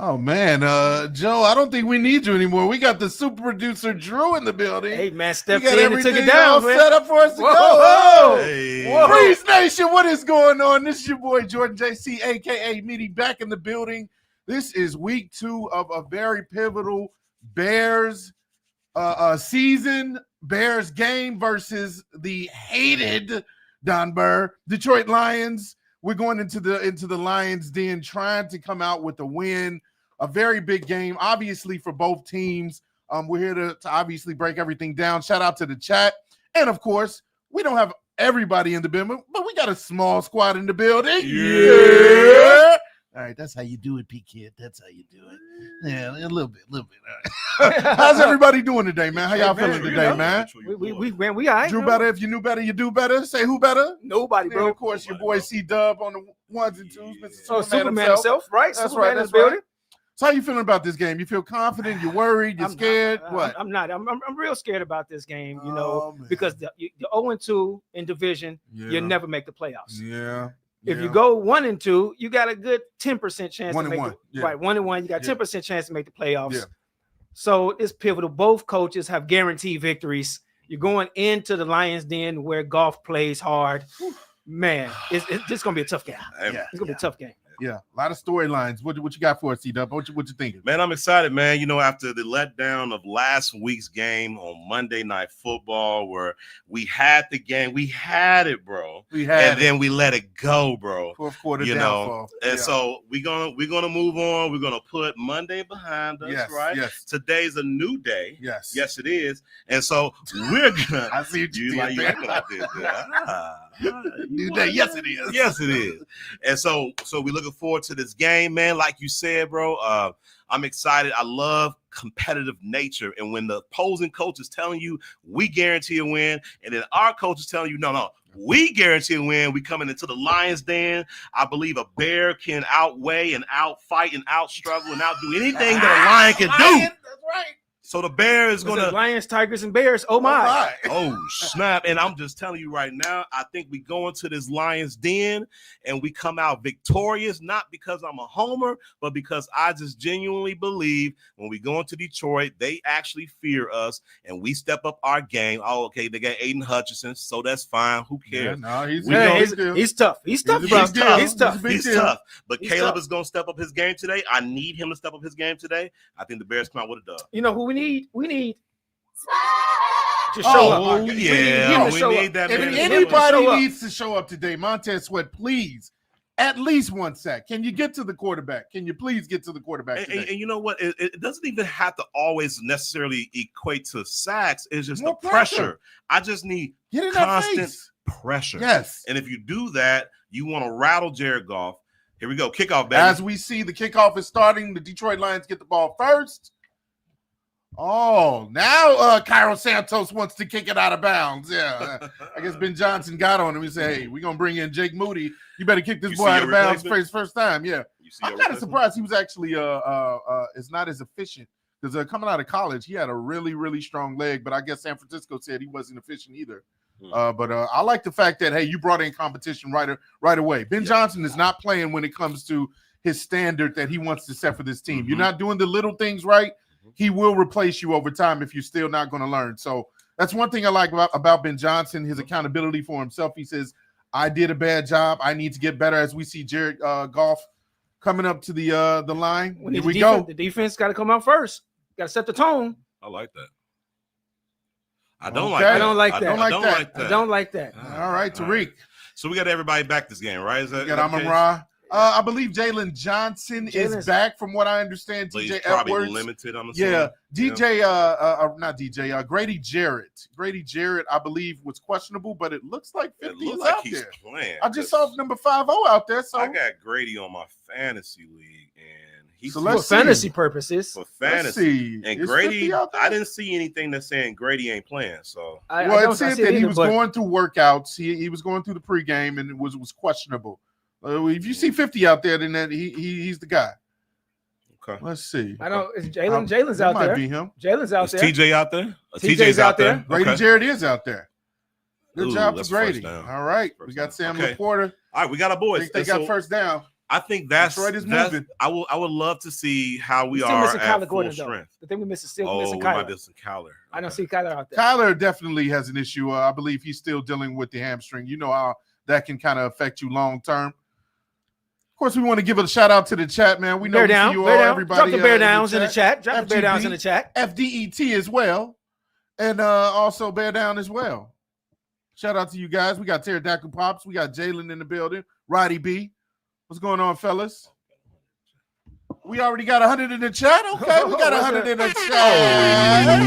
Oh, man. Joe, I don't think we need you anymore. We got the super producer, Drew, in the building. Hey, man, stepped got in and took it everything all down, man. set up for us to Whoa, go. whoa, Hey. whoa. Freeze Nation, what is going on? This is your boy, Jordan JC, a.k.a. Meaty, back in the building. This is week 2 of a very pivotal Bears season. Bears game versus the hated Don Burr Detroit Lions. We're going into the Lions den, trying to come out with a win. A very big game, obviously, for both teams. We're here to obviously break everything down. Shout out to the chat. And, of course, we don't have everybody in the building, but we got a small squad in the building. Yeah. All right, that's how you do it, P-Kid. That's how you do it. Yeah, a little bit. All right. How's everybody doing today, man? How y'all feeling today, man? We all right. Drew better. If you knew better, you do better. Say who better? Nobody, bro. And of course, your boy C-Dub on the ones and twos. Mr. Superman himself, right? That's Superman right. That's building. right. So how you feeling about this game? You feel confident? You're worried? You're scared? What? I'm not. I'm real scared about this game, Man. because the 0-2 in division, you never make the playoffs. Yeah. If you go 1-2, you got a good 10% chance to make 1-1. it. Right, 1-1, you got 10% chance to make the playoffs. Yeah. So it's pivotal. Both coaches have guaranteed victories. You're going into the Lions den where Goff plays hard. Man, it's just gonna be a tough game. Yeah. It's gonna be a tough game. Yeah, a lot of storylines. What you got for us, C-Dub? What you thinking? Man, I'm excited, man. After the letdown of last week's game on Monday Night Football, where we had the game, we had it, bro. Then we let it go, bro. Fourth quarter downfall. And so we're gonna move on. We're gonna put Monday behind us, right? Yes. Today's a new day. Yes. Yes, it is. And so we're gonna. I see what you like did you like that. New day. Yes, it is. Yes, it is. And so we're looking forward to this game, man. Like you said, bro, I'm excited. I love competitive nature. And when the opposing coach is telling you we guarantee a win, and then our coach is telling you, no, we guarantee a win, we coming into the Lions den. I believe a Bear can outweigh and outfight and outstruggle and outdo anything that a Lion can do. That's right. So the Bear is going to Lions, Tigers, and Bears. Oh my! Oh snap! And I'm just telling you right now, I think we go into this Lions den and we come out victorious, not because I'm a homer, but because I just genuinely believe when we go into Detroit, they actually fear us and we step up our game. Oh, okay, they got Aiden Hutchinson, so that's fine. Who cares? Yeah, no, he's tough. He's tough, bro. He's tough. He's tough. But Caleb is going to step up his game today. I need him to step up his game today. I think the Bears come out with a dub. You know who we need? We need to show up. Oh, yeah. We need that. If anybody needs to show up today, Montez Sweat, please, at least one sack. Can you get to the quarterback? Can you please get to the quarterback today? And you know what? It doesn't even have to always necessarily equate to sacks. It's just More the pressure. I just need constant pressure. Yes. And if you do that, you want to rattle Jared Goff. Here we go. Kickoff, baby. As we see, the kickoff is starting. The Detroit Lions get the ball first. Oh, now Cairo Santos wants to kick it out of bounds. Yeah, I guess Ben Johnson got on him. He said, hey, we're going to bring in Jake Moody. You better kick this boy out of bounds for his first time. Yeah. I'm kind of surprised he was actually is not as efficient because coming out of college, he had a really, really strong leg, but I guess San Francisco said he wasn't efficient either. But I like the fact that, hey, you brought in competition right away. Ben Johnson is not playing when it comes to his standard that he wants to set for this team. You're not doing the little things right. He will replace you over time if you're still not going to learn. So that's one thing I like about Ben Johnson, his accountability for himself. He says, I did a bad job. I need to get better. As we see Jared Goff coming up to the line. Here we go. The defense got to come out first. Got to set the tone. I like that. I don't like that. All right, Tariq. So we got everybody back this game, right? We got Amon-Ra. I believe Jalen Johnson is back, from what I understand. So TJ probably Edwards limited. I'm assuming. Yeah, not DJ. Grady Jarrett. Grady Jarrett, I believe, was questionable, but it looks like 50 is out there. Playing. I just saw number 50 out there. So I got Grady on my fantasy league, and he's for fantasy purposes. For fantasy, and Grady, I didn't see anything that's saying Grady ain't playing. So it said that he was going through workouts. He was going through the pregame, and it was questionable. If you see 50 out there, then he's the guy. Okay. Let's see. I don't. Jalen's out there. Might be him. Jalen's out there. TJ out there. TJ's out there. Grady Jarrett is out there. Good job for that's Grady. first down. All right, we got Sam Laporta. All right, we got our boys. They got first down. I think that's Detroit is that's moving. I would love to see how we still are missing at Kyler full Gordon, though. strength. The thing we missing We missing might Kyler. be missing Kyler. I don't Okay. see Kyler out there. Kyler definitely has an issue. I believe he's still dealing with the hamstring. You know how that can kind of affect you long term. Of course, we want to give a shout out to the chat, man. We know Bear we down, see you bear all, down. everybody. Drop the bear downs in the chat. Drop the bear downs in the chat. FDET as well. And also bear down as well. Shout out to you guys. We got Pterodactyl Pops. We got Jalen in the building. Roddy B. What's going on, fellas? We already got 100 in the chat. Okay, we got 100 in the chat.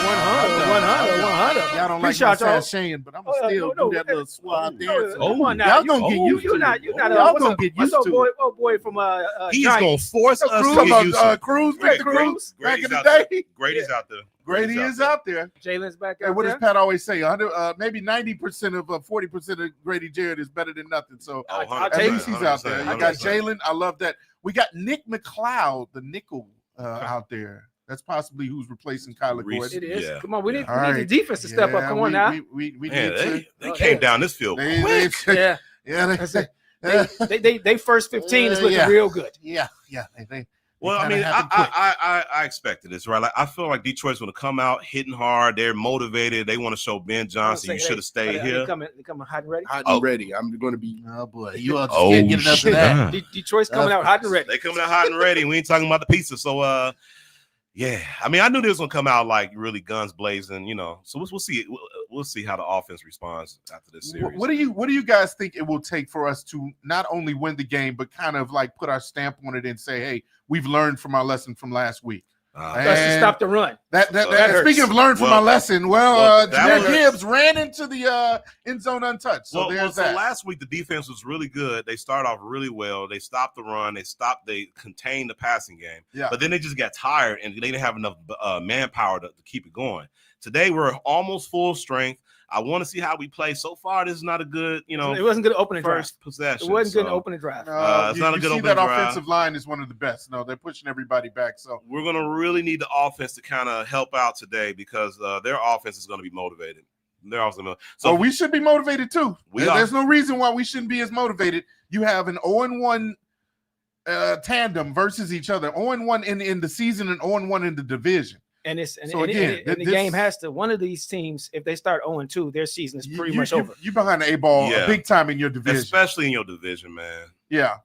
100. Y'all don't like my sashaying, but I'm gonna still do that little suave dance. Come on now. Y'all gonna get used to it. You're not. Y'all gonna get used to it. Oh boy from He's Giants. gonna force us to Cruz, get used to it. Cruz, Victor Cruz, back in Grady's the out there. day. Grady's out there. Grady is out there. Jalen's back And out what there. does Pat always say? 100, maybe 90% of 40% of Grady Jarrett is better than nothing. So Oh, at least he's out there. You got 100%. Jalen. I love that. We got Nick McLeod, the nickel, out there. That's possibly who's replacing Kyler Reese. Gordon. It is. Yeah. Come on, we need All the defense to step up. Come on now. We Man, need to. they came down this field They, quick. Yeah, yeah, they first 15 is looking Yeah. real good. yeah. Well, I kinda mean, happened quick. I expected this, right? Like, I feel like Detroit's going to come out hitting hard. They're motivated. They want to show Ben Johnson, you should have stayed here. They coming hot and ready. Hot and ready. I'm going to be. Oh boy, you all just Oh, can't get enough shit. of that. Detroit's coming out hot and ready. They coming out hot and ready. We ain't talking about the pizza. So, yeah. I mean, I knew they was going to come out like really guns blazing, you know. So we'll see. We'll see how the offense responds after this series. What do you guys think it will take for us to not only win the game, but kind of like put our stamp on it and say, hey, we've learned from our lesson from last week? That's to stop the run. That hurts. speaking of learn from Well, our lesson, that Jared hurts. Gibbs ran into the end zone untouched. So there's so that. last week the defense was really good. They started off really well. They stopped the run. They contained the passing game. Yeah. But then they just got tired and they didn't have enough manpower to keep it going. Today we're almost full strength. I want to see how we play. So far, this is not a good, It wasn't good opening drive. first possession. It wasn't good So opening drive. it's not a you good see opening that drive. offensive line is one of the best. No, they're pushing everybody back. So We're going to really need the offense to kind of help out today because their offense is going to be motivated. They're also motivated. so we should be motivated too. We are. There's no reason why we shouldn't be as motivated. You have an 0-1 tandem versus each other. 0-1 in the season and 0-1 in the division. And So again, the game has to. One of these teams, if they start 0-2, their season is pretty much over. You're behind the A-ball Yeah. big time in your division. especially in your division, man. Yeah.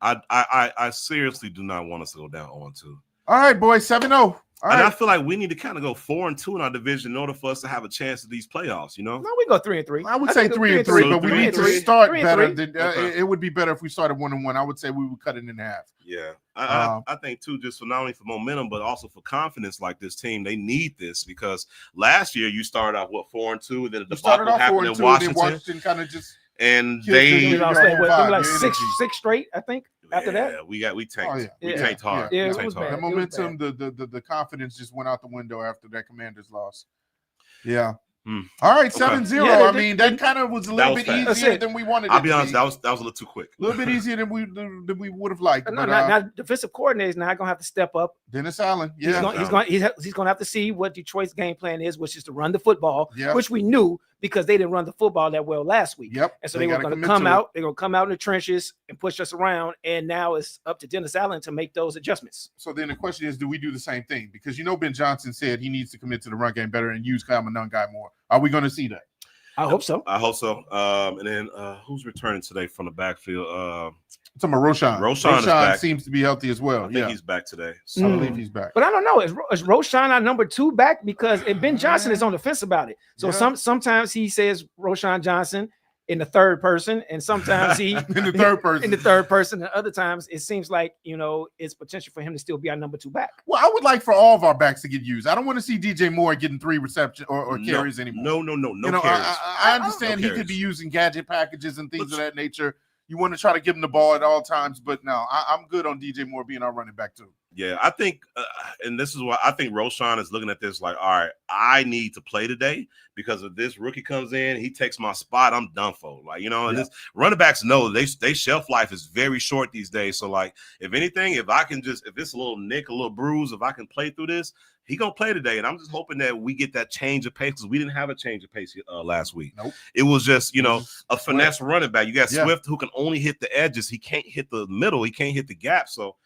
I seriously do not want us to go down 0-2. All right, boys, 7-0. All And I right. feel like we need to kind of go 4-2 in our division in order for us to have a chance at these playoffs, you know? No, we go 3-3. I would say think 3-3, So but we 3 need and to 3. start 3 and better. 3. Than, Okay. it would be better if we started 1-1. I would say we would cut it in half. Yeah. I think, too, just for not only for momentum, but also for confidence like this team, they need this because last year you started off, 4-2, and then the We started debacle off happened 4-2, in and then Washington. Washington kind of just And killed they you. You know what I'm saying? Your What, vibe, like your six energy. straight, I think. After that, we tanked. Oh, yeah. We Yeah. tanked hard. Yeah, We it tanked was hard. bad. The momentum, the confidence just went out the window after that Commander's loss. Yeah. All right, 7-0. Yeah, I mean, that kind of was a little was bit fast. easier than we wanted. I'll it be to honest, that was a little too quick. a little bit easier than we would have liked. no, But now defensive coordinator is now going to have to step up. Dennis Allen, He's yeah, going to have to see what Detroit's game plan is, which is to run the football, Yep. which we knew because they didn't run the football that well last week. yep. And so they were gotta going to commit come it. out. They're going to come out in the trenches and push us around. And now it's up to Dennis Allen to make those adjustments. So then the question is, do we do the same thing? Because Ben Johnson said he needs to commit to the run game better and use Kyle Monangai more. Are we going to see that? I hope so. I hope so. And then who's returning today from the backfield? It's Roshan. Roshan is back. Seems to be healthy as well. I think he's back today. I So believe he's back. But I don't know. Is Roshan our number 2 back? Because Ben Johnson is on the fence about it. So Yeah. sometimes he says Roshan Johnson in the third person, and sometimes he in the third person. in the third person. And other times it seems like it's potential for him to still be our number 2 back. Well, I would like for all of our backs to get used. I don't want to see DJ Moore getting 3 reception or carries anymore. No carries. I understand No he could be carries. using gadget packages and things of that nature. You want to try to give him the ball at all times, but no, I'm good on DJ Moore being our running back too. Yeah, I think, and this is why I think Roshan is looking at this like, all right, I need to play today because if this rookie comes in, he takes my spot, I'm done for. Like, and this running backs know they shelf life is very short these days. So, like, if anything, if it's a little nick, a little bruise, if I can play through this, He gonna play today, and I'm just hoping that we get that change of pace because we didn't have a change of pace last week. Nope. It was just a Swift. finesse running back. You got Swift who can only hit the edges. He can't hit the middle. He can't hit the gap. So,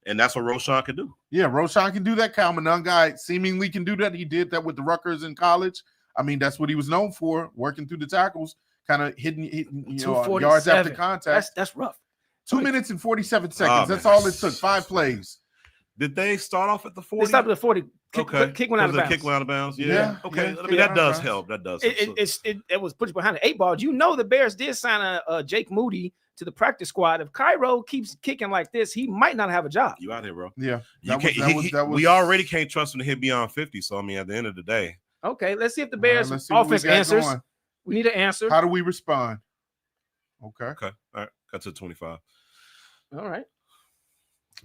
and that's what Roschon can do. Yeah, Roschon can do that. Kalmanon guy seemingly can do that. He did that with the Rutgers in college. I mean, that's what he was known for, working through the tackles, kind of hitting yards after contact. That's rough. 2 minutes and 47 seconds. That's all it took. 5 plays. Did they start off at the 40? They stopped at the 40. Okay. Kick went out of bounds. Kick went out of bounds. Yeah. Yeah. Okay. Yeah. I mean, that does help. That does. It was pushed behind the 8 ball. You know the Bears did sign a Jake Moody to the practice squad. If Cairo keeps kicking like this, he might not have a job. You out here, bro. Yeah. We already can't trust him to hit beyond 50. So, I mean, at the end of the day. Okay, let's see if the Bears offense answers. We need an answer. How do we respond? Okay. All right. Got to 25. All right.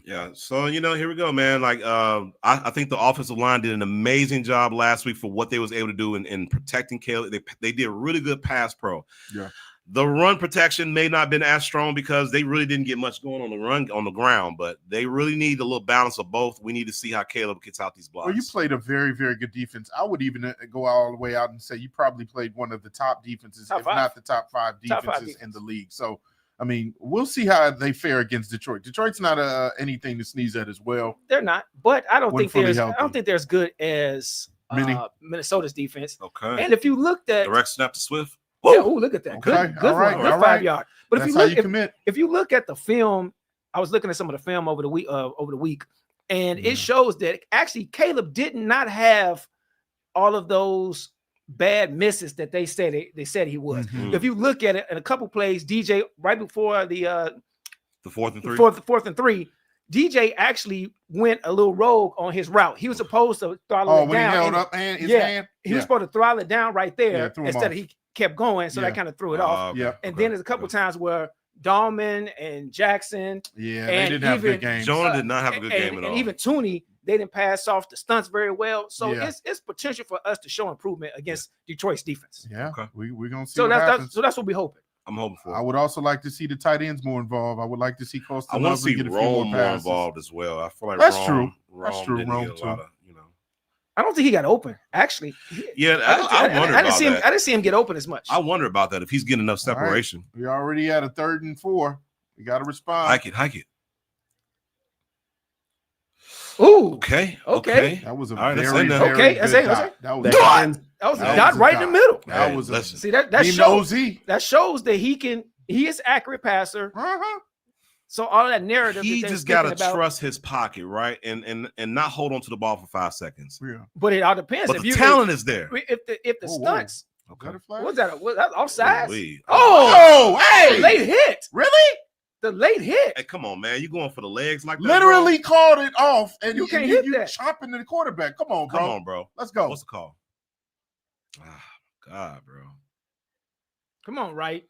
Yeah. So, here we go, man. Like, I think the offensive line did an amazing job last week for what they was able to do in protecting Caleb. They did a really good pass pro. Yeah. The run protection may not have been as strong because they really didn't get much going on the run on the ground, but they really need a little balance of both. We need to see how Caleb gets out these blocks. Well, you played a very, very good defense. I would even go all the way out and say you probably played one of the top defenses, if not the top 5 defenses in the league. So, I mean, we'll see how they fare against Detroit. Detroit's not anything to sneeze at as well. They're not, but I don't think they're as good as Minnesota's defense. Okay. And if you looked at direct snap to Swift. Yeah, look at that. Okay. Good run. Good 5 yard. But that's if you look at the film, I was looking at some of the film over the week, and it shows that actually Caleb did not have all of those bad misses that they said he would. Mm-hmm. If you look at it in a couple plays, DJ right before the 4th and 3, fourth and 3, DJ actually went a little rogue on his route. He was supposed to throttle it down. When he held up his hand? He was supposed to throttle it down right there instead of he kept going, so that kind of threw it off. And then there's a couple times where Dahlman and Jackson, they didn't have good games. Jonah did not have a good game at all. And even Tooney, they didn't pass off the stunts very well. So it's potential for us to show improvement against Detroit's defense. Yeah, okay. We're gonna see. So that's what we're hoping. I'm hoping for. I would also like to see the tight ends more involved. I would like to see Costa. I want to see Rome more involved as well. I feel like that's true. Rome too. I don't think he got open. Actually, I wonder about that. I didn't see him get open as much. I wonder about that if he's getting enough separation. Right. We already had a 3rd and 4. We got to respond. Hike it. Ooh. Okay. That was a very good dot. That was a dot right in the middle. That was see that shows that he is accurate passer. So all of that narrative, he just got to trust his pocket, right, and not hold on to the ball for 5 seconds. Yeah. But it all depends. But the talent is there. If the stunts. Okay. Was that offsides? Hey! Late hit. Really? The late hit. Hey, come on, man. You going for the legs like that? Literally called it off, and you can't hit that. Chopping the quarterback. Come on, bro. Let's go. What's the call? God, bro. Come on, right?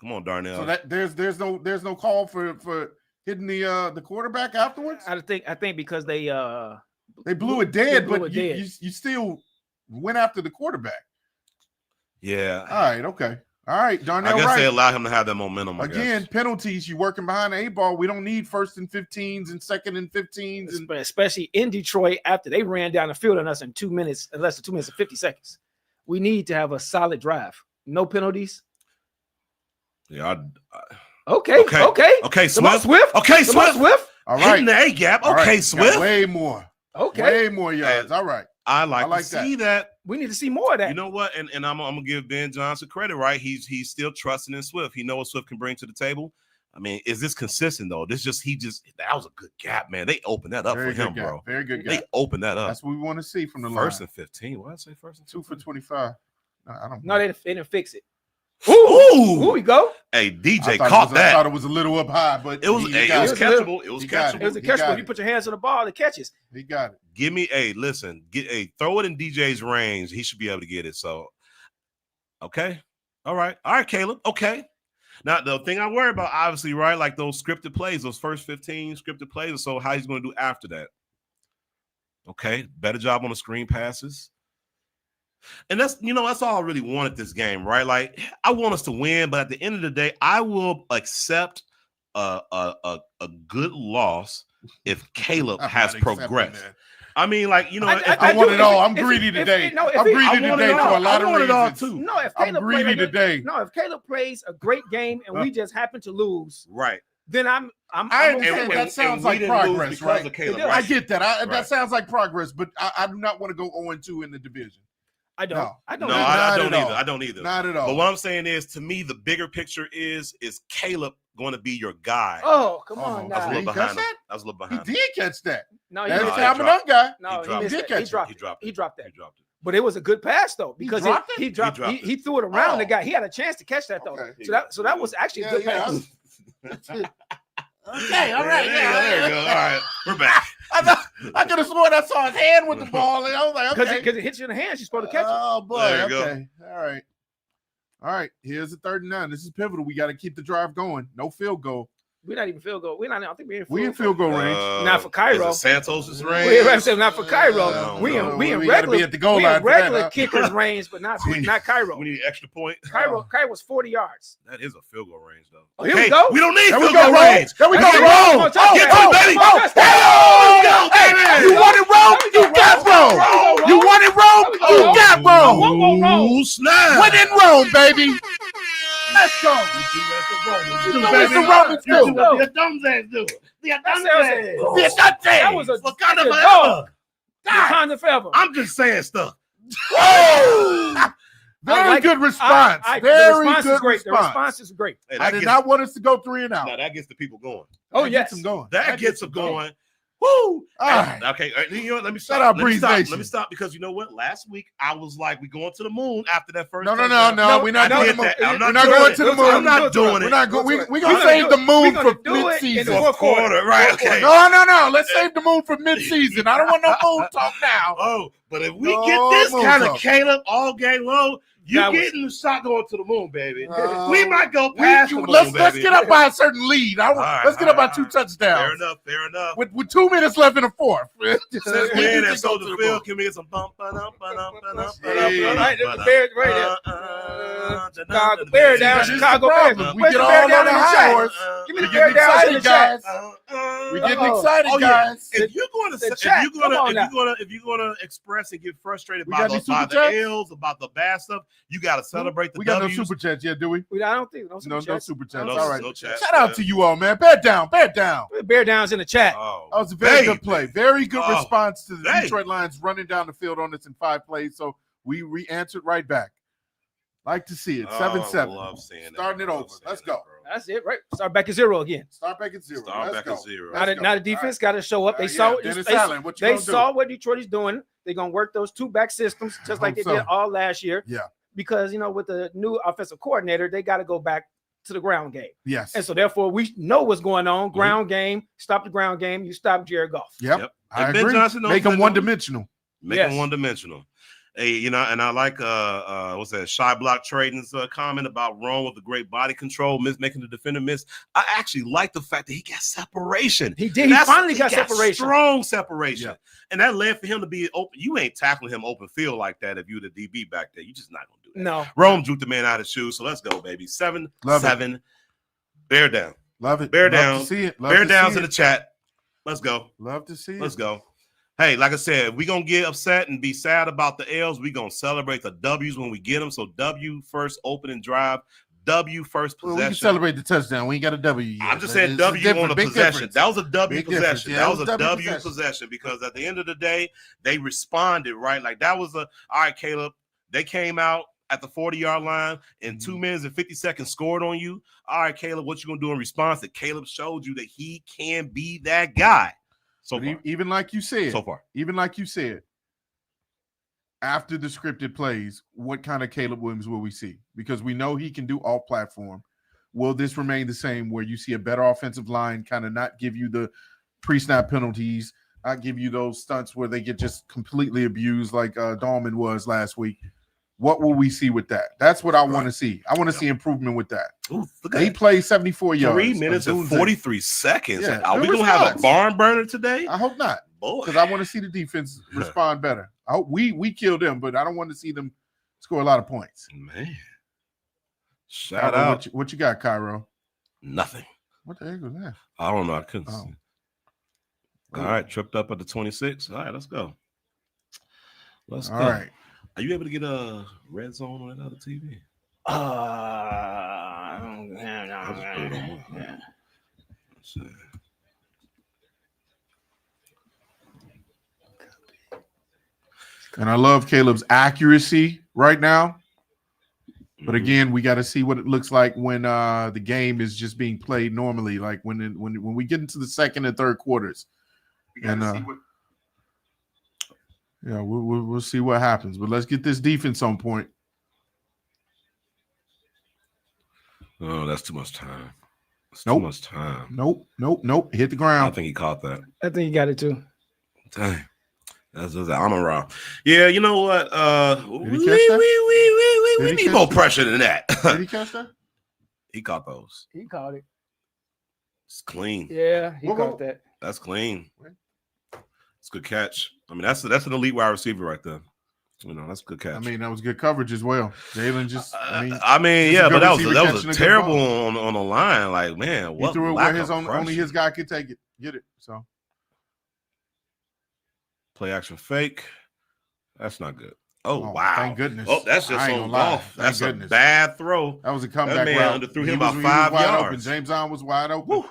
Come on, Darnell. So that there's no call for hitting the quarterback afterwards. I think because they blew it dead, but you still went after the quarterback. Yeah. All right. Okay. All right, Darnell. I guess they allow him to have that momentum. Again, penalties. You working behind the 8 ball. We don't need 1st and 15s and 2nd and 15s, and especially in Detroit after they ran down the field on us in 2 minutes, less than 2 minutes and 50 seconds. We need to have a solid drive. No penalties. Yeah. Okay. Swift. Okay, Swift. All right. Hitting the A gap. Okay, Swift. Way more. Okay. Way more yards. All right. I like to see that. We need to see more of that. You know what? And I'm gonna give Ben Johnson credit, right? He's still trusting in Swift. He knows what Swift can bring to the table. I mean, is this consistent though? That was a good gap, man. They opened that up for him, bro. Very good gap. They opened that up. That's what we want to see from the line. 1st and 15. What did I say? 1st and 2 for 25. I don't. No, they didn't fix it. Ooh, here we go. Hey, DJ caught that. I thought it was a little up high, but it was catchable. It was catchable. It was a catchable. You put your hands on the ball, it catches. He got it. Give me throw it in DJ's range. He should be able to get it. So, okay. All right, Caleb. Okay. Now, the thing I worry about, obviously, right, like those scripted plays, those first 15 scripted plays, so how he's going to do after that. Okay, better job on the screen passes. And that's all I really wanted this game, right? Like, I want us to win, but at the end of the day, I will accept a good loss if Caleb has progressed. I mean, like, you know, I want it all. I'm greedy today. I'm greedy today for a lot of reasons. No, if I'm Caleb greedy today. No, if Caleb plays a great game and we just happen to lose, right? then I'm I understand that sounds like progress, right? Caleb, I get that. That sounds like progress, but I do not want to go 0-2 in the division. I don't. I don't either. Not at all. But what I'm saying is, to me, the bigger picture is Caleb going to be your guy? Oh, come on now. I was a little behind him. I was a little behind. He did catch that. No, that's the Amon-Ra guy. No, he did catch it. He dropped that. But it was a good pass though, because he dropped it. He threw it around the guy. He had a chance to catch that though. Okay. So that was actually a good pass. Okay, all right, there you go. All right, we're back. I could have sworn I saw his hand with the ball, and I was like, okay, because it hits you in the hands, you're supposed to catch it. Oh boy, okay, all right. Here's the 3rd and 9. This is pivotal. We got to keep the drive going. No field goal. We're not even field goal. I don't think we're in field goal range. Not for Cairo. Santos' range. Not for Cairo. We in regular at the goal line. Regular kickers range, but not Cairo. We need an extra point. Cairo was 40 yards. That is a field goal range, though. Oh, here we go. We don't need field goal range. There we go. Roll. Get to baby. You want it, roll? You got roll. You want it, roll? You got roll. Snap. When in Rome, baby. Let's go. What the Romans do? The Adamses do. The Adamses. That was a Wakanda forever. Wakanda forever. I'm just saying stuff. Very good response. Very good response. The response is great. Hey, I did not want us to go 3 and out. Now that gets the people going. Oh, yes. Gets them going. That gets them going. Woo! All right. Okay. You know what? Let me stop. Shout out Breeze Nation. Let me stop because you know what? Last week I was like, "We going to the moon after that first." No. We're not doing the moon. We're not going to the moon. I'm not doing it. We're not going. We're gonna save the moon for mid-season. Quarter, right? Okay. No. Let's save the moon for mid-season. I don't want no moon talk now. Oh, but if we get this kind of Caleb all game long, you're getting the shot going to the moon, baby. We might go past the moon, let's get up by a certain lead. Let's get up by 2 touchdowns. Fair enough. With 2 minutes left in the 4th. Since we're in at Soldier Field, can we get some bump? Bear down, Chicago Bears. We get all on the high horse. Give me the bear down in the chat. We getting excited, guys. If you're gonna express and get frustrated by the L's, about the bad stuff, you gotta celebrate the W's. We got no super chats yet, do we? I don't think no super chats. All right. No chats. Shout out to you all, man. Bear down. Bear down's in the chat. That was a very good play. Very good response to the Detroit Lions running down the field on us in 5 plays. So we answered right back. Like to see it. 7-7. Starting it over. Let's go. That's it, right? Start back at 0 again. Start back at 0. Now the defense got to show up. They saw what Detroit is doing. They're gonna work those 2 back systems just like they did all last year. Yeah. Because with the new offensive coordinator, they got to go back to the ground game. Yes. And so therefore we know what's going on. Ground game. Stop the ground game. You stop Jared Goff. Yep. I agree. Make them one-dimensional. Hey, and I like what's that? Shy Block Trading's comment about wrong with the great body control, making the defender miss. I actually like the fact that he got separation. He did. He finally got separation. Strong separation. And that led for him to be open. You ain't tackling him open field like that if you're the DB back there. You just not gonna do that. No. Rome juked the man out of his shoes. So let's go, baby. 7-7. Bear down. Love it. Bear down. To see it. Bear down's in the chat. Let's go. Love to see it. Let's go. Hey, like I said, we're going to get upset and be sad about the L's. We're going to celebrate the W's when we get them. So W first opening drive, W first possession. We can celebrate the touchdown. We ain't got a W yet. I'm just saying W on the possession. That was a W possession. That was a W possession because at the end of the day, they responded, right? Like that was all right, Caleb. They came out at the 40-yard line in 2 minutes and 50 seconds scored on you. All right, Caleb, what you going to do in response? That Caleb showed you that he can be that guy. So even like you said, even like you said, after the scripted plays, what kind of Caleb Williams will we see? Because we know he can do all platform. Will this remain the same where you see a better offensive line kind of not give you the pre-snap penalties, not give you those stunts where they get just completely abused like Dahlman was last week? What will we see with that? That's what I want to see. I want to see improvement with that. Ooh, he played 74 yards. 3 minutes and 43 seconds. Yeah, are we going to have a barn burner today? I hope not. Because I want to see the defense respond better. I hope we kill them, but I don't want to see them score a lot of points. Man. Shout out. What you got, Cairo? Nothing. What the heck was that? I don't know. I couldn't see. All right, tripped up at the 26. All right, let's go. Let's go. All right. Are you able to get a red zone on that other TV? Yeah. Let's see. And I love Caleb's accuracy right now. But again, we got to see what it looks like when the game is just being played normally, like when we get into the second and third quarters. And yeah, we'll see what happens. But let's get this defense on point. Oh, that's too much time. That's Nope. too much time. Nope. Hit the I ground. think he caught that. I think you got it too. Dang. That's Amon-Ra. Yeah, you know what? Did he catch that? We Did he need catch more that? pressure than that. Did he catch that? He caught those. He caught it. It's clean. Yeah, he Whoa. caught that. That's clean. It's a good catch. I mean, that's an elite wide receiver right there. You know, that's a good catch. I mean, that was good coverage as well. Jalen just, yeah, a but good that receiver was catching a good terrible ball. on the line. Like, man, he what threw it lack where his of only his pressure. guy could get it. So Play action fake. That's not good. Oh, Oh, wow. thank goodness. Oh, that's just I ain't on gonna lie. golf. Thank That's goodness. a bad throw. that was a comeback man route. underthrew him He about was 5 wide yards. open. James on was wide open. Woo.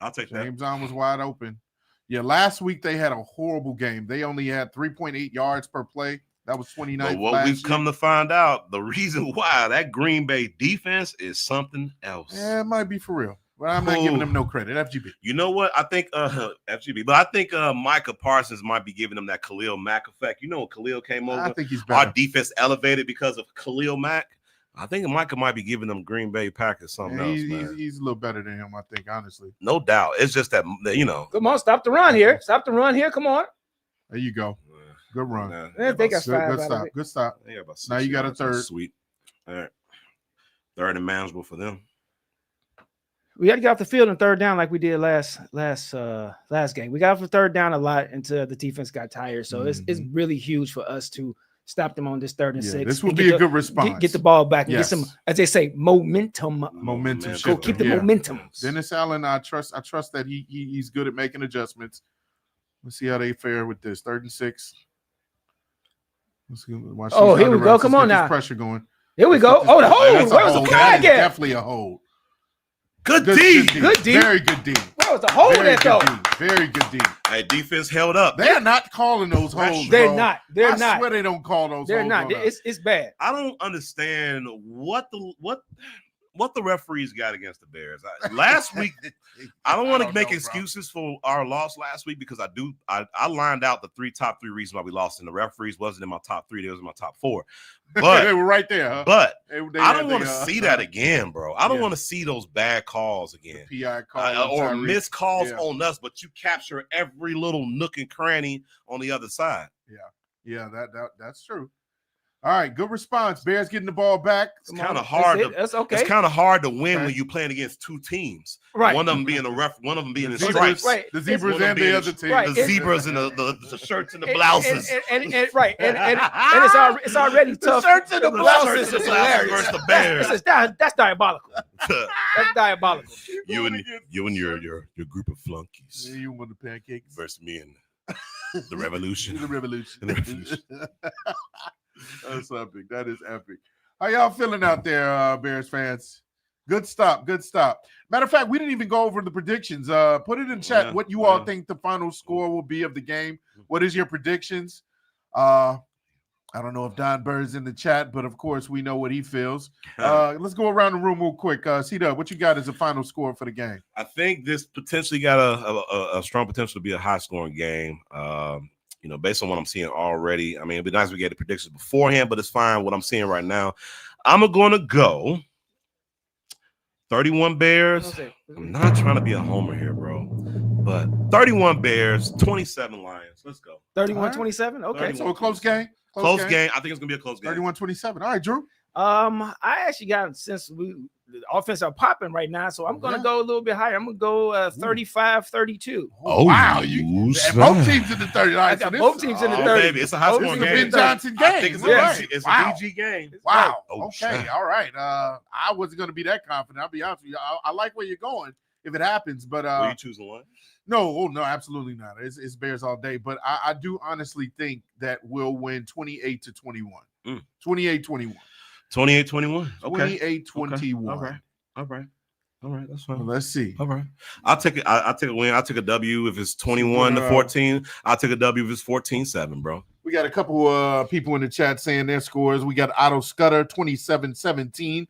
I'll take that. James on was wide open. Yeah, last week they had a horrible game. They only had 3.8 yards per play. That was 29th But what last we've year. come to find out, the reason why that Green Bay defense is something else. Yeah, it might be for real. But I'm not giving them no credit. FGB. You know what? I think FGB, but I think Micah Parsons might be giving them that Khalil Mack effect. You know, when Khalil came over, I think he's our better. defense elevated because of Khalil Mack. I think Micah might be giving them Green Bay Packers something Yeah, else, man. he's a little better than him, I think, honestly. No doubt. It's just that, you know. Come on, stop the run here. Stop the run here. Come on. There you go. Good run. Yeah, they got Good, 5 good out stop. of it. Good stop. They got about 6 Now you got a yards. That's third. Sweet. All right. Third and manageable for them. We had to get off the field in third down like we did last game. We got off the third down a lot until the defense got tired. So it's really huge for us to stop them on this 3rd and 6. This will be a good response. Get the ball back and Yes. get some, as they say, momentum. Momentum Go shifting. keep the Yeah. momentum. Dennis Allen, I trust that he's good at making adjustments. Let's see how they fare with this 3rd and 6. Let's see, watch Oh, these here we under go. routes. Come Let's on get this now. pressure going. Here we go. Oh, the hold. That's a Where was the hold. flag That is at? definitely a hold. Good D. Good D. Very good D. Where was the hold Very at though? good D. Very good D. Hey, defense held up. They're not calling those holds. They're bro. not. They're I not. swear they don't call those. They're holds not. on us. It's bad. I don't understand what the referees got against the Bears. Last week, I don't want to make excuses for our loss last week because I lined out the top three reasons why we lost, and the referees wasn't in my top 3; they was in my top 4. But they were right there. Huh? But They I had don't want to see that again, bro. I don't Yeah. want to see those bad calls again. PI call Or missed calls Yeah. on us, but you capture every little nook and cranny on the other side. Yeah, that's true. All right, good response. Bears getting the ball back. It's kind of hard. That's okay. It's kind of hard to win Okay. when you're playing against 2 teams. Right. One of them being one of them being in Zebras, stripes. Right. The Zebras One of them and being the other team. right. The zebras and the shirts and the And- blouses. and right. And it's already tough. shirts and the blouses Shirts and is the blouses hilarious. versus the Bears. That's diabolical. That's diabolical. you and your group of flunkies Yeah, you want the pancakes? versus me and the revolution. The revolution. The revolution. That's epic. That is epic. How y'all feeling out there, Bears fans? Good stop. Good stop. Matter of fact, we didn't even go over the predictions. Put it in chat Yeah, what you all yeah. think the final score will be of the game. What is your predictions? I don't know if Don Bird's in the chat, but of course we know what he feels. Let's go around the room real quick. C-Dub, what you got as a final score for the game? I think this potentially got a strong potential to be a high-scoring game. Based on what I'm seeing already. I mean, it'd be nice if we get the predictions beforehand, but it's fine what I'm seeing right now. I'm going to go 31 Bears. Okay. I'm not trying to be a homer here, bro, but 31 Bears, 27 Lions. Let's go. 31-27. Okay. So a close game. Close game. I think it's going to be a close game. 31-27. All right, Drew. I actually got, since the offense are popping right now, so I'm gonna go a little bit higher. I'm gonna go 35-32. Oh, wow. Both teams in the 30. All right, I got so this- both teams in the Oh, 30. baby, it's a high-scoring This is a game. Ben Johnson game. I think it's, Yeah. it's Wow. a DG game. Wow. Oh, okay. shit. All right. I wasn't going to be that confident. I'll be honest with you. I like where you're going. if it happens. But Will you choosing one? no, absolutely not. It's Bears all day. But I do honestly think that we'll win 28-21. 28-21. 28-21. Okay. 28-21. All right. That's fine. Well, let's see. All right. I'll take it. I'll take a win. I'll take a W if it's 21-14. I'll take a W if it's 14-7, bro. We got a couple people in the chat saying their scores. We got Otto Scudder 27-17.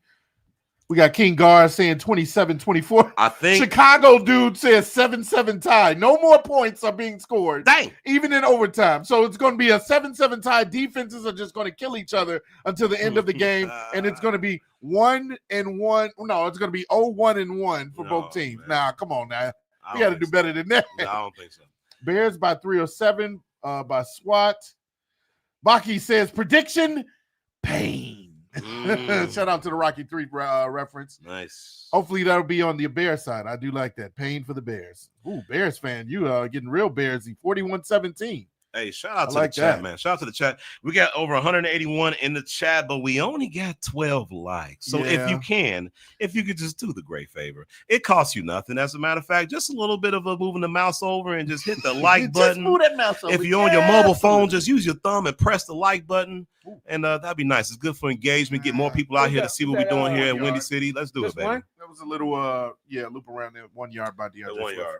We got King Gar saying 27-24. I think Chicago dude says 7-7 tie. No more points are being scored. Dang. Even in overtime. So it's going to be a 7-7 tie. Defenses are just going to kill each other until the end of the game. And it's going to be 1-1. No, it's going to be 0-1-1 for both teams. Man. Nah, come on now. We got to do better than that. No, I don't think so. Bears by 307 by SWAT. Baki says prediction, pain. Shout out to the Rocky 3 reference. Nice. Hopefully that'll be on the Bear side. I do like that. Pain for the Bears. Ooh, Bears fan. You are getting real Bearsy. 41-17. Hey, shout out to like the chat, that. man. Shout out to the chat. We got over 181 in the chat, but we only got 12 likes. So if you could just do the great favor, it costs you nothing. As a matter of fact, just a little bit of moving the mouse over and just hit the like button. Move that mouse over. If you're on your mobile phone, just use your thumb and press the like button. And that'd be nice. It's good for engagement. Get more people out here to see what we're doing here in Windy City. Let's do it, baby. That was a little loop around there. 1 yard by the other. 1 yard.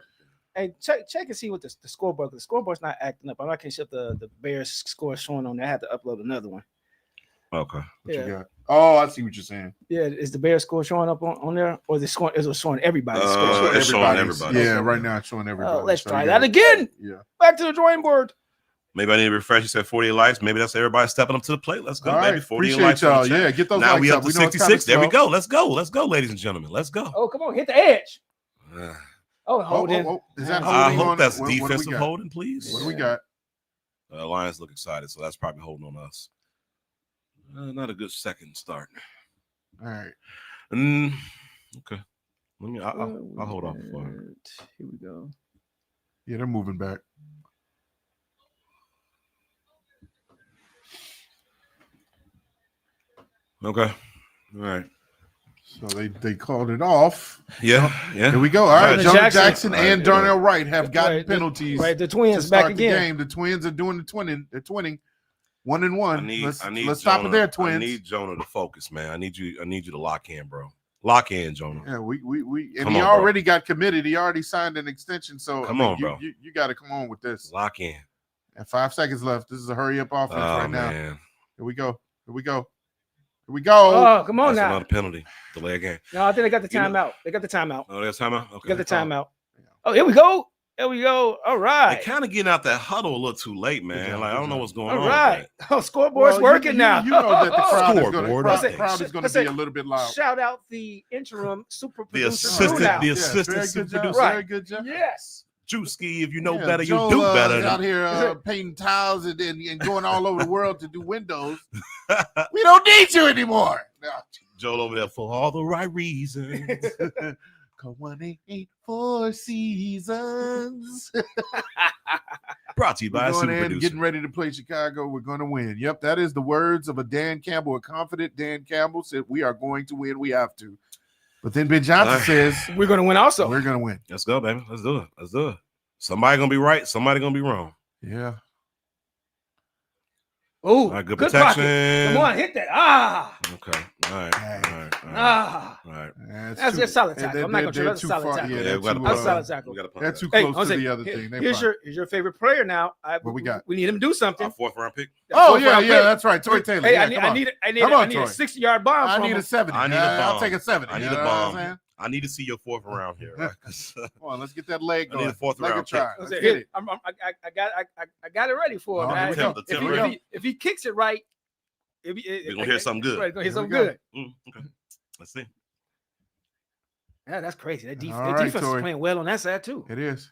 Hey, check and see what the scoreboard. The scoreboard's not acting up. I'm not sure if the Bears score is showing on there. I had to upload another one. Okay. What you got? Oh, I see what you're saying. Yeah, is the Bears score showing up on there, or is it showing everybody's score? It's showing everybody. Yeah, right now it's showing everybody. Let's try that again. Yeah. Back to the drawing board. Maybe I need to refresh. You said 48 likes. Maybe that's everybody stepping up to the plate. Let's go, baby. 48 appreciate likes. y'all. Yeah, get those now likes we up to We know it's 66. There we slow. go. Let's go, ladies and gentlemen. Let's go. Oh, come on, hit the edge. Hold in. Is that I holding hope on? that's What do we defensive got? holding, please. What do we got? Lions look excited, so that's probably holding on us. Not a good second start. All right. Okay. I'll hold off. Here we go. Yeah, they're moving back. Okay. All right. So they called it off. Yeah. Here we go. All right. Jonah Jackson and Right, Darnell Wright have gotten penalties. The Twins to start back the again. game. The Twins are doing the twinning. They're twinning. 1-1. I need Let's stop it there, Twins. I need Jonah to focus, man. I need you to lock in, bro. Lock in, Jonah. Yeah, we and Come he on, already got committed. He already signed an extension. So Come on, bro. You got to come on with this. Lock in. And 5 seconds left. This is a hurry up offense right now. Man. Here we go. Oh, come on That's now. another penalty. Delay a game. No, I think they got the timeout. They got the timeout. Oh, there's timeout? Okay. Got the timeout. Oh, here we go. All right. They're kind of getting out that huddle a little too late, man. Like, I don't know what's going on. All right. With Oh, scoreboard's working now. You know that the crowd Scoreboard is going to be a little bit loud. Shout out the interim super The producer. assistant very good super job. producer. Very good job. Yes. Juicy, if you know better, Joel, you do better. is out here painting tiles and going all over the world to do windows. We don't need you anymore. No. Joel over there for all the right reasons. Cause 1 ain't 4 seasons. Brought to you by a super producer. Getting ready to play Chicago. We're going to win. Yep, that is the words of a Dan Campbell, a confident Dan Campbell said, we are going to win. We have to. But then Ben Johnson says, we're going to win also. We're going to win. Let's go, baby. Let's do it. Somebody going to be right. Somebody going to be wrong. Yeah. Oh, right, good protection. protection. Come on, hit that. Okay. All right. That's a solid tackle. I'm not going to try. That's a solid tackle. Yeah, That's a solid tackle. They're too close to the other thing. Here's your favorite player now. What we got? We need him to do something. Our 4th round pick. Oh, yeah, that's right. Tory Taylor. Hey, yeah, I need a 60-yard bomb. I need a 70. I need a bomb. I'll take a 70. I need a bomb. I need to see your 4th round here. Right? Come on, let's get that leg going. I need a 4th round pick. Let's get it. I got it ready for him. If he kicks it right, we're gonna hear something good. Right, gonna hear something good. Okay. Let's see. Yeah, that's crazy. That defense is playing well on that side too. It is.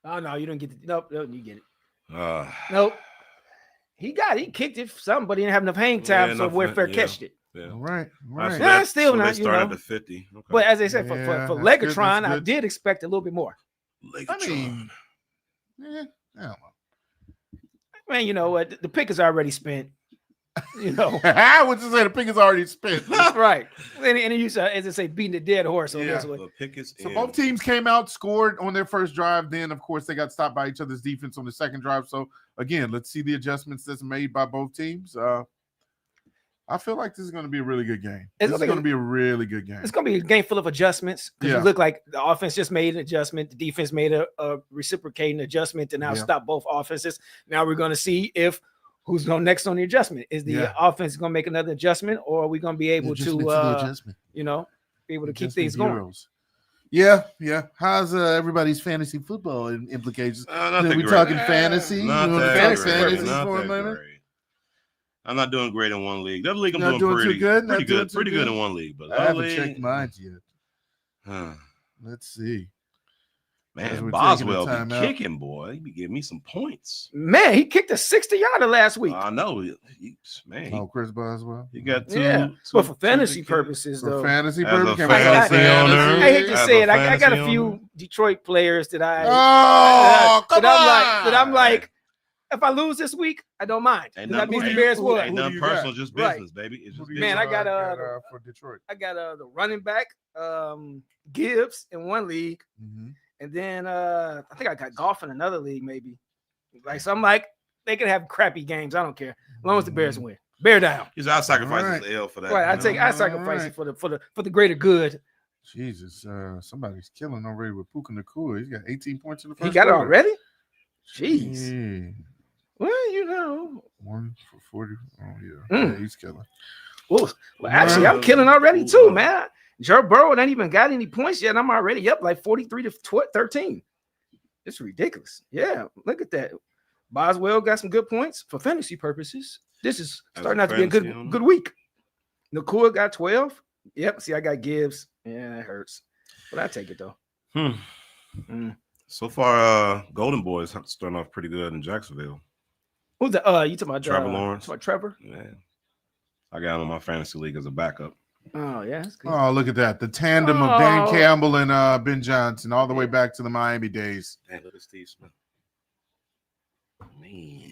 Oh no, you didn't get it. Nope, you get it. Nope. Nope. He kicked it for something, but he didn't have enough hang time, so Fair catched it. Yeah. All right. Yeah, still so not. They started at 50. Okay. But as they said, for Legatron, I did expect a little bit more. Legatron. I don't know. Man, you know what? The pick is already spent. You know, What you say? The pick is already spent. right? And you said, as I say, beating the dead horse on Yeah. this one. The pick is So in. both teams came out, scored on their first drive. Then, of course, they got stopped by each other's defense on the second drive. So, again, let's see the adjustments that's made by both teams. I feel like this is going to be a really good game. This is going to be a really good game. It's going to be a game full of adjustments because Yeah. you look like the offense just made an adjustment. The defense made a reciprocating adjustment to now stop both offenses. Now we're going to see if who's going next on the adjustment. Is the offense going to make another adjustment, or are we going to be able to, you know, be able to keep things going? Yeah. How's everybody's fantasy football implications? Not Are that we great. talking fantasy? Not You wanna that talk great. fantasy Not for a that minute? great. I'm not doing great in one league. The other league I'm Not doing doing too good? Not pretty doing good. too Pretty good? good in one league. But I haven't league, checked mine yet. huh. Let's see. As Man, we're Boswell taking a be timeout. kicking, boy. He be giving me some points. Man, he kicked a 60-yarder last week. I know. Man, Oh, Chris Boswell. he got two. Yeah, two- but for fantasy two big purposes, For though, fantasy As a purposes, can we fantasy talk owner. fantasy? I hate to As say a it. I got a fantasy few owner. Detroit players that I'm I'm like, if I lose this week, I don't mind. Ain't 'Cause that nothing means the who- Bears who- won. Ain't Who do nothing you personal, got? just Right. business, baby. It's just Man, I got for Detroit. I got the running back, Gibbs in one league, Mhm. and then I think I got Goff in another league, maybe. Like, so I'm like, they can have crappy games. I don't care as long as the Bears win. Bear down. He's out sacrificing Alright. his L for that. Right, I you know? sacrifice Alright. it for the greater good. Jesus, somebody's killing already with Puka Nacua. He's got 18 points in the first He got it quarter. already. Jeez. Yeah. Well, you know. 1 for 40. Oh, yeah. Mm. Yeah, he's killing. Well, actually, I'm killing already too, man. Joe Burrow ain't even got any points yet. And I'm already up like 43-13. It's ridiculous. Yeah, look at that. Boswell got some good points for fantasy purposes. This is starting out to be a good week. Nacua got 12. Yep. See, I got Gibbs. Yeah, that hurts. But I take it though. So far, Golden Boys starting off pretty good in Jacksonville. Who's the you talking about Trevor Lawrence? Talking about Trevor? Man, I got him in my fantasy league as a backup. Oh, yeah, that's good. Oh, look at that. The tandem of Dan Campbell and Ben Johnson all the way back to the Miami days. Hey, look at Steve Smith. Man.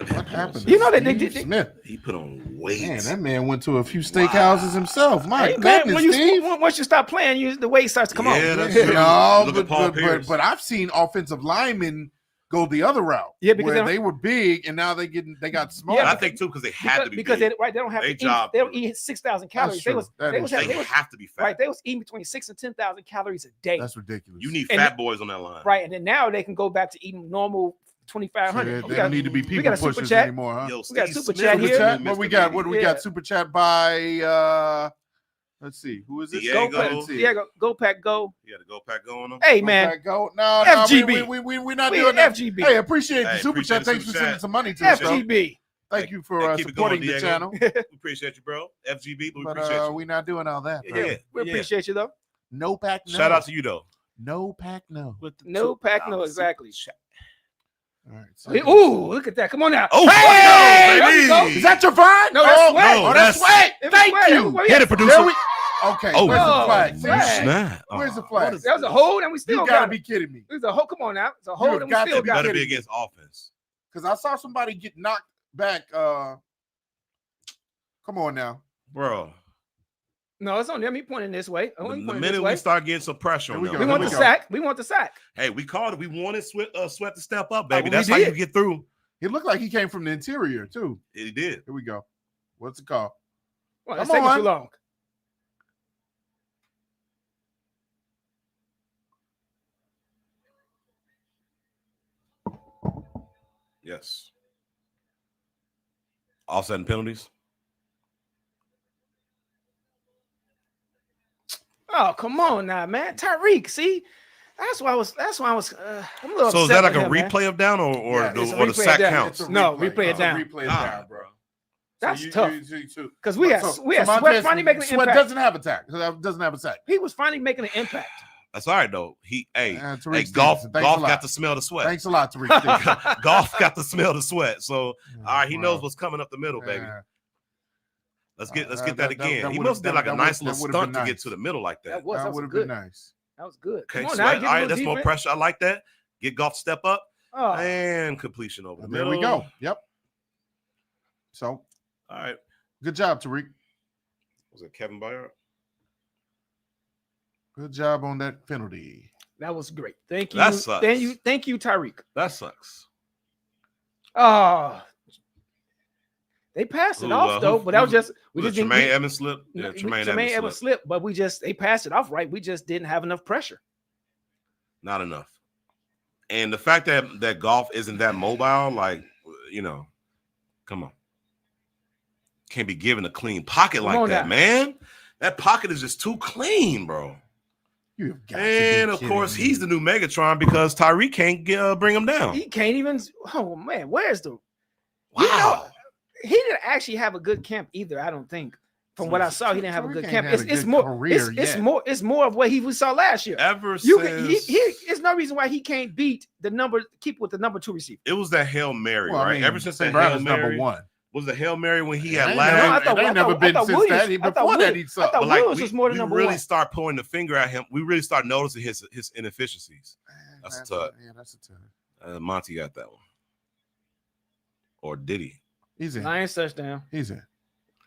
What happened? You know that Steve they did- Smith. He put on weight. Man, that man went to a few steakhouses himself. My Hey, man, goodness, Steve. once you stop playing, the weight starts to come on. Yeah, that's Yeah, true. no, Look at Paul Pierce. but I've seen offensive linemen go the other route. Yeah, because where they were big and now they got small. Yeah, I think too because they had to be because big. they don't have They to eat. job- They don't eat 6,000 calories. They true. was That they is was, true. they They was have to be fat. right. They was eating between 6,000 and 10,000 calories a day. That's ridiculous. You need And fat boys on that line. right, and then now they can go back to eating normal 2,500. They We don't need to be we people got a super pushers chat. anymore, huh? Yo, We got Steve super Smith chat was here. the What we Mr. got? Baby. What do we Yeah. got? Super chat by let's see. Who is this? Diego. Go Pack. Diego, go pack, go. You got to go pack going on. Hey Go man, Pack, go. No, FGB. we're not we doing that. FGB. Hey, appreciate the Hey, super appreciate chat. the Thanks for super sending chat. some money to us. though. FGB. Thank you Hey, for keep it supporting going, the Diego. channel. We appreciate you, bro. FGB, but we But appreciate you. we're not doing all that. bro. Yeah, We appreciate you though. No pack. No. Shout out to you though. No pack. No. With the No pack, no $2 exactly. All right. Hey, ooh, look at that! Come on now. Oh, Hey, there there we we go, go. baby. Is that your fine? No, that's sweat. no, Oh, that's sweat. It was Thank sweat. you. Where Hit it, producer. There we- Okay. Oh. Where's the Oh, flag? flag. Snap. Where's the Oh, flag? what is That was a hold, and we still You got gotta it. be kidding me. It was a hold. Come on now. It's a hold, have and we got still to be got Better it. be kidding me. against offense. Because I saw somebody get knocked back. Come on now. Bro. No, it's on them. He pointing this way. The Only pointing minute this we way. start getting some pressure Here on we them. go. We want Here the we go. sack. We want the sack. Hey, we called it. We wanted Sweat to step up, baby. we That's how you did. get through. It looked like he came from the interior too. He did. Here we go. What's it called? Well, it's Come taking on. too long. Yes. Offsetting penalties. Oh, come on now, man. Tyreek, see? That's why I was I'm a little So is upset that like with a him, man. replay of down or Yeah, it's a or the replay sack down. counts? It's a No, replay. replay it It's a down. Replay it Ah. down, bro. That's tough. Because Because we had Sweat finally making an Sweat impact. doesn't have a sack. Doesn't have a sack. He was finally making an impact. That's all right though. Tariq Golf Stevenson, thanks a lot. got to smell the sweat. Thanks a lot, Tariq Stevenson. Golf got to smell the sweat. So all right, he Wow. knows what's coming up the middle, baby. Yeah. Let's get that that again. He would've- must have did like a that nice would've- little that would've stunt been to get nice. to the middle like that. That That was would have good. been nice. That was good. Okay, Come on Sweat. now, All get right, a that's little more defense. pressure. I like that. Get Golf to step up Oh, and completion over the There middle. we go. Yep. So All right. Good job, Tariq. Was it Kevin Byard? Good job on that penalty. That was great. Thank you. That sucks. Thank you, Tyreek. That sucks. Oh, they passed it off though, but that was just Tremaine Evans slip. Yeah, Tremaine Evans slipped, but they passed it off right. We just didn't have enough pressure. Not enough. And the fact that Goff isn't that mobile, like, come on. Can't be given a clean pocket like that, man. That pocket is just too clean, bro. And of course, he's the new Megatron because Tyreek can't bring him down. He can't even. Oh man, where's the? Wow. He didn't actually have a good camp either. I don't think. From what I saw, he didn't have a good camp. It's more of what we saw last year. It's no reason why he can't keep with the number 2 receiver. It was that Hail Mary, right? Ever since that Hail Mary, number 1. Was the Hail Mary when he had last? It ain't never been since that. Before that, he sucked. But like, was more than number 1. We really start pointing the finger at him. We really start noticing his inefficiencies. That's a tut. Yeah, that's a tut. Monty got that one. Or did he? He's in. Lions touchdown. He's in.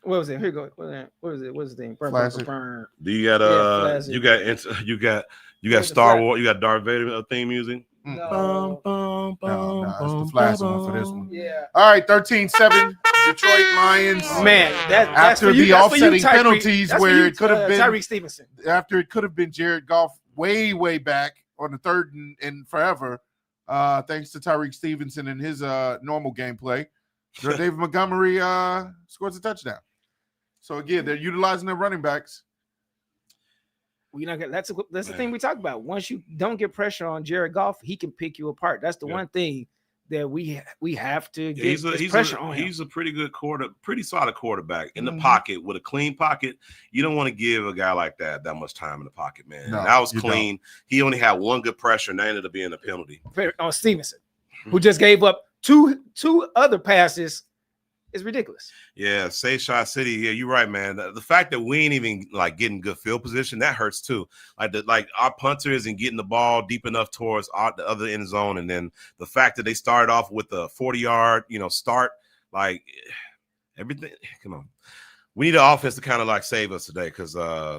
What was it? Here you go. What is it? What's the thing? Do you got you got Star Wars? You got Darth Vader theme music? No. It's the flash one for this one. Yeah. All right, 13-7, Detroit Lions. Man, that's after the offsetting penalties where it could have been Tyreek Stevenson. After it could have been Jared Goff way back on the 3rd and forever, thanks to Tyreek Stevenson and his normal gameplay. David Montgomery scores a touchdown. So again, they're utilizing their running backs. That's the thing we talk about. Once you don't get pressure on Jared Goff, he can pick you apart. That's the one thing that we have to get pressure on him. He's a pretty good pretty solid quarterback in the pocket with a clean pocket. You don't want to give a guy like that much time in the pocket, man. No, that was clean. Don't. He only had one good pressure, and that ended up being a penalty on Stevenson, who just gave up two other passes. Is ridiculous. Yeah, say Shot City. Yeah, you're right, man. The fact that we ain't even like getting good field position, that hurts too. Like our punter isn't getting the ball deep enough towards the other end zone, and then the fact that they started off with a 40-yard, start, like everything. Come on, we need an offense to kind of like save us today because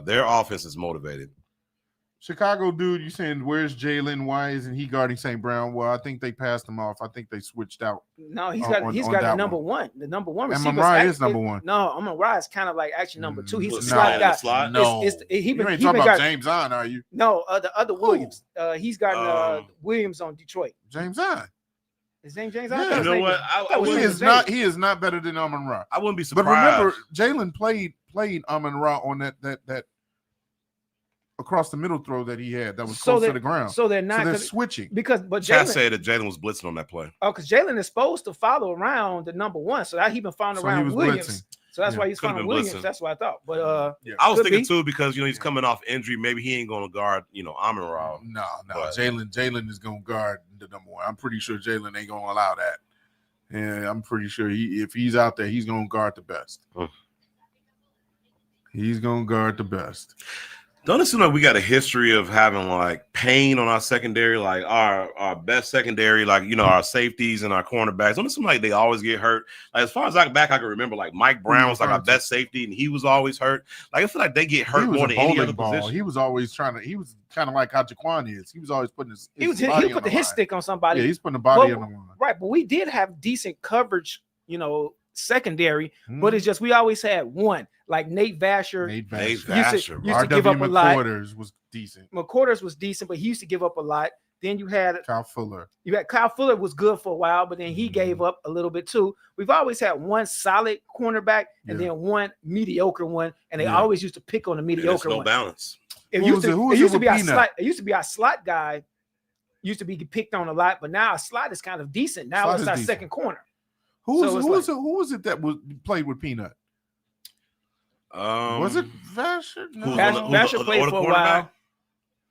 their offense is motivated. Chicago dude, you saying where's Jalen? Why isn't he guarding St. Brown? Well, I think they passed him off. I think they switched out. No, he's got the number one. The number one receiver. Amon-Ra is number 1. No, Amon-Ra is kind of like actually number 2. He's a slot guy. Slot? No, you ain't talking about James On, are you? No, the other Williams. He's got Williams on Detroit. James On. His name James On. Yeah. You know what? He is not better than Amon-Ra. I wouldn't be surprised. But remember, Jalen played Amon-Ra on that across the middle throw that he had that was close to the ground. So they're switching. But Chad said that Jalen was blitzing on that play. Oh, because Jalen is supposed to follow around the number 1. So he been following around Williams. Blitzing. So that's why he's following Williams. Blitzing. That's what I thought. But I was thinking too because he's coming off injury. Maybe he ain't going to guard Amon-Ra. No. Jalen is going to guard the number 1. I'm pretty sure Jalen ain't going to allow that. And I'm pretty sure if he's out there, he's going to guard the best. He's going to guard the best. Don't it seem like we got a history of having like pain on our secondary, like our best secondary, like our safeties and our cornerbacks? Don't it seem like they always get hurt? Like as far as I can remember, like Mike Brown was like our best safety, and he was always hurt. Like I feel like they get hurt more than any other position. He was always he was kind of like how Jaquan is. He was always putting his he put the hit stick on somebody. Yeah, he's putting the body on the line. Right, but we did have decent coverage, secondary, but it's just we always had one. Like Nate Vasher used to give up a lot. McQuarters was decent. McQuarters was decent, but he used to give up a lot. Then you had Kyle Fuller. Kyle Fuller was good for a while, but then he gave up a little bit too. We've always had one solid cornerback and then one mediocre one, and they always used to pick on the mediocre one. No balance. It used to be our slot. It used to be our slot guy. Used to be picked on a lot, but now our slot is kind of decent. Now it's our second corner. Who was it that played with Peanut? Was it Vasher? No. Vasher played for a while.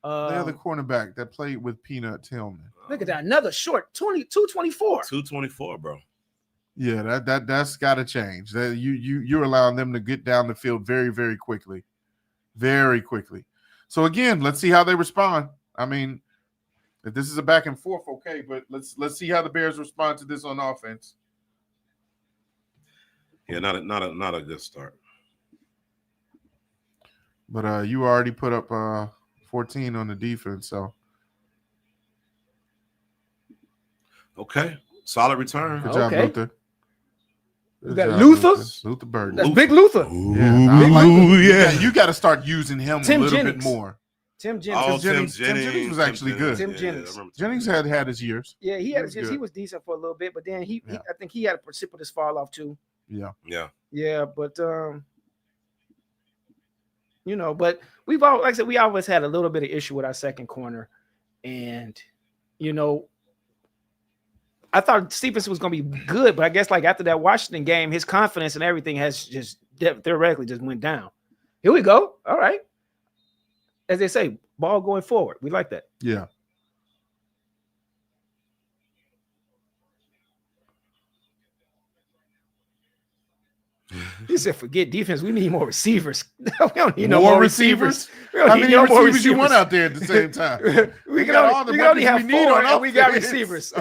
The other cornerback that played with Peanut Tillman. Look at that, another short 224. 224, bro. Yeah, that's got to change. That you're allowing them to get down the field very, very quickly, very quickly. So again, let's see how they respond. I mean, if this is a back and forth, okay, but let's see how the Bears respond to this on offense. Yeah, not a good start. But you already put up 14 on the defense, so Okay, solid return. good job, Okay. Luther. You Good got job, Luther? Luther Burden. That's Big Luther. Yeah, I like Ooh, Luther. yeah. You got to start using him Tim a little Jennings. bit more. Tim Jennings. Oh, Tim Jennings was actually good. Tim Jennings. I remember Jennings Tim had his years. Yeah, he good. was decent for a little bit, but then he Yeah. I think he had a precipitous fall off too. Yeah. Yeah, but you know, but we've all, like I said, we always had a little bit of issue with our second corner, and you know, I thought Stevenson was going to be good, but I guess like after that Washington game, his confidence and everything has just theoretically just went down. Here we go. All right, as they say, ball going forward. We like that. Yeah. He said, "Forget defense. We need more receivers. we don't need More no more receivers? receivers. We don't How need many no more receivers you want out there at the same time? we can got all the only, we can only weapons have we need 4, on and we got offense. receivers.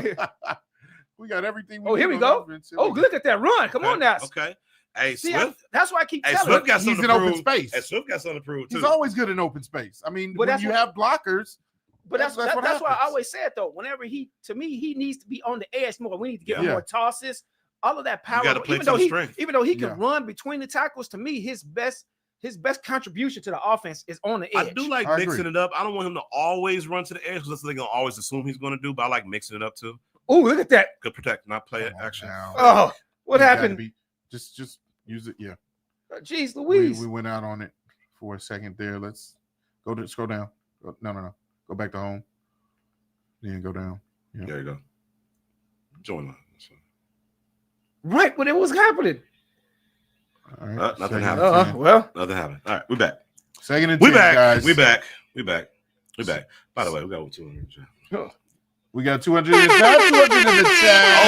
We got everything. Oh, here we go. Oh, look at that run. Come on now. Okay. Hey, See, Swift. that's why I keep Hey, telling Swift you. got He's something in to open prove. space. Hey, Swift got something to prove too. He's always good in open space. I mean, But when that's you what- have blockers, But that's what why I happens. always said though. Whenever to me, he needs to be on the edge more. We need to give him Yeah. more tosses. All of that power. gotta play even to though the he, strength. even though he can Yeah. run between the tackles, to me, his best contribution to the offense is on the edge. I do like I mixing agree. it up. I don't want him to always run to the edge because that's what they're gonna always assume he's gonna do. But I like mixing it up too. Oh, look at that. Good protect, not play it. Come on Action. now. Oh, what You gotta happened? be- just use it. Yeah. Jeez, We Louise. went out on it for a second there. Let's scroll down. No. Go back to home. Then go down. Yeah. There you go. Join line. Right when it was happening. All right. Nothing Second happened. and 10. Well, Nothing happened. All right, we're back. Second and We 10, back. guys. We back. We back. We back. By the way, we got 200. We got 200 in the chat. 200 in the chat.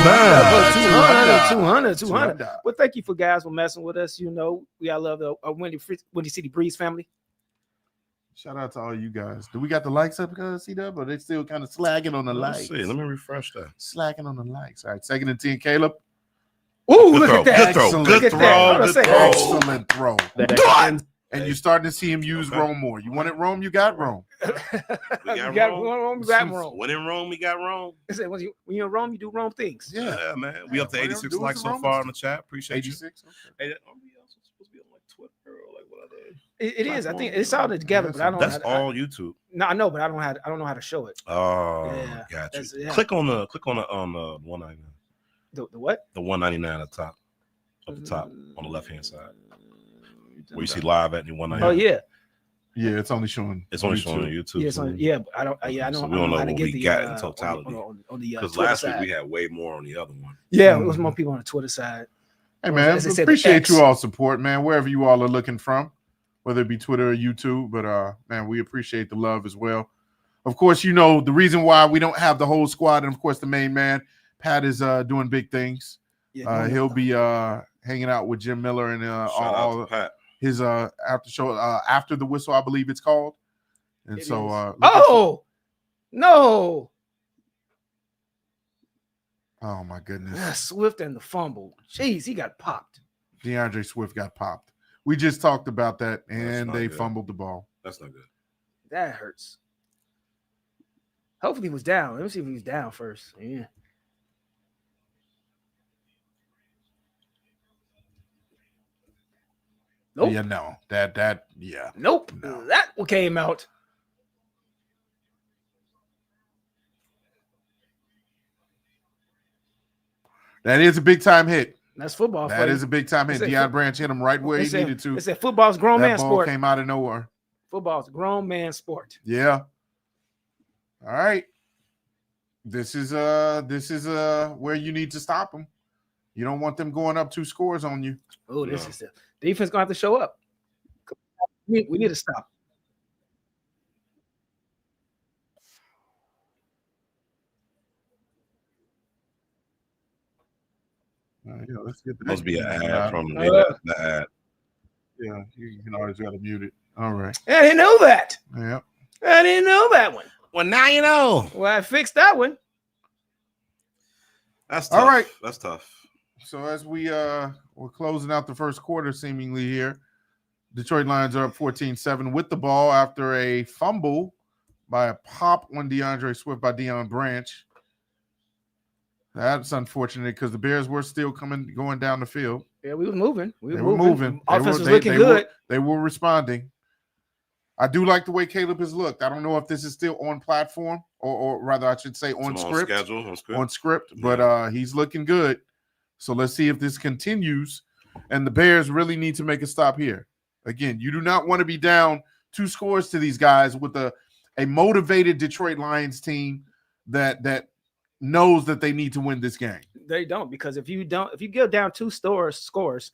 Oh, snap. 200. Well, thank you for guys for messing with us. You know, we all love the Windy City Breeze family. Shout out to all you guys. Do we got the likes up, C-Dub? Or they still kind of slagging on the Let's likes? see. Let me refresh that. Slacking on the likes. All right, second and 10, Caleb. Ooh, Good look throw. at that. Good throw. Excellent. Good Look throw. at that. I was Good gonna say, throw. Excellent throw. Done. And you're starting to see him use Okay. Rome more. You wanted Rome, you got Rome. We You got got Rome. Rome. You got Rome. When in Rome, we got Rome. I said, when you're in Rome, you do Rome things. Yeah. Yeah, man. We up to whatever. 86 Do likes some so far Romans. on the chat. Appreciate you. 86. Hey, are we also supposed to be on like Twitter or like what are they? It is. I think it's all together, but I don't. That's know how to- all YouTube. No, I know, but I don't know how to show it. Oh, Yeah, got you. that's- yeah. Click on the 199. The what? The 199 at the top. Up the top on the left hand side. Where you see live at the 199. Oh yeah, Yeah, it's only showing. It's only showing on YouTube. yeah. So, yeah, but I don't. Yeah, I know. So we I don't know how to what get we the, got in totality. on the Because Twitter last week side. we had way more on the other one. Yeah, it was more people on the Twitter side. Hey, Or man, as they said, the appreciate X. you all support, man, wherever you all are looking from, whether it be Twitter or YouTube. But, man, we appreciate the love as well. Of course, you know, the reason why we don't have the whole squad, and, of course, the main man, Pat, is doing big things. Yeah, He'll be hanging out with Jim Miller and Shout all out to Pat. his after show, After the Whistle, I believe it's called. And It so, is. No. Oh, my goodness. Swift and the fumble. Jeez, he got popped. DeAndre Swift got popped. We just talked about that, That's and not they good. fumbled the ball. That's not good. That hurts. Hopefully he was down. Let me see if he was down first. Yeah. Nope. Yeah, no, yeah. Nope. No. That what came out. That is a big time hit. That's football. That is a big time hit. It's a Deion foot- Branch hit him right where he needed to. It's a football's grown That man ball sport. came out of nowhere. Football's grown man sport. Yeah. All right. This is where you need to stop them. You don't want them going up 2 scores on you. Oh, this No. is the defense gonna have to show up. We need to stop. Yeah, let's get that. Must be an ad from Uh, the ad. Yeah, you can always gotta mute it. All right. I didn't know that. Yeah. I didn't know that one. Well, now you know. Well, I fixed that one. That's tough. All right. That's tough. So as we're closing out the first quarter, seemingly here, Detroit Lions are up 14-7 with the ball after a fumble by a pop on DeAndre Swift by Deion Branch. That's unfortunate because the Bears were still going down the field. Yeah, we were moving. They were moving. Offense was looking good. They were responding. I do like the way Caleb has looked. I don't know if this is still on platform or rather I should say on script. On script, but he's looking good. So let's see if this continues. And the Bears really need to make a stop here. Again, you do not want to be down 2 scores to these guys with a motivated Detroit Lions team that knows that they need to win this game. They don't, because if you go down 2 scores,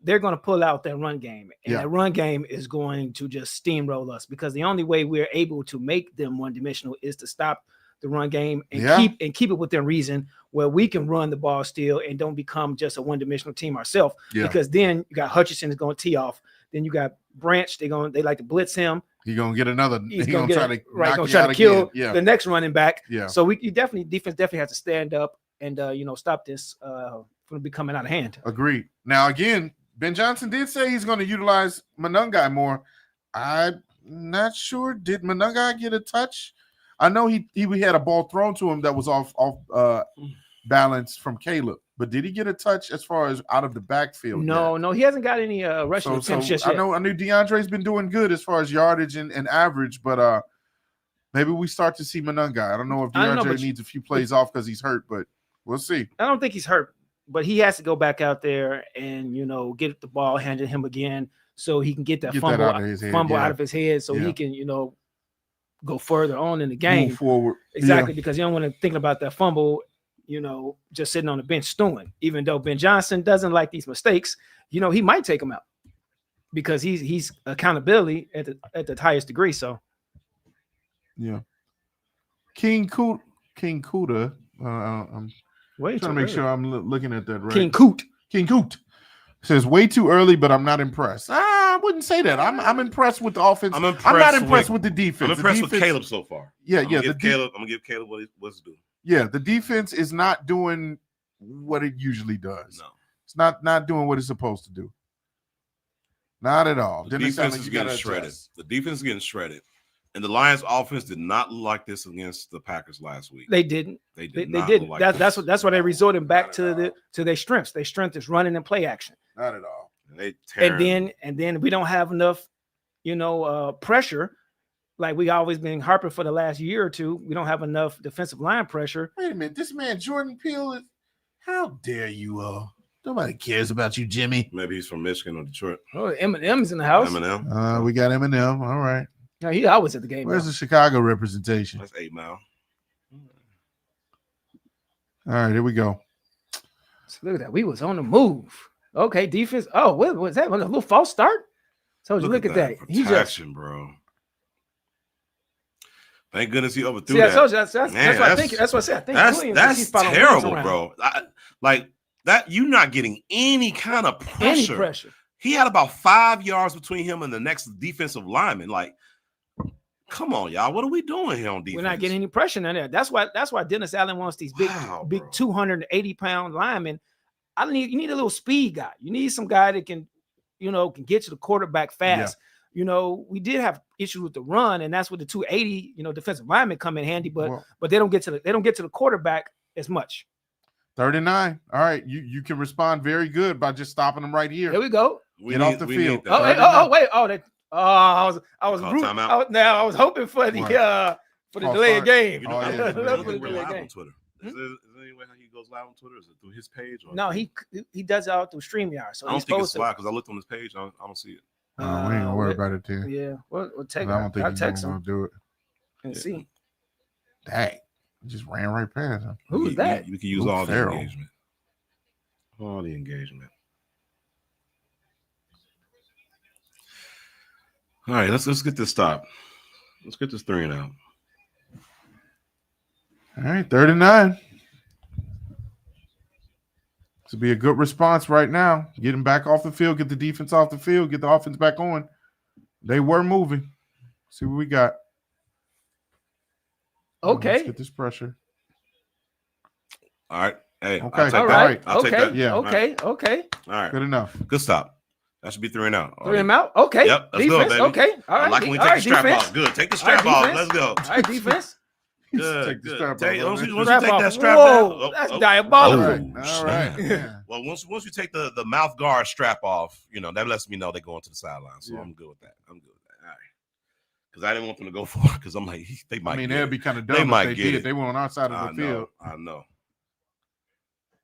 they're going to pull out that run game. And that run game is going to just steamroll us, because the only way we're able to make them one-dimensional is to stop the run game and keep it within reason, where we can run the ball still and don't become just a one-dimensional team ourselves. Because then you got Hutchinson is going to tee off. Then you got Branch. They like to blitz him. He's gonna get another. He's gonna try to kill the next running back. Yeah. So defense definitely has to stand up and stop this from becoming out of hand. Agreed. Now again, Ben Johnson did say he's going to utilize Monangai more. I'm not sure. Did Monangai get a touch? I know he had a ball thrown to him that was off balance from Caleb. But did he get a touch as far as out of the backfield? No, he hasn't got any rushing attempts just yet. I knew DeAndre's been doing good as far as yardage and average, but maybe we start to see Monangai. I don't know if DeAndre needs a few plays off because he's hurt, but we'll see. I don't think he's hurt, but he has to go back out there and get the ball handed him again, so he can get that fumble out of his head, so he can go further on in the game. Move forward. Exactly, because you don't want to think about that fumble just sitting on the bench stewing. Even though Ben Johnson doesn't like these mistakes, he might take them out because he's accountability at the highest degree. So, King Kuda. I'm trying to make sure I'm looking at that right. King Coot says way too early, but I'm not impressed. I wouldn't say that. I'm impressed with the offense. I'm not impressed with the defense. I'm impressed with Caleb so far. I'm gonna give Caleb what's due. Yeah, the defense is not doing what it usually does. No. It's not doing what it's supposed to do. Not at all. The defense is getting shredded. The defense is getting shredded. And the Lions offense did not look like this against the Packers last week. They didn't. They didn't. Like that's why they resorted back to their strengths. Their strength is running and play action. Not at all. And then we don't have enough, pressure. Like we always been harping for the last year or two. We don't have enough defensive line pressure. Wait a minute. This man, Jordan Peele, how dare you all? Nobody cares about you, Jimmy. Maybe he's from Michigan or Detroit. Oh, Eminem's in the house. Eminem. We got Eminem. All right. No, he always at the game. Where's the Chicago representation? That's 8 Mile. All right, here we go. So look at that. We was on the move. Okay, defense. Oh, what was that? A little false start? So look at that. He just, bro. Thank goodness he overthrew that. That's what I think. That's what I said. I think that's terrible, bro. Like that, you're not getting any kind of pressure. He had about 5 yards between him and the next defensive lineman. Like, come on, y'all. What are we doing here on defense? We're not getting any pressure in there. That's why Dennis Allen wants these big 280-pound linemen. You need a little speed guy. You need some guy that can get to the quarterback fast. Yeah. We did have issues with the run, and that's where the 280, defensive linemen come in handy, but they don't get to the quarterback as much. 39. All right, you can respond very good by just stopping them right here. There we go. Get off the field. Wait. I was hoping for the delay of game. On Twitter. Is there any way how he goes live on Twitter? Is it through his page? Or no, he does it out through StreamYard. So I don't think it's live because I looked on his page. I don't see it. We ain't gonna worry about it then. Yeah, we'll take. I don't think he's gonna do it. And see. Dang, he just ran right past him. Who is that? We can use all the engagement. All the engagement. All right, let's get this stop. Let's get this 3 and out. All right, 39. This would be a good response right now. Get him back off the field, get the defense off the field, get the offense back on. They were moving. See what we got. Okay. Let's get this pressure. All right. Hey, Okay. I'll take All that. right. I'll take Okay. that. Yeah. Okay. Okay. All right. Good enough. Good stop. That should be 3 and out. Threw him out. Okay. Yep, let's go, Defense. baby. Okay. All I right. like when we All take right, the strap defense. off. Good. Take the All right, strap off. defense. Let's go. All right, defense. Good. Take the Good. strap Take- off, Once man. you Strap take off. that strap Whoa, down. that's All diabolical. right. All right. Yeah. Well, once you take the mouth guard strap off, that lets me know they're going to the sideline. So Yeah. I'm good with that. All right. Because I didn't want them to go for it because I'm like, they might. I mean, get that'd it. be kind of They dumb might if they get did. it. They were on our side I of the field. know.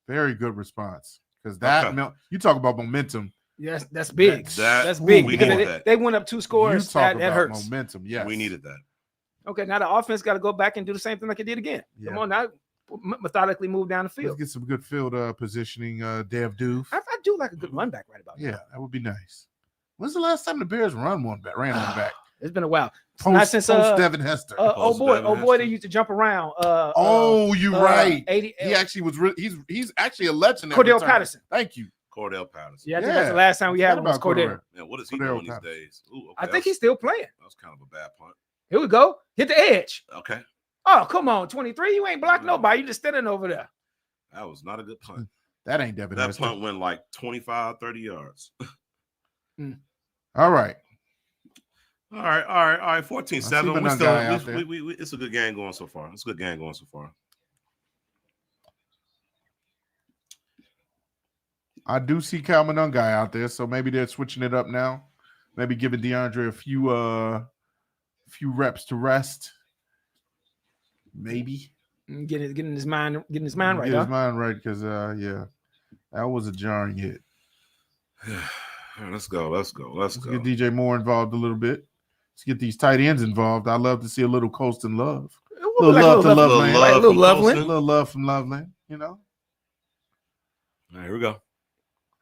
Very good response. Because that Okay. you talk about momentum. Yes, that's big. That- That's big we because needed they, that. they went up 2 You scores. talk That about hurts. momentum. Yes. We needed that. Okay, now the offense got to go back and do the same thing like it did again. Yeah. Come on now, methodically move down the Let's field. get some good field positioning. Dev Doof. I do like a good run back right about now. Yeah, that would be nice. When's the last time the Bears ran one back? It's been a while. Post, Not since Devin Hester. oh boy, Devin they Hester. used to jump around. You're right. 80. He actually was. He's actually a legend. at Cordell return. Patterson. Thank you. Cordell Patterson. Yeah, I think Yeah. that's the last time we had Forgot him was about Cordell. Man, what is he Cordell doing these Patterson. days? Ooh, okay, I think he's still playing. That was kind of a bad punt. Here we go. Hit the edge. Okay. Oh, come on, 23. You ain't blocked nobody. You just standing over there. That was not a good punt. That ain't Devin That Hester. punt went like 25, 30 yards. All right. All right. 14-7. I see We Benung still, guy out there. it's a good game going so far. It's a good game going so far. I do see Cal Manung guy out there, so maybe they're switching it up now. Maybe giving DeAndre a few reps to rest. Maybe Getting his mind right. Get his Huh? mind right, because that was a jarring hit. All right, let's go. Let's Get go. DJ Moore involved a little bit. Let's get these tight ends involved. I love to see a little Colston love. Little love to love, Loveland. right, little from Loveland. A little love from Loveland, All right, here we go.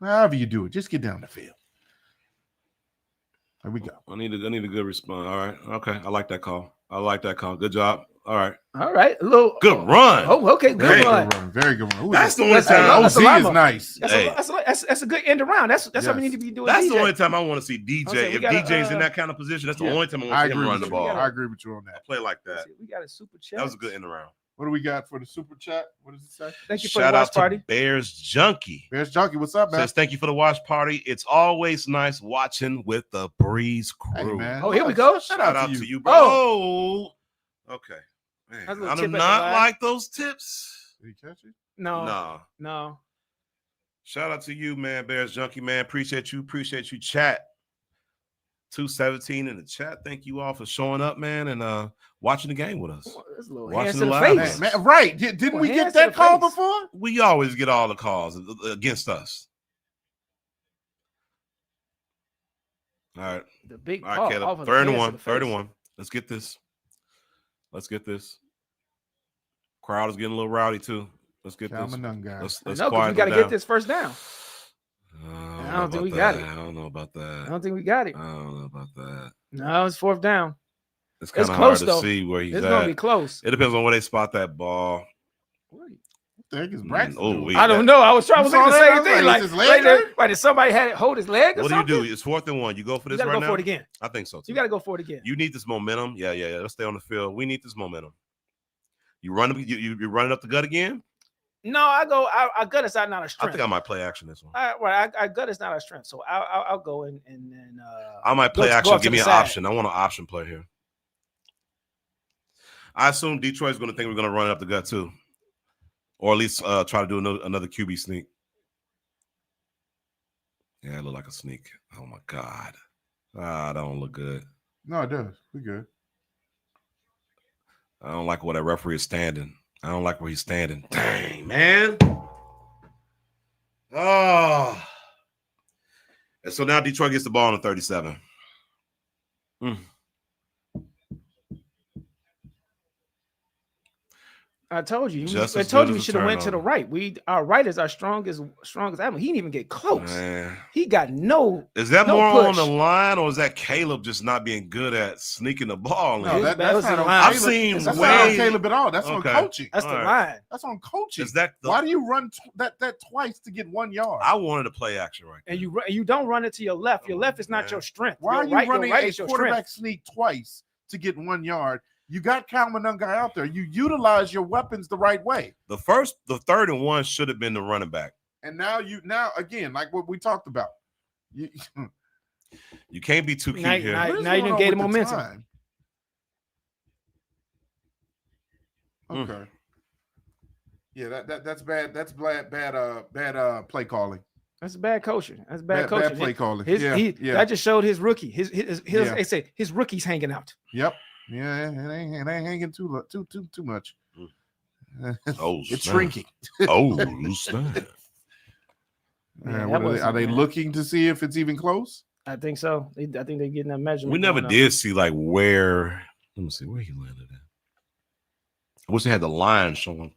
However you do it, just get down the field. There we go. I need a good response. All right. Okay. I like that call. Good job. All right. All right, a little Good run. Oh, okay, good Hey. run. Very good run. Ooh, That's the that- only that's- time. that's a OZ is lineup. nice. That's a good end around. That's what we Yes. need to be doing. That's DJ. the only time I want to see DJ. Okay, we If gotta, DJ's in that kind of position, that's the yeah. only time I I want to see him agree run with the you. ball. I agree with you on I that. play like that. We got a super chat. That was a good end around. What do we got for the super chat? What does it say? Thank you for Shout the out watch to party. Bears Junkie. Bears Junkie, what's up, man? Says thank you for the watch party. It's always nice watching with the Breeze Hey, crew. man. Oh, here we go. Shout out to you, bro. Oh. Okay. Man, That's a little I do tip at the not line. like those tips. Did he catch it? No. Nah. Shout out to you, man, Bears Junkie, man. Appreciate you, chat. 217 in the chat. Thank you all for showing up, man, and watching the game with us. That's a little Watching hands the to the live. face. Man, right. Didn't Well, we hands get to that the call face. before? We always get all the calls against us. All right. The big All right, call off Caleb. of the Third and hands to one. the face. Third and one. Let's get this. Crowd is getting a little rowdy too. Let's get Cal this. Manung guy. Let's No, because quiet we got to them get down. this first down. I don't think we got it. I don't know about I that. don't think we got it. I don't know about that. No, it's fourth down. It's kind of close, hard to though. see where he's It's going to be at. close. It depends on where they spot that ball. What the heck is Braxton Oh, doing? wait. I don't know. I was You looking saw the that? same I was thing. like, Like, is his leg hurt? right, did somebody had hold his leg or What do you something? do? It's 4th and 1. You go for You this got to right go now? for it again. I think so too. You got to go for it again. You need this momentum. Yeah. Let's stay on the field. We need this momentum. You run you running up the gut again? No, I gut is not a I strength. think I might play action this one. I gut is not a strength. So I'll go and then I might play go action. off to Give me the an side. option. I want an option play here. I assume Detroit's going to think we're going to run it up the gut too, or at least try to do another QB sneak. Yeah, it looked like a sneak. Oh my god, that don't look good. No, it does. We good. I don't like where that referee is standing. I don't like where he's standing. Dang, man. Oh. And so now Detroit gets the ball on the 37. I told you. Just I as told good you we as a should have went to the turnover. right. Our right is our strongest animal. He didn't even get close. Man. He got no. Is that No more on push. the line, or is that Caleb just not being good at sneaking the ball? No, in? that that's was not the on line. I've Caleb. seen That's not on way. Caleb at all. That's Okay. on coaching. That's the All right. line. That's on coaching. Is that the, Why do you run that twice to get 1 yard? I wanted to play action right there. And you don't run it to your left. Your left is not man. your strength. Why Your are you right, running your right a is your quarterback strength. sneak twice to get 1 yard? You got Cal Monunga out there. You utilize your weapons the right way. The 3rd and 1 should have been the running back. And now again, like what we talked about. You can't be too cute here. Now you done gave him momentum. Time? Okay. Yeah, that's bad. That's bad play calling. That's bad coaching. That's bad coaching. Bad play calling. That just showed his rookie. They say his rookie's hanging out. Yep. Yeah, it ain't hanging too much. Oh, it's shrinking. Oh, snap. Are they looking to see if it's even close? I think so. I think they're getting that measurement. We never did see like where. Let me see where he landed at. I wish they had the line showing.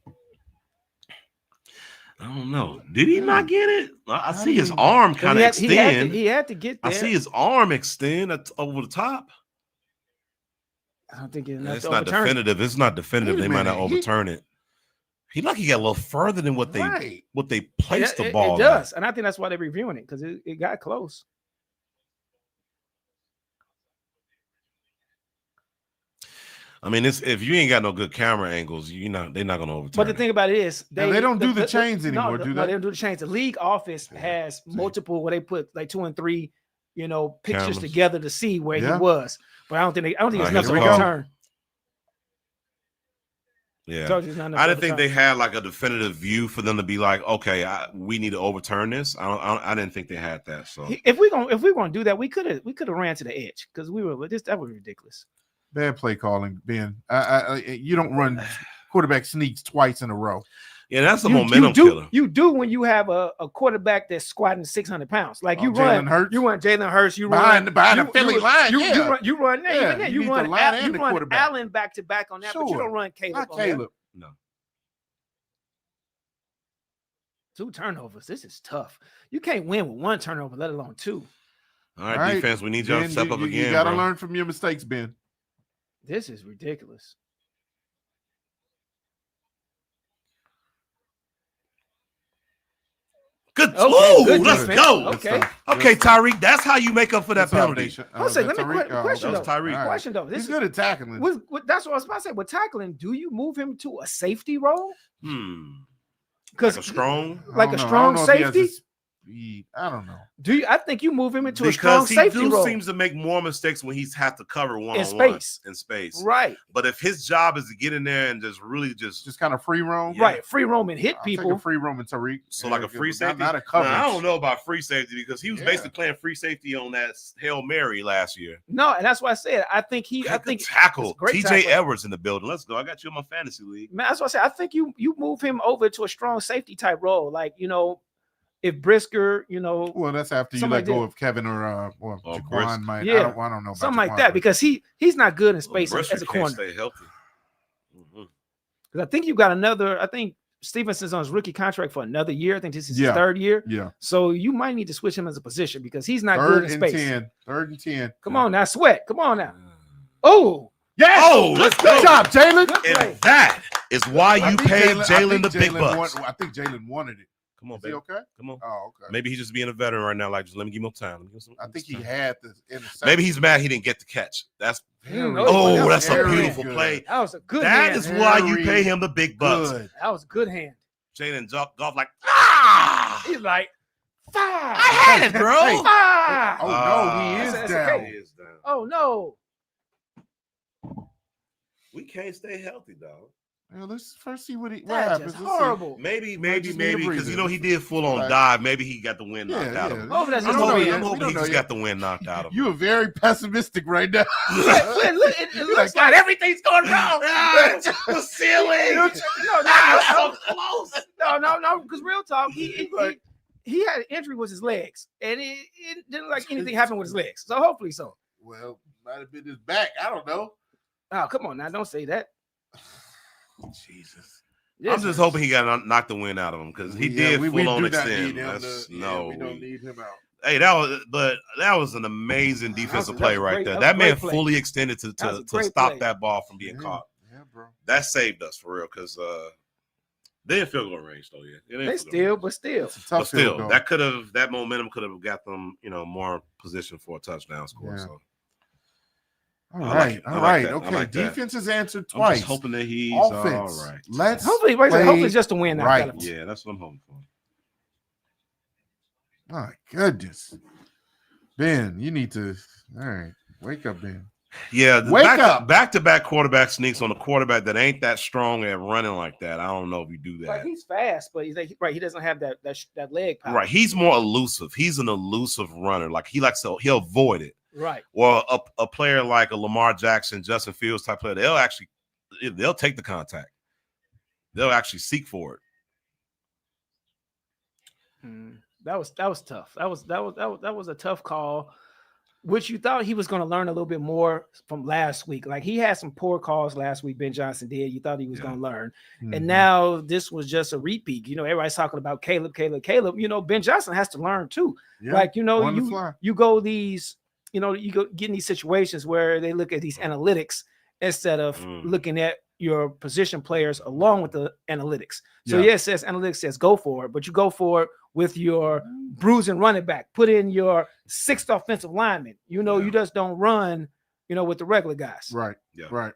I don't know. Did he not get it? I see his arm kind of extend. He had to get there. I see his arm extend over the top. I don't think it's not definitive. It's not definitive. They might not overturn it. He got a little further than what they placed the ball. It does, and I think that's why they're reviewing it because it got close. I mean, if you ain't got no good camera angles, they're not going to overturn. But the thing about it is, they don't do the chains anymore, do they? No, they don't do the chains. The league office has multiple where they put like 2 and 3, pictures Cameras together to see where he was. But I don't think it's enough to overturn. Yeah, I didn't think they had like a definitive view for them to be like, okay, we need to overturn this. I didn't think they had that. So if we're gonna do that, we could have ran to the edge because that was ridiculous. Bad play calling, Ben. You don't run quarterback sneaks twice in a row. Yeah, that's a momentum killer. You do when you have a quarterback that's squatting 600 pounds. Like you run Jalen Hurts. You behind the Philly line. You run Allen back to back on that, but you don't run Caleb. Not Caleb. No. 2 turnovers. This is tough. You can't win with 1 turnover, let alone 2. All right, defense. We need y'all to step up again. You got to learn from your mistakes, Ben. This is ridiculous. Good. Ooh, let's defense. go. Okay, Tyreek. That's how you make up for that penalty. Let me question though. Tyreek. Question though. He's good at tackling. That's what I was about to say. With tackling, do you move him to a safety role? Because a strong safety. I don't know. I think you move him into a strong safety role? He seems to make more mistakes when he's have to cover one-on-one in space. Right. But if his job is to get in there and just really just kind of free roam, right? Free roam and hit people. Free roam and Tariq. So like a free safety, not a coverage. I don't know about free safety because he was basically playing free safety on that Hail Mary last year. No, and that's why I said I think tackle. TJ Edwards in the building. Let's go. I got you in my fantasy league. Man, that's what I said. I think you move him over to a strong safety type role, like if Brisker, well, that's after you let go of Kevin or Jaquan might. Yeah, I don't know about something like that because he's not good in space as a corner. Stay healthy. Because I think you got another. I think Stevenson's on his rookie contract for another year. I think this is his 3rd year. Yeah. So you might need to switch him as a position because he's not good in space. 3rd and 10. Come on now, Sweat. Come on now. Oh. Yes. Oh, let's go. Good job, Jalen. And that is why you paid Jalen the big bucks. I think Jalen wanted it. Come on, baby. Okay? Come on. Oh, okay. Maybe he's just being a veteran right now. Like, just let me give him time. I think he had the interception. Maybe he's mad he didn't get the catch. That's that's a beautiful play. That was a good hand. That is why you pay him the big bucks. That was a good hand. Jalen Goff like, he's like, 5. I had it, bro. 5. Oh, no, he is down. Okay. He is down. Oh, no. We can't stay healthy, dog. Well, let's first see what happens. Horrible. Maybe because he did full on dive. Maybe he got the wind knocked out of him. I'm hoping he just got the wind knocked out of him. You are very pessimistic right now. It looks like everything's going wrong. The ceiling. So close. No. Because real talk, he had an injury with his legs, and it didn't look like anything happened with his legs. So hopefully so. Well, might have been his back. I don't know. Oh, come on now! Don't say that. Jesus. I'm just hoping he got knocked the wind out of him because he did full on extend. We don't need him out. Hey, that was an amazing defensive play right there. That man fully extended to stop that ball from being caught. Yeah, bro. That saved us for real because they didn't field goal range though. Yeah, but still, that momentum could have got them more position for a touchdown score. Yeah. So All I right. like All right. that. I Okay. like that. Defense has answered I'm twice. just hoping that he's Offense. all right. Let's Hopefully, play just to win now. right. Yeah, that's what I'm hoping for. My goodness. Ben, you need to. All right. Wake up, Ben. Yeah, the Wake up. back-to-back quarterback sneaks on a quarterback that ain't that strong at running like that. I don't know if you do that. Like he's fast, but he's like, right. He doesn't have that leg power. Right, he's more elusive. He's an elusive runner. Like he'll avoid it. Right. Well, a player like a Lamar Jackson, Justin Fields type player, they'll take the contact. They'll actually seek for it. That was tough. That was a tough call, which you thought he was going to learn a little bit more from last week. Like he had some poor calls last week. Ben Johnson did. You thought he was going to learn, and now this was just a repeat. You know, everybody's talking about Caleb. You know, Ben Johnson has to learn too. Yeah. Like you know, you go these. You know, you go get in these situations where they look at these analytics instead of looking at your position players along with the analytics. So it says analytics says go for it, but you go for it with your bruising running back. Put in your sixth offensive lineman. You know, you just don't run, you know, with the regular guys. Right. Yeah. Right.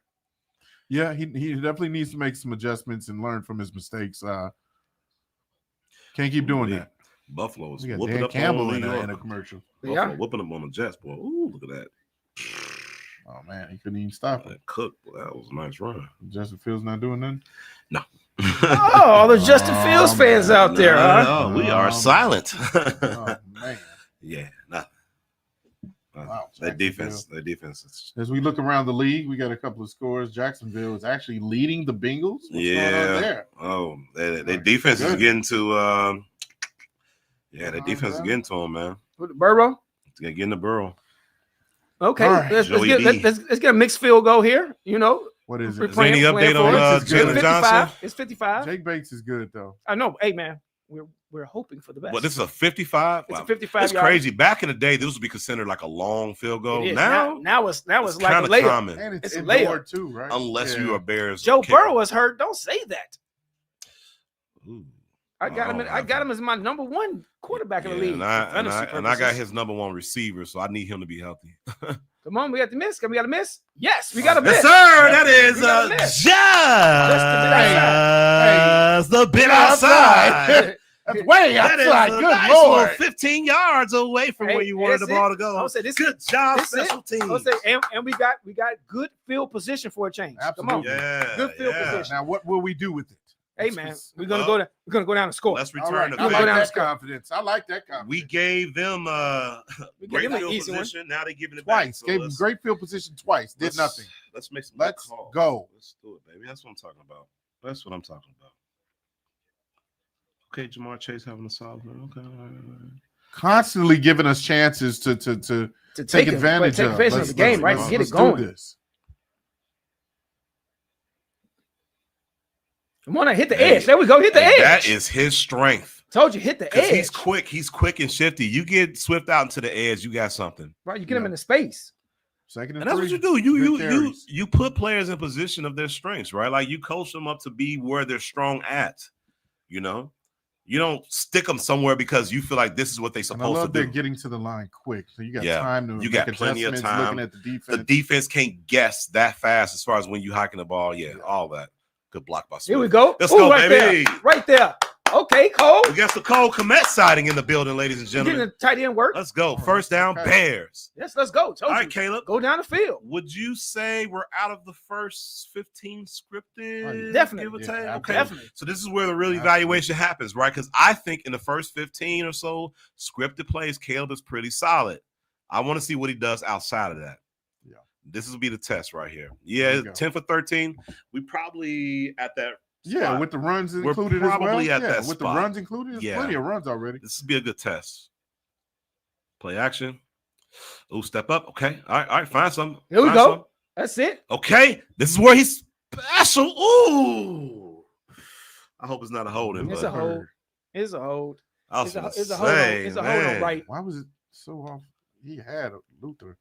Yeah, he definitely needs to make some adjustments and learn from his mistakes. Can't keep doing that. Buffalo's We got whooping Dan up Campbell on in New a York. commercial. Buffalo whooping up on the Jets, boy. Ooh, look at that. Oh man, he couldn't even stop it. That Cook, boy, that was a nice run. Justin Fields not doing nothing. No. Oh, the Justin Fields fans out there, huh? No, we are silent. Oh man. Yeah, nothing. Wow, That defense is. As we look around the league, we got a couple of scores. Jacksonville is actually leading the Bengals. What's going on there? Oh, their defense is getting to. Their defense is getting to them, man. With Burrow. Getting the Burrow. Okay, Right. let's get a mixed field goal here. You know, What is we're it? Is there any update on Jalen Johnson? It's 55. Jake Bates is good though. I know. Hey man, we're hoping for the best. Well, this is a 55. It's Wow. a 55. It's crazy. Back in the day, this would be considered like a long field goal. It is. Now it's like a kind of layup. common, And it's a indoor layup. too, right? unless you are Bears. Joe kicker. Burrow is hurt. Don't say that. Ooh. I got him as my number one quarterback in the league. And I got his number one receiver, so I need him to be healthy. Come on, we got the miss. We got a miss. Yes, we got a miss. Yes, sir. That is We got a miss. just the bit outside. That's way That is outside. a Good nice Lord. little 15 yards away from Hey, where you wanted the that's ball it. to go. I would say this. Good job, this it. special teams. I would say, and we got good field position for a change. Absolutely. Come on. Yeah, Good field position. Now, what will we do with it? Hey man, we're gonna go down and score. Let's All return right. to I like go down that and score. confidence. I like that confidence. We gave them We great gave them an field easy one. position. Now they're giving it Twice. back. So Gave him great field position twice. Did nothing. Let's make some Let's calls. go. Let's do it, baby. That's what I'm talking about. That's what I'm talking about. Okay, Jamar Chase having a solid one. Okay. All right. Constantly giving us chances to take advantage of the game, right? Let's Get it do going. this. Come on, hit the edge. There we go. Hit the edge. That is his strength. Told you, hit the edge. He's quick. He's quick and shifty. You get Swift out into the edge, you got something. Right, you get him in the space. Second And that's what you do. You put players in position of their strengths, right? Like you coach them up to be where they're strong at. You know, you don't stick them somewhere because you feel like this is what they're And I supposed love to they're do. getting to the line quick, so you got Yeah. time to You got make plenty of adjustments, time. looking at the defense. The defense can't guess that fast as far as when you hiking the ball. Yeah, all that. Good block by Swift. Here we go. Let's Ooh, go, right baby. there. Right there. Okay, Cole. We got the Cole Komet sighting in the building, ladies and You getting gentlemen. the tight end work? Let's go. right, First down, okay. Bears. Yes, let's go. Told All you. right, Caleb. Go down the field. Would you say we're out of the first 15 scripted? Definitely. Give or Yeah, take? Okay. Definitely. So this is where the real Absolutely. evaluation happens, right? Because I think in the first 15 or so scripted plays, Caleb is pretty solid. I want to see what he does outside of that. Yeah. This will be the test right here. There Yeah, you go. 10 for 13. We probably at that Yeah, spot. with the runs We're included as well. probably at Yeah, that with spot. the runs included, there's Yeah. plenty of runs already. This will be a good test. Play action. Oh, step up. Okay. All right. Find something. Here we Find go. something. That's it. Okay. This is where he's special. Ooh. I hope it's not a holding. It's but a hold. It's a hold. I was It's a gonna hold. On, say, it's a hold on man. right. Why was it so off? He had Luther.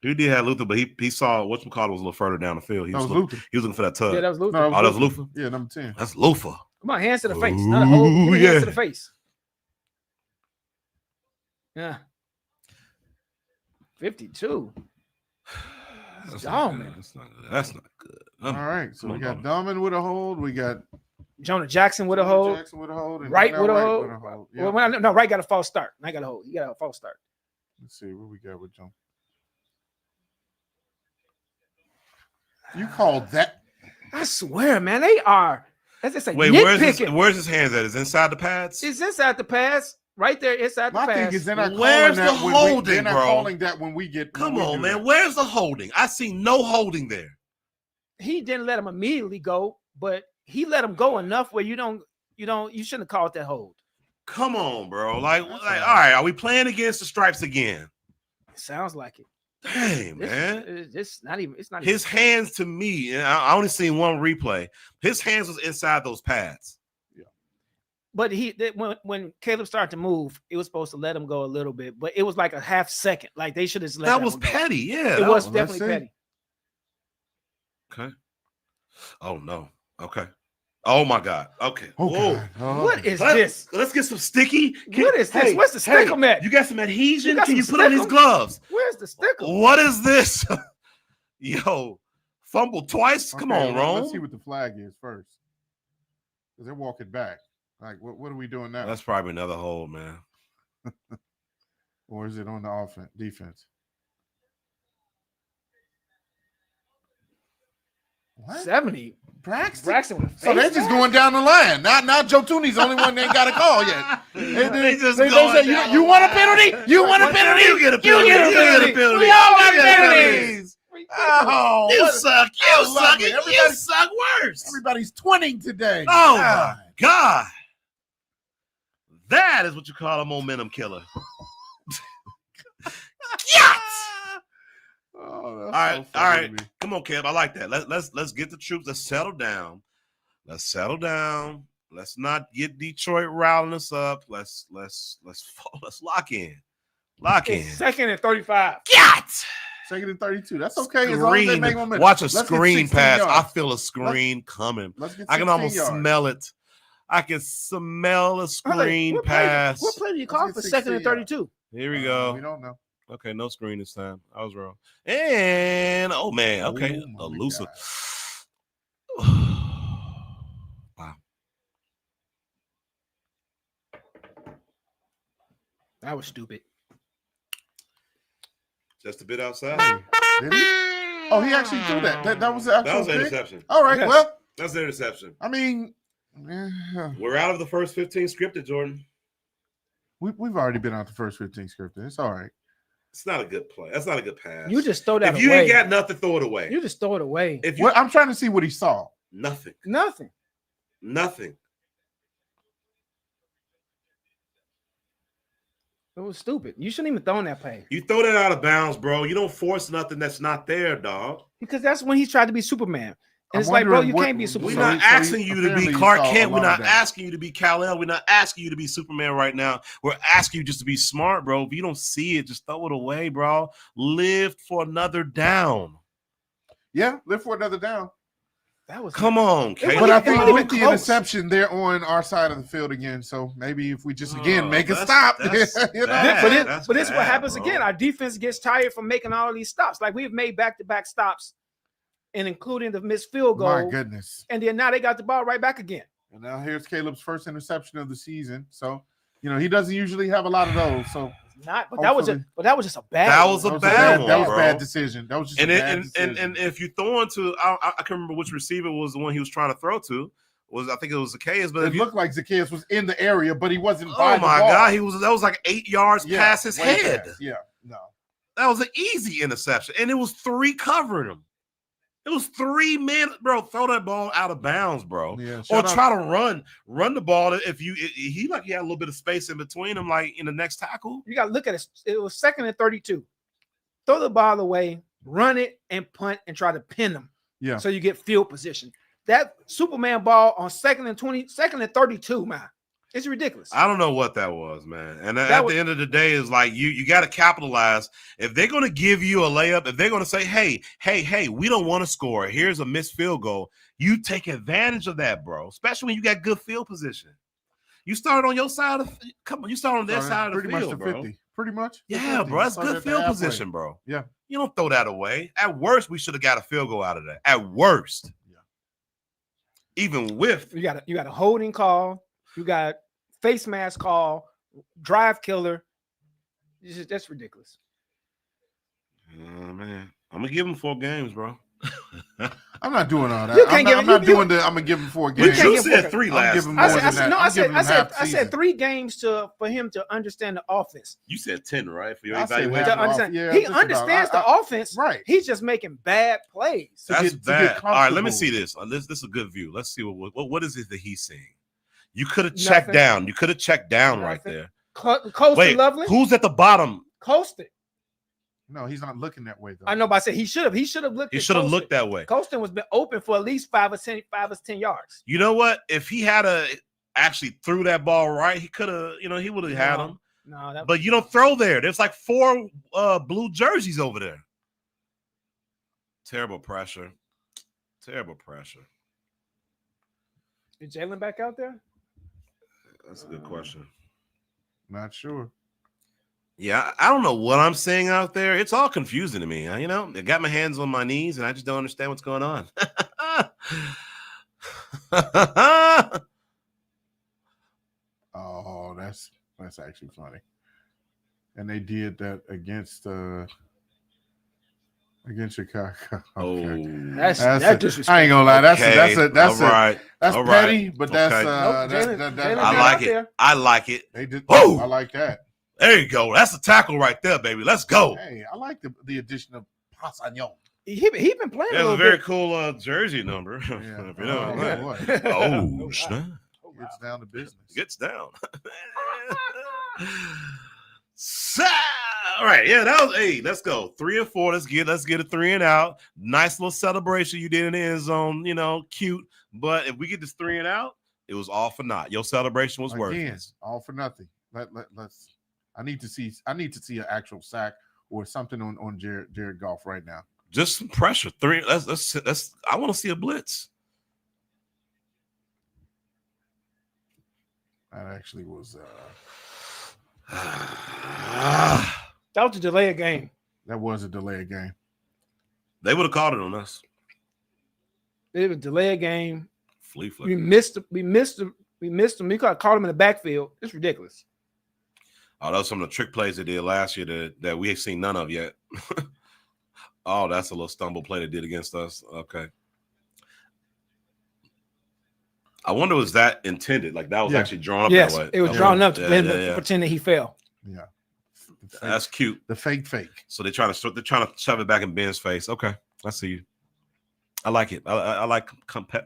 He did have Luther, but he saw whatchamacallit was a little further down the field. He That was was Luther. looking for that tug. Yeah, that was Luther. No, Oh, that was Luther? Yeah, number 10. That's Luther. Come on, hands to the face. Not a hold. Ooh, Give me hands yeah. to the face. Yeah. 52. Dominant. That's not good. All right, so come we on, got Dominant. Domin with a hold. We got Jonah Jackson with a hold. Jackson with a hold. And Wright now with a Wright hold. with a hold. Well, Yep. no, Wright got a false start. I got a hold. He got a false start. Let's see what we got with John. You called that? I swear, man, they are. As they say, Wait, nitpicking. where's his hands at? Is it inside the pads? It's inside the pass, right there inside the My pass. thing is they're not Where's calling that the when holding, they're not bro? calling that when we get. Come when we on, do man. that. Where's the holding? I see no holding there. He didn't let him immediately go, but he let him go enough where you shouldn't have called that hold. Come on, bro. Like That's all all right. right, are we playing against the stripes again? It sounds like it. Dang, man. It's not even. His hands to me, and I only seen one replay. His hands was inside those pads. But when Caleb started to move, it was supposed to let him go a little bit, but it was like a half second. Like they should have let That was one go. petty. Yeah, It that was let's definitely see. petty. okay. Oh no. Okay. Oh my God. Okay. Oh, Whoa. God. Oh. What is this? Let's get some sticky. What is this? What's the sticker at? You got some adhesion? You got Can you some put on these stick'em? gloves? Where's the sticker? What is this? Yo, fumble twice? Come Okay, on, Let's see Rome. what the flag is first. Because they're walking back. Like, what are we doing now? That's probably another hold, man. Or is it on the defense? What? 70. Braxton with a So they're face just mask? going down the line. Not Joe Tooney's the only one they ain't got a call yet. They just They going say, down you the want a line. penalty? You want a penalty? You get a You penalty. get a You get a penalty. penalty. We all You got get a penalties. Oh, You what- suck. I You love suck. it. You Everybody- suck worse. Everybody's twinning today. Oh my God. God. That is what you call a momentum killer. Yes. Oh, All right. Come on, Kev. I like that. Let's get the troops. Let's settle down. Let's not get Detroit riling us up. Let's lock in. It's second and 35. Got Second and 32. That's okay. As long as they make screen. momentum. Watch a Let's get screen 16 pass. yards. I feel a screen coming. Let's get I can 16 almost yards. smell it. I can smell a screen What pass. play do you Let's call get for 16 second and yards. 32? Here we We go. don't know. Okay, no screen this time. I was wrong. And oh man, okay, Oh, my elusive. Wow. That was stupid. Just a bit outside. Did he? Oh, he actually threw that. That was the actual That was an pick? interception. All right. Yes. Well, That's an interception. I mean, We're out of the first 15 scripted, Jordan. we've already been out the first 15 scripted. It's all right. It's not a good play. That's not a good pass. You just throw that if you away. ain't got nothing, throw it away. You just throw it away. If you Well, I'm trying to see what he saw. nothing, Nothing. nothing. It was stupid. You shouldn't even throw that play. You throw that out of bounds, bro. You don't force nothing that's not there, dog. Because that's when he tried to be Superman. And I'm it's like, bro, wondering you what- can't be We're Superman. So not he- so asking he- you to be apparently Clark you saw Kent. a We're lot not of that. asking you to be Kal-El. We're not asking you to be Superman right now. We're asking you just to be smart, bro. If you don't see it, just throw it away, bro. Live for another down. Yeah, live for another down. That was Come on, It Caleb. But I It think wasn't with even the close. interception, they're on our side of the field again. So maybe if we just again Oh, make a that's- stop, that's you know? bad. But, That's this is what bad, happens bro. again. Our defense gets tired from making all these stops. Like we've made back-to-back stops, and including the missed field My goal. goodness. And then now they got the ball right back again. And now here's Caleb's first interception of the season. So, he doesn't usually have a lot of those. So Not, but that was Hopefully. that was just a bad. That was one. a bad that one, was bro. a bad decision. That was just And a it, bad and, decision. and if you throw into, I can't remember which receiver was the one he was trying to throw to. I think it was Zacchaeus, but it if you, looked like Zacchaeus was in the area, but he wasn't. oh by the my ball. God, that was like 8 yards Yeah, past his way head. past. Yeah, no. That was an easy interception, and it was 3 covering him. It was 3 men, bro. Throw that ball out of bounds, bro. Yeah, Or shout out- try to run the ball. If he had a little bit of space in between them, like in the next tackle. You got to look at it. It was second and 32. Throw the ball away, run it, and punt, and try to pin them. Yeah. So you get field position. That Superman ball on second and 32, man. It's ridiculous. I don't know what that was, man. And That at was- the end of the day, is like you got to capitalize. If they're going to give you a layup, if they're going to say, hey, we don't want to score. Here's a missed field goal. You take advantage of that, bro. Especially when you got good field position. You start on your side of. Come on, you start on their side of the pretty much field, the bro. 50. Pretty much. the Yeah, 50. bro. That's Started good at the field halfway. position, bro. Yeah. You don't throw that away. At worst, we should have got a field goal out of that. At worst. Yeah. Even with You got a holding call, you got face mask call, drive killer. That's ridiculous. Man, I'm gonna give him 4 games, bro. I'm not doing all that. You can't I'm not doing the. I'm gonna give him 4 games. But you give said him 3 I'm last. giving time. more than that. I said 3 games for him to understand the offense. You said 10, right? For your I said evaluation. To understand. Yeah, He just about. understands the offense. Right. He's just making bad plays. That's to get bad. All right, let me comfortable. see this. This is a good view. Let's see what is it that he's seeing. You could have checked Nothing. down. You could have checked down right Nothing. there. Coasted Wait, Loveland. who's at the bottom? Coasted. No, he's not looking that way though. I know, but I said he should have. He should have looked. He at should have Coasted. looked that way. Coaston was been open for at least 5 or 10 yards. You know what? If he had actually threw that ball right, he could have. He would have had No. him. No, that But you don't throw there. There's like 4 blue jerseys over there. Terrible pressure. Terrible pressure. is Jalen back out there? That's a good question. Not sure. Yeah, I don't know what I'm seeing out there. It's all confusing to me. I got my hands on my knees and I just don't understand what's going on. Oh, that's actually funny. And they did that against Chicago. Okay. That's disrespectful. I ain't gonna lie. That's all right. that's all petty, right. but that's Okay. that I like it. I like it. They did. Woo! I like that. There you go. That's a tackle right there, baby. Let's go. Hey, I like the addition of Pasagnon. He been playing a That's little a very bit. cool jersey number. Yeah. If you know what I mean. What? Oh, snap. Gets down to business. Gets down. All right, yeah, that was. Hey, let's go 3 and 4. Let's get a 3 and out. Nice little celebration you did in the end zone. Cute. But if we get this 3 and out, it was all for naught. Your celebration was worth Again, it. all for nothing. Let's. I need to see an actual sack or something on Jared Goff right now. Just some pressure. 3. Let's. I want to see a blitz. That actually was. That was a delay of game. That was a delay of game. They would have called it on us. It was a delay of game. Flea We flicker. missed him. We could have caught him in the backfield. It's ridiculous. Oh, that was some of the trick plays they did last year that we ain't seen none of yet. Oh, that's a little stumble play they did against us. Okay. I wonder was that intended? Like that was Yeah. actually drawn up Yes, that way. it was Okay. drawn up to Yeah. pretend that he fell. Yeah. That's cute. The fake. So they're trying to shove it back in Ben's face. Okay, I see you. I like it. I like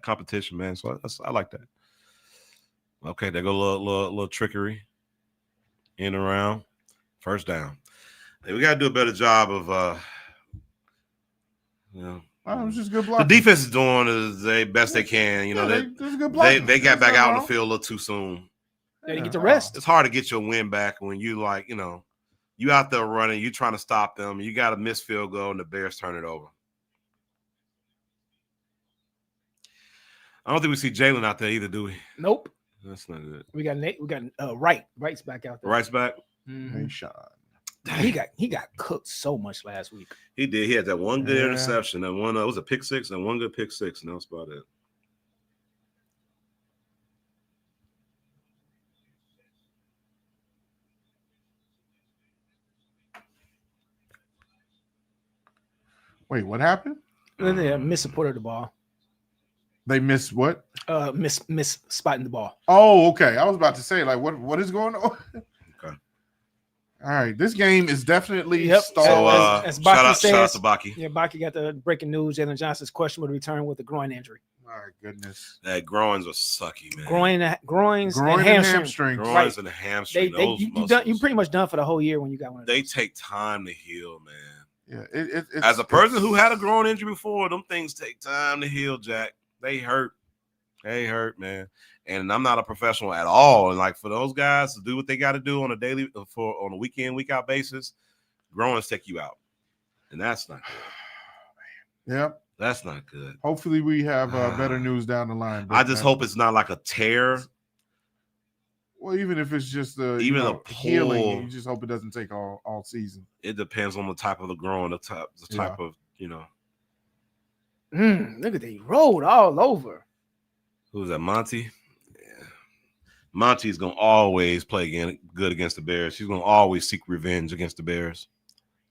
competition, man. So I like that. Okay, there go a little trickery in and around. First down. Hey, we gotta do a better job of Oh, it was just good the blocking. defense is doing the best they can. it was good blocking. They got back There's out on nothing the field a little too soon. They didn't get the rest. It's hard to get your win back when you you out there running, you trying to stop them, you got a missed field goal, and the Bears turn it over. I don't think we see Jalen out there either, do we? Nope. That's not good. We got Wright's back out there. Right's back. Mhm. Hey, Sean. He got cooked so much last week. He did. He had that one good Yeah. interception. That one was a pick 6 and one good pick 6, and that was about it. Wait, what happened? And they missupported the ball. They missed what? Miss spotting the ball. Oh, okay. I was about to say, like, what is going on? Okay. All right. This game is definitely Yep. stalled. So as Baki shout out says- to Baki. Yeah, Baki got the breaking news. Jalen Johnson's questionable to return with a groin injury. My goodness. That groins was sucky, man. Groins Groin and and hamstring. hamstring. Groins Right. and the hamstring. You those done. You muscles, pretty much done for the whole year when you got one of those. they take time to heal, man. Yeah. It's, As a person who had a groin injury before, them things take time to heal, Jack. They hurt. They hurt, man. And I'm not a professional at all. And like for those guys to do what they got to do on a daily, on a week in, week out basis, groins take you out, and that's not good. Yeah. That's not good. Hopefully we have better news down the line. but I just hope it's not like a tear. Well, even if it's just Even a healing, pull. you just hope it doesn't take all season. It depends on the type of the growing, the type of Look at that. He rolled all over. Who's that? Monty. Yeah. Monty's gonna always play good against the Bears. He's gonna always seek revenge against the Bears.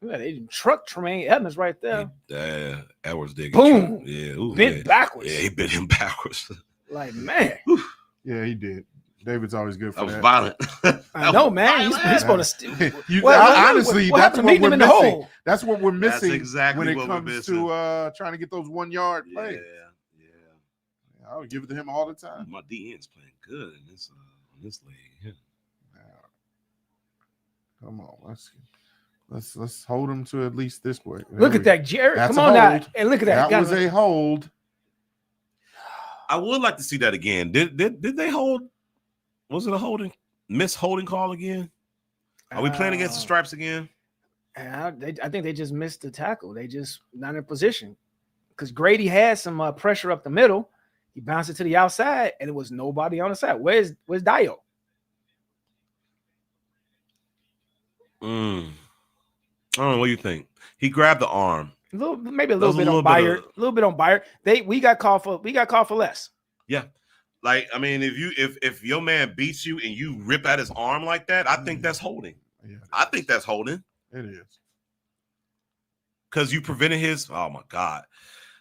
Look at that. They truck Tremaine Edmonds right there. Edwards did. Boom. Yeah. Ooh, Bent backwards. Yeah, he bent him backwards. Like, man. Yeah, he did. David's always good for That was that. violent. I know, man. He's supposed to. Honestly, that's what we're missing. That's what we're missing. That's exactly when it what comes to trying to get those 1 yard plays. Yeah. I would give it to him all the time. My DN's playing good in this league. Yeah. Come on, let's hold him to at least this way. Look at that, Jared. That's Come on a now. hold. And look at that. That was a hold. I would like to see that again. Did they hold? Was it a holding call again? Are we playing against the Stripes again? I think they just missed the tackle. They just not in position because Grady had some pressure up the middle. He bounced it to the outside, and it was nobody on the side. Where's Dio? I don't know. What do you think? He grabbed the arm. Maybe a little bit on Byard. A little bit on Byard. We got called for less. Yeah. Like, I mean, if your man beats you and you rip at his arm like that, I think that's holding. Yeah, I think that's holding. It is. Because you prevented his. Oh my God.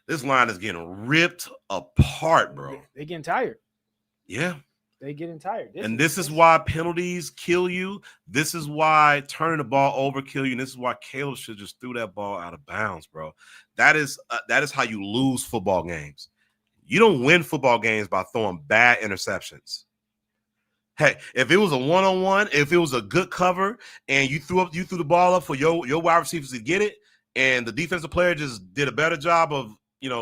This line is getting ripped apart, bro. They're getting tired. Yeah. They're getting tired. This is why penalties kill you. This is why turning the ball over kill you. And this is why Caleb should just threw that ball out of bounds, bro. That is how you lose football games. You don't win football games by throwing bad interceptions. Hey, if it was a one-on-one, if it was a good cover, and you threw the ball up for your wide receivers to get it, and the defensive player just did a better job of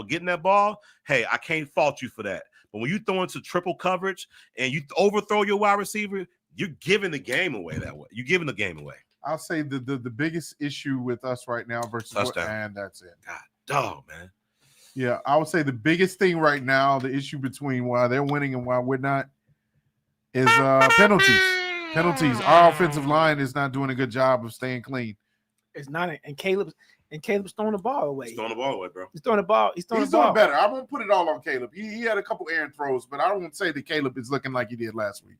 getting that ball, hey, I can't fault you for that. But when you throw into triple coverage and you overthrow your wide receiver, you're giving the game away that way. You're giving the game away. I'll say the biggest issue with us right now versus and that's it. God, dog, man. Yeah, I would say the biggest thing right now, the issue between why they're winning and why we're not, is penalties. Penalties. Our offensive line is not doing a good job of staying clean. It's not, and Caleb's throwing the ball away. He's throwing the ball away, bro. He's throwing the ball. He's doing better. I won't put it all on Caleb. He had a couple errant throws, but I won't say that Caleb is looking like he did last week.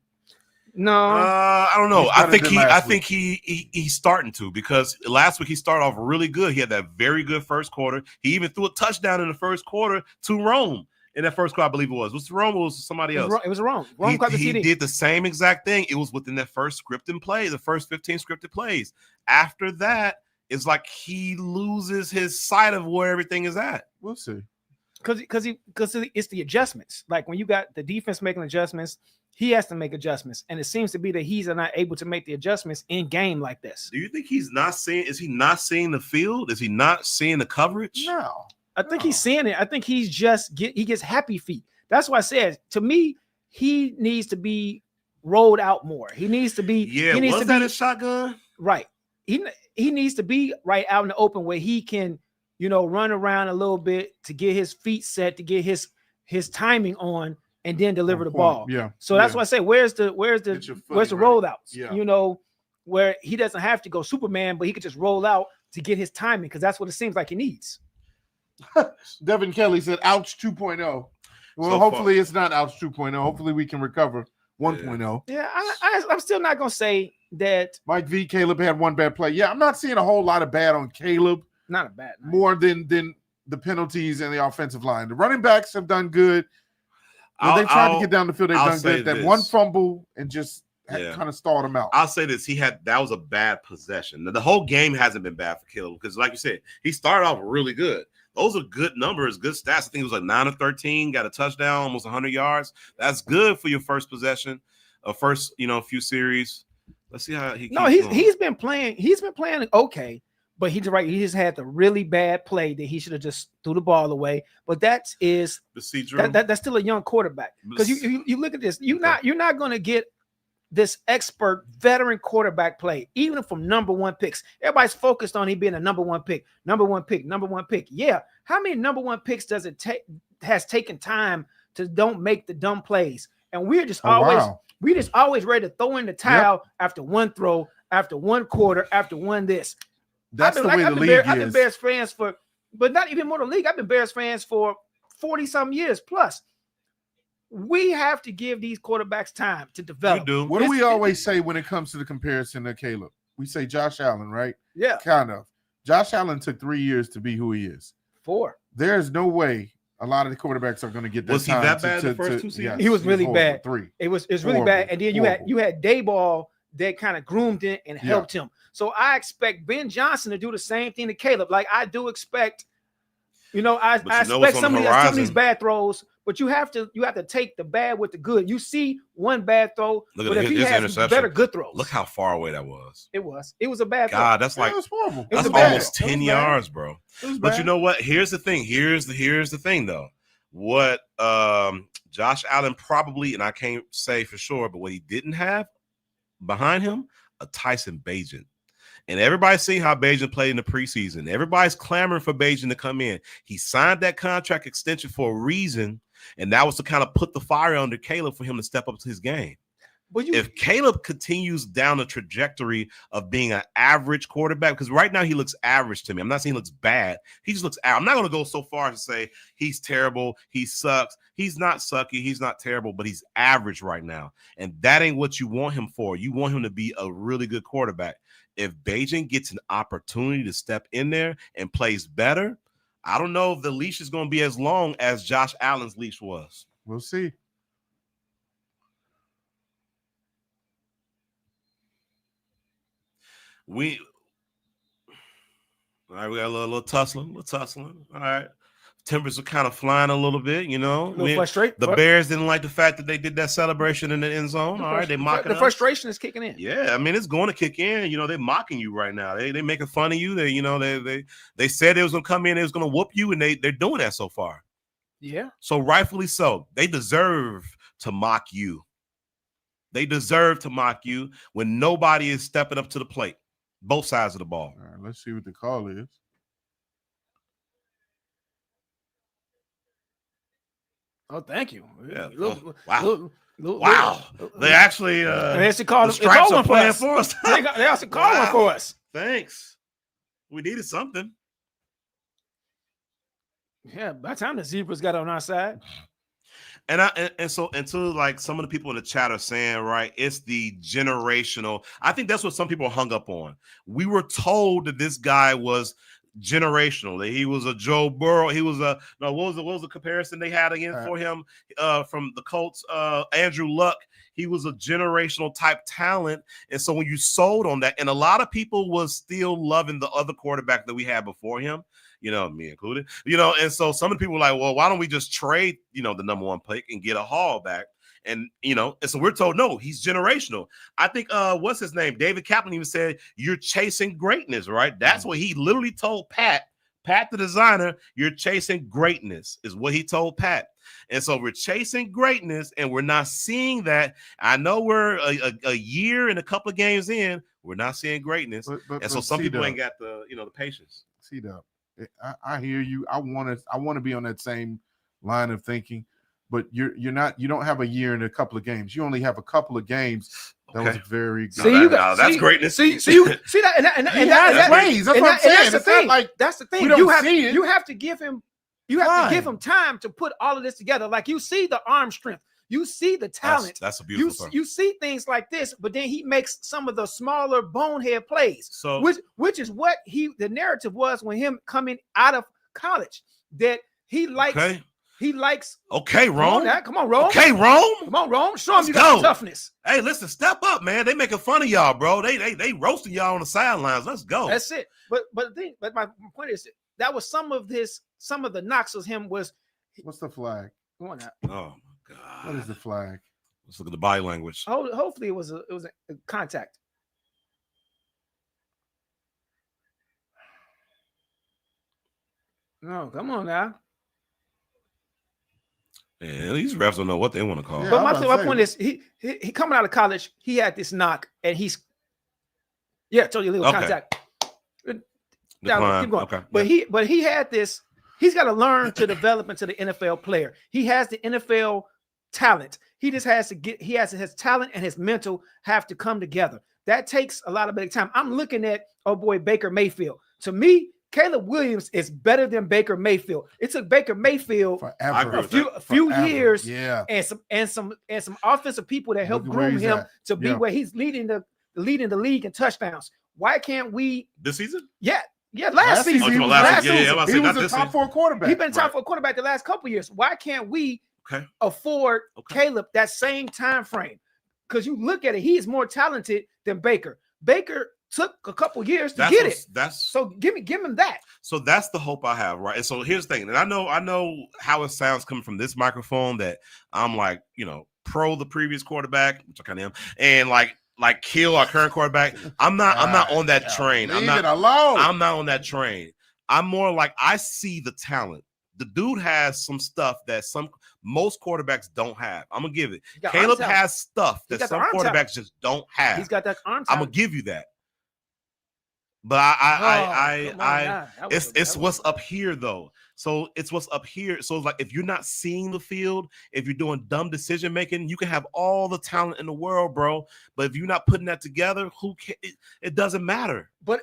No, I don't know. I think he's starting to, because last week he started off really good. He had that very good first quarter. He even threw a touchdown in the first quarter to Rome. In that first quarter, I believe it was. Was it Rome or was it somebody else? It was Rome. He did the same exact thing. It was within that first scripted play, the first 15 scripted plays. After that, it's like he loses his sight of where everything is at. We'll see. Because it's the adjustments. Like when you got the defense making adjustments, he has to make adjustments, and it seems to be that he's not able to make the adjustments in game like this. Do you think he's not seeing? Is he not seeing the field? Is he not seeing the coverage? No, I think he's seeing it. I think he's he gets happy feet. That's why I said, to me, he needs to be rolled out more. He needs to be. Yeah, he needs was to that be, a shotgun? Right. He needs to be right out in the open where he can, run around a little bit to get his feet set, to get his timing on, and then deliver the ball. Yeah. So that's why I say, where's the rollouts? Yeah. Where he doesn't have to go Superman, but he could just roll out to get his timing, because that's what it seems like he needs. Devin Kelly said, ouch 2.0. Well, hopefully it's not ouch 2.0. Hopefully we can recover 1.0. Yeah, I'm still not going to say that. Mike V, Caleb had one bad play. Yeah, I'm not seeing a whole lot of bad on Caleb. Not a bad night. More than the penalties and the offensive line. The running backs have done good. When they tried to get down the field, they've done good. That one fumble and just kind of stalled them out. I'll say this. That was a bad possession. The whole game hasn't been bad for Caleb, because like you said, he started off really good. Those are good numbers, good stats. I think it was like 9 of 13, got a touchdown, almost 100 yards. That's good for your first possession, first, few series. Let's see how he. No, he's been playing. He's been playing okay, but he's right. He just had the really bad play that he should have just threw the ball away. But that's still a young quarterback, because you look at this. You're not going to get this expert veteran quarterback play, even from number one picks. Everybody's focused on him being a number one pick. Yeah. How many number one picks does it take, has taken time to don't make the dumb plays and we're just Oh, always wow. we just always ready to throw in the towel after one throw, after one quarter, after one this. That's the way the I've been league I've been is. Bears fans for, but not even more than the league. I've been Bears fans for 40-some years plus. We have to give these quarterbacks time to develop. You do. What do we always say when it comes to the comparison to Caleb? We say Josh Allen, right? Yeah. Kind of. Josh Allen took 3 years to be who he is. 4. There's no way a lot of the quarterbacks are going to get that Was he time that bad the first 2 seasons? yes, He was really horrible. bad. 3. It was really Horrible. bad. And then you Horrible. had Dayball that kind of groomed him and helped him. So I expect Ben Johnson to do the same thing to Caleb. Like I do expect, I expect some of these bad throws, but you have to take the bad with the good. You see one bad throw, but if he has better good throws. Look how far away that was. It was a bad throw. God, that's like It was horrible. that's was bad. almost It was 10 bad. yards, bro. It was But bad. you know what? Here's the thing. Here's the thing though. What Josh Allen probably, and I can't say for sure, but what he didn't have behind him, a Tyson Bagent. And everybody's seen how Bagent played in the preseason. Everybody's clamoring for Bagent to come in. He signed that contract extension for a reason, and that was to kind of put the fire under Caleb for him to step up to his game. But If Caleb continues down the trajectory of being an average quarterback, because right now he looks average to me. I'm not saying he looks bad. He just looks I'm not going to go so far as to say he's terrible. He sucks. He's not sucky. He's not terrible, but he's average right now. And that ain't what you want him for. You want him to be a really good quarterback. If Bagent gets an opportunity to step in there and plays better, I don't know if the leash is going to be as long as Josh Allen's leash was. We'll see. All right, we got a little tussling. All right. Tempers are kind of flying a little bit, a little frustrated. The Bears didn't like the fact that they did that celebration in the end zone. All right, they mocking the us. frustration is kicking in. Yeah, I mean it's going to kick in. They're mocking you right now. They making fun of you. They said they was gonna come in, they was gonna whoop you, and they're doing that so far. Yeah. So rightfully so. They deserve to mock you. They deserve to mock you when nobody is stepping up to the plate. Both sides of the ball. All right, let's see what the call is. Oh, thank you. Yeah. Wow. Wow. They actually They actually called the Stripes are playing us. for us. They also called one for us. Thanks. We needed something. Yeah, by the time the Zebras got on our side. And so until like some of the people in the chat are saying, right, it's the generational. I think that's what some people are hung up on. We were told that this guy was generational, that he was a Joe Burrow. He was what was the comparison they had again for him from the Colts? Andrew Luck. He was a generational type talent. And so when you sold on that, and a lot of people was still loving the other quarterback that we had before him, me included, and so some of the people were like, well, why don't we just trade, the number 1 pick and get a haul back? And, and so we're told, no, he's generational. I think, what's his name? David Kaplan even said, you're chasing greatness, right? That's what he literally told Pat, the designer, you're chasing greatness is what he told Pat. And so we're chasing greatness and we're not seeing that. I know we're a year and a couple of games in, we're not seeing greatness. And so some people ain't got the patience. C-Dub, I hear you. I want to be on that same line of thinking. But you're not. You don't have a year and a couple of games. You only have a couple of games. That was very good. That's greatness. See that, and that's ways. That's what I'm saying. That's the thing. That's the thing. You have to give him. You have to give him time to put all of this together. Like you see the arm strength, you see the talent. That's a beautiful thing. You see things like this, but then he makes some of the smaller bonehead plays. So which is what the narrative was when him coming out of college, that he likes. Okay. He likes. Okay, Rome. Come on, Rome. Okay, Rome. Come on, Rome. Show him you got toughness. Hey, listen, step up, man. They making fun of y'all, bro. They roasting y'all on the sidelines. Let's go. That's it. But my point is that was some of the knocks of him was. What's the flag? Come on now. Oh my God. What is the flag? Let's look at the body language. Hopefully it was a contact. No, come on now. Yeah, these refs don't know what they want to call. Yeah, but my point is, he coming out of college, he had this knock, and he's totally illegal contact. Down, keep going. Okay. But he had this. He's got to learn to develop into the NFL player. He has the NFL talent. He just has to get. His talent and his mental have to come together. That takes a lot of big time. I'm looking at Baker Mayfield. To me, Caleb Williams is better than Baker Mayfield. It took Baker Mayfield forever, a few years, yeah, and some offensive people that helped groom him to be where he's leading the league in touchdowns. Why can't we this season? Yeah, last season. He was a top 4 quarterback. He's been top 4 quarterback the last couple years. Why can't we afford Caleb that same time frame? Because you look at it, he is more talented than Baker. Baker took a couple years to get it. So give him that. So that's the hope I have, right? And so here's the thing, and I know how it sounds coming from this microphone that I'm like, pro the previous quarterback, which I kind of am, and like kill our current quarterback. I'm not on that train. Leave it alone. I'm not on that train. I'm more like I see the talent. The dude has some stuff that most quarterbacks don't have. I'm gonna give it. Caleb has stuff that some quarterbacks just don't have. He's got that arm talent. I'm gonna give you that. But it's what's up here though. So it's what's up here. So it's like if you're not seeing the field, if you're doing dumb decision making, you can have all the talent in the world, bro. But if you're not putting that together, it doesn't matter. But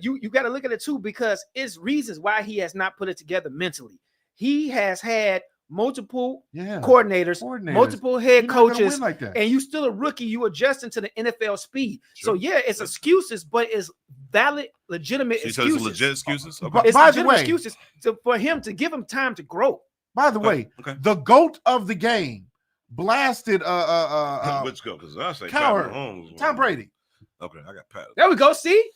you got to look at it too, because it's reasons why he has not put it together mentally. He has had multiple coordinators, multiple head coaches, and you still a rookie. You adjusting to the NFL speed. Sure. So it's excuses, but it's valid, legitimate excuses. It's legit excuses. Okay. It's legitimate excuses for him to give him time to grow. By the way, the GOAT of the game blasted which GOAT? Because I say Tom Brady. Okay, I got Pat. There we go. See,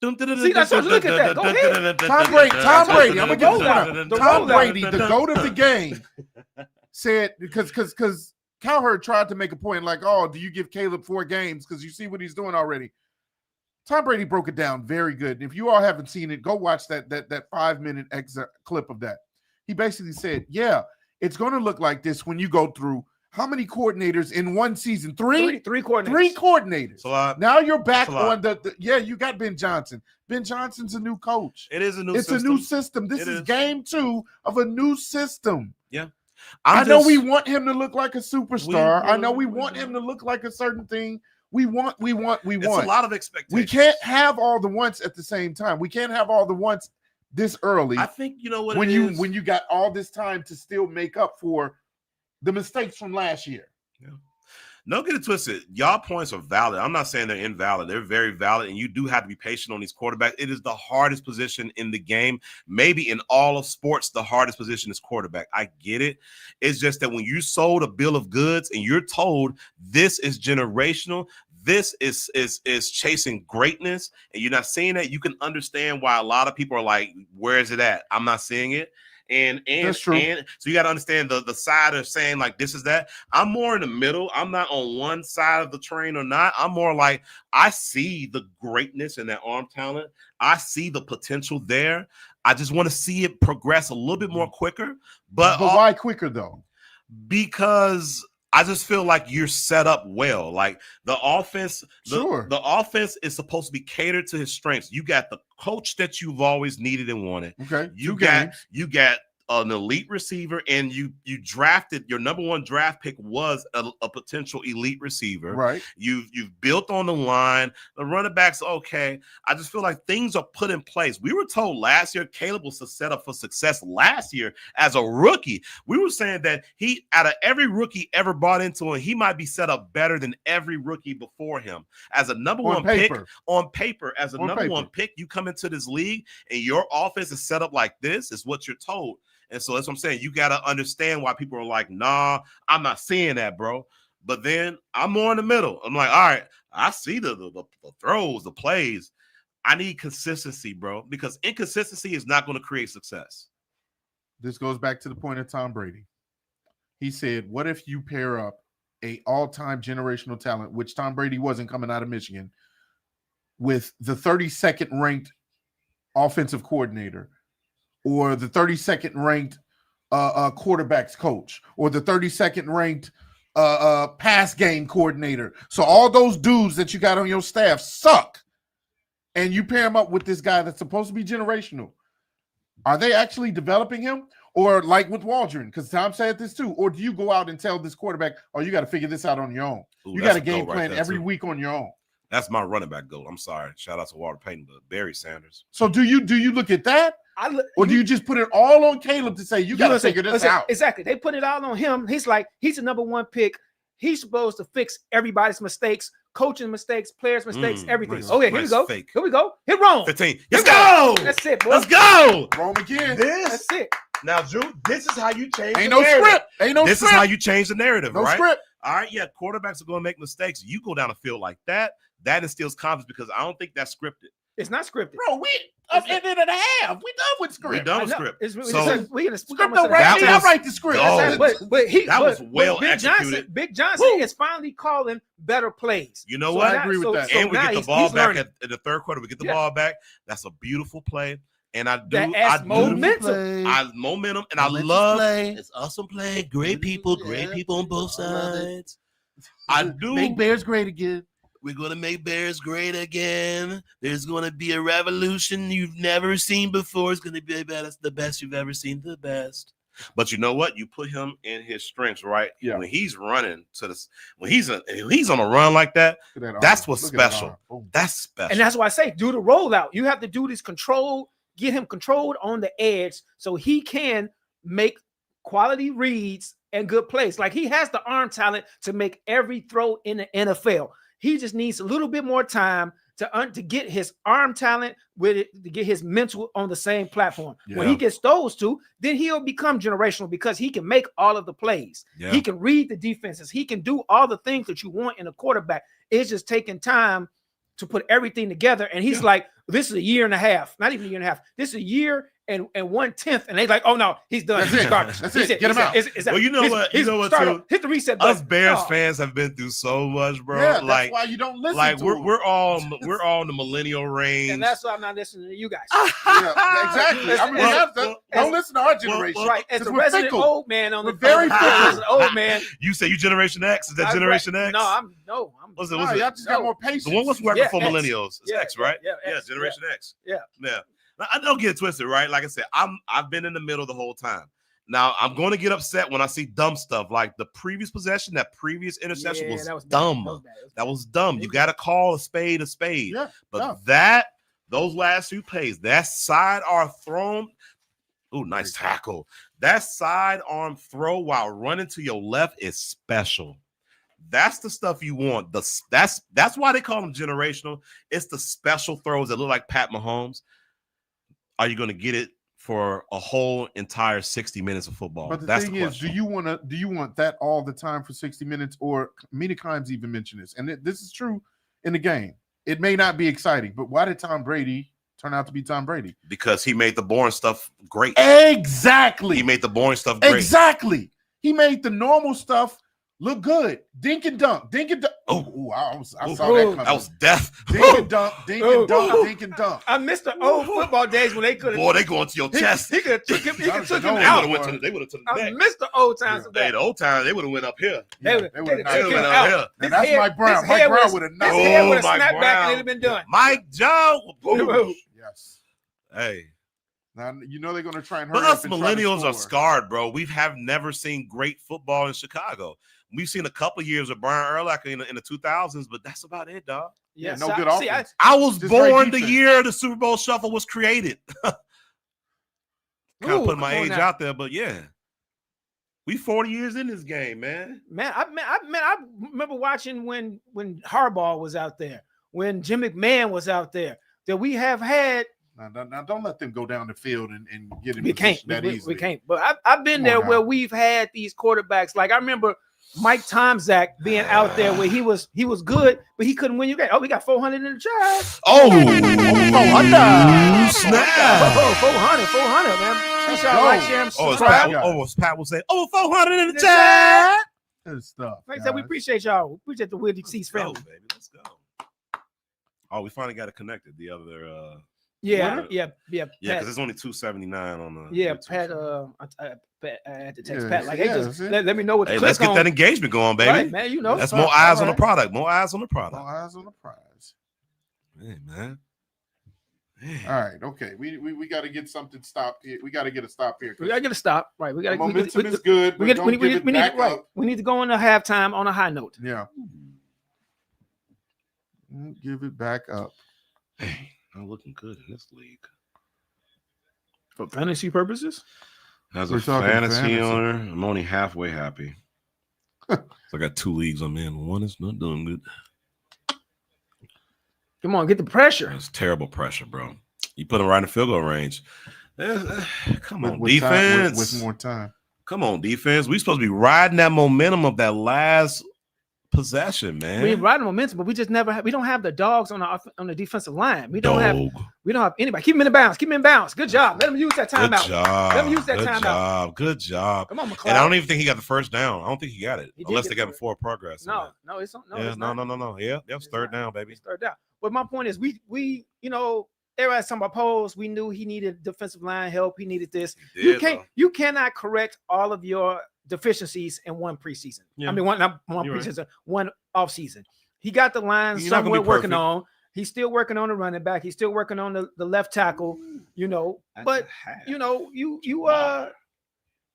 that's what look at that. Go ahead. Tom Brady. I'm gonna give you Tom Brady, the GOAT of the game, said because Cowherd tried to make a point like, oh, do you give Caleb 4 games because you see what he's doing already? Tom Brady broke it down very good. If you all haven't seen it, go watch that 5-minute clip of that. He basically said, yeah, it's going to look like this when you go through how many coordinators in one season? Three coordinators. 3 coordinators. Now you're back on you got Ben Johnson. Ben Johnson's a new coach. It is a new system. It's a new system. This is game 2 of a new system. Yeah. I know we want him to look like a superstar. I know we want him to look like a certain thing. We want. It's a lot of expectations. We can't have all the wants at the same time. We can't have all the wants this early. I think you know what when you got all this time to still make up for the mistakes from last year. Yeah. Don't get it twisted. Y'all points are valid. I'm not saying they're invalid. They're very valid, and you do have to be patient on these quarterbacks. It is the hardest position in the game. Maybe in all of sports, the hardest position is quarterback. I get it. It's just that when you sold a bill of goods and you're told this is generational, this is chasing greatness, and you're not seeing that, you can understand why a lot of people are like, where is it at? I'm not seeing it. And that's true. And so you got to understand the side of saying like this is that. I'm more in the middle. I'm not on one side of the train or not. I'm more like I see the greatness in that arm talent. I see the potential there. I just want to see it progress a little bit more quicker. But why quicker though? Because I just feel like you're set up well. Like the offense, the offense is supposed to be catered to his strengths. You got the coach that you've always needed and wanted. Okay. You got an elite receiver, and you drafted your number 1 draft pick was a potential elite receiver. Right. You've built on the line. The running backs, okay. I just feel like things are put in place. We were told last year Caleb was set up for success last year as a rookie. We were saying that he, out of every rookie ever bought into him, he might be set up better than every rookie before him. As a number 1 pick on paper, as a number 1 pick, you come into this league and your offense is set up like this, is what you're told. And so that's what I'm saying. You got to understand why people are like, nah, I'm not seeing that, bro. But then I'm more in the middle. I'm like, all right, I see the throws, the plays. I need consistency, bro, because inconsistency is not going to create success. This goes back to the point of Tom Brady. He said, what if you pair up a all-time generational talent, which Tom Brady wasn't coming out of Michigan, with the 32nd ranked offensive coordinator, or the 32nd ranked quarterbacks coach, or the 32nd ranked pass game coordinator. So all those dudes that you got on your staff suck. And you pair them up with this guy that's supposed to be generational. Are they actually developing him? Or like with Waldron, because Tom said this too, or do you go out and tell this quarterback, oh, you got to figure this out on your own? Ooh, You got a that's game goal plan right every there, too. week on your own. That's my running back goal. I'm sorry. Shout out to Walter Payton, but Barry Sanders. So do you look at that? Or do you just put it all on Caleb to say, you got to figure this out? Exactly. They put it all on him. He's like, he's the number one pick. He's supposed to fix everybody's mistakes, coaching mistakes, players' mistakes, everything. Nice, Okay, here we go. fake. Here we go. Hit Rome. 15. Let's go. That's it, boy. Let's go. Rome again. That's it. Now, Drew, this is how you change. Ain't no script. Ain't no This script. is how you change the narrative, No right? script. All right, yeah, quarterbacks are going to make mistakes. You go down the field like that, that instills confidence because I don't think that's scripted. It's not scripted. Bro, we ended and a half. We done with script. We're done with script. Script don't write me. I write the script. That was well executed. Big Johnson is finally calling better plays. You know what? I agree with that. And we get the ball back in the third quarter. We get the ball back. That's a beautiful play. And I momentum. Momentum. And I love it's awesome play. Great people on both sides. I do make Bears great again. We're going to make Bears great again. There's going to be a revolution you've never seen before. It's going to be the best you've ever seen, the best. But you know what? You put him in his strengths, right? Yeah. When he's running to this, when he's on a run like that, that's what's special. That's special. And that's why I say do the rollout. You have to do this control, get him controlled on the edge so he can make quality reads and good plays. Like he has the arm talent to make every throw in the NFL. He just needs a little bit more time to get his arm talent with it, to get his mental on the same platform. Yeah. When he gets those two, then he'll become generational because he can make all of the plays. Yeah. He can read the defenses. He can do all the things that you want in a quarterback. It's just taking time to put everything together. And he's like, this is a year and a half, not even a year and a half. This is a year and 1/10, and they're like, "Oh no, he's done. That's it. Get him out." Well, you know what? You know what? Too? Hit the reset button. Us Bears fans have been through so much, bro. Yeah, that's why you don't listen. Like to we're all in the millennial range, and that's why I'm not listening to you guys. Yeah, exactly. I mean, don't listen to our generation. Right, as a resident old man on the very old man. You say you Generation X? Is that Generation X? No, I'm. Was it? Y'all just got more patience. The one was working for millennials. It's X, right? Yeah, Generation X. Yeah. I don't get it twisted, right? Like I said, I've been in the middle the whole time. Now I'm going to get upset when I see dumb stuff like the previous possession, that previous interception was dumb. That was dumb. You got to call a spade a spade. Yeah, but those last few plays, that sidearm thrown. Oh, nice tackle. That sidearm throw while running to your left is special. That's the stuff you want. That's why they call them generational. It's the special throws that look like Pat Mahomes. Are you going to get it for a whole entire 60 minutes of football? But the thing is, do you want that all the time for 60 minutes? Or many times even mention this, and this is true in the game. It may not be exciting, but why did Tom Brady turn out to be Tom Brady? Because he made the boring stuff great. Exactly. He made the boring stuff great. Exactly. He made the normal stuff look good. Dink and dunk. Dink and dunk. Oh, I saw that coming. That was death. Dink and dunk. Dink and dunk. Dink and dunk. I missed the old football days when they could have. Boy, they going to your chest. He could have took him. He could took him out. out. They would have took him back. I missed the old times. Hey, the old times they would have went up here. They would have went up here. And that's Mike Brown. Mike Brown would have knocked. His head would have snapped back and it'd have been done. Mike Jones. Yes. Hey. Now you know they're going to try and hurry up. But us millennials are scarred, bro. We have never seen great football in Chicago. We've seen a couple of years of Brian Urlacher in the 2000s, but that's about it, dog. Yeah, no good offense. I was born the year the Super Bowl Shuffle was created. Kind of putting my age out there, but yeah. We 40 years in this game, man. I remember watching when Harbaugh was out there, when Jim McMahon was out there, that we have had. Now, don't let them go down the field and get in position that easily. We can't. But I've been there where we've had these quarterbacks. Like I remember Mike Tomczak being out there where he was good, but he couldn't win you game. Oh, we got 400 in the chat. Oh, 400. Snap. 400, man. Make sure I like, share, and subscribe. Pat will say, 400 in the chat. Good stuff. Like I said, we appreciate y'all. We appreciate the Willie C's family. Baby. Let's go. Oh, we finally got it connected. The other Yeah, because there's only 279 on the. Yeah, YouTube. Pat. I had to text Pat like, hey, just let me know what. Hey, let's get that engagement going, baby. Right, man, you know, that's more eyes on the product. More eyes on the product. More eyes on the prize. Hey, man. All right, okay. We got to get something stopped here. We got to get a stop here. We gotta get a stop. Right. We got to. Momentum is good, but don't give it back up. We need to go into halftime on a high note. Yeah. Give it back up. Hey, I'm looking good in this league. For fantasy purposes? As We're a talking fantasy fantasy. owner, I'm only halfway happy. So I got 2 leagues I'm in. One is not doing good. Come on, get the pressure. That's terrible pressure, bro. You put him right in the field goal range. Come on, With defense. time, with more time. Come on, defense. We supposed to be riding that momentum of that last possession, man. We riding momentum, but we just never. We don't have the dogs on the defensive line. We don't have anybody. Keep him in bounds. Keep him in bounds. Good job. Let him use that timeout. Good job. Let him use that Good timeout. job. Good job. Come on, McLeod. And I don't even think he got the first down. I don't think he got it He did unless get they got the him forward progress. No, it's not. Yeah, it's not. no. Yeah, it's third down, baby. It's third down. But my point is, we everybody's talking about polls. We knew he needed defensive line help. He needed this. You cannot correct all of your deficiencies in one preseason. Yeah. I mean, one preseason, one off season. He got the line He's not gonna somewhere be working perfect. on. He's still working on the running back. He's still working on the left tackle. But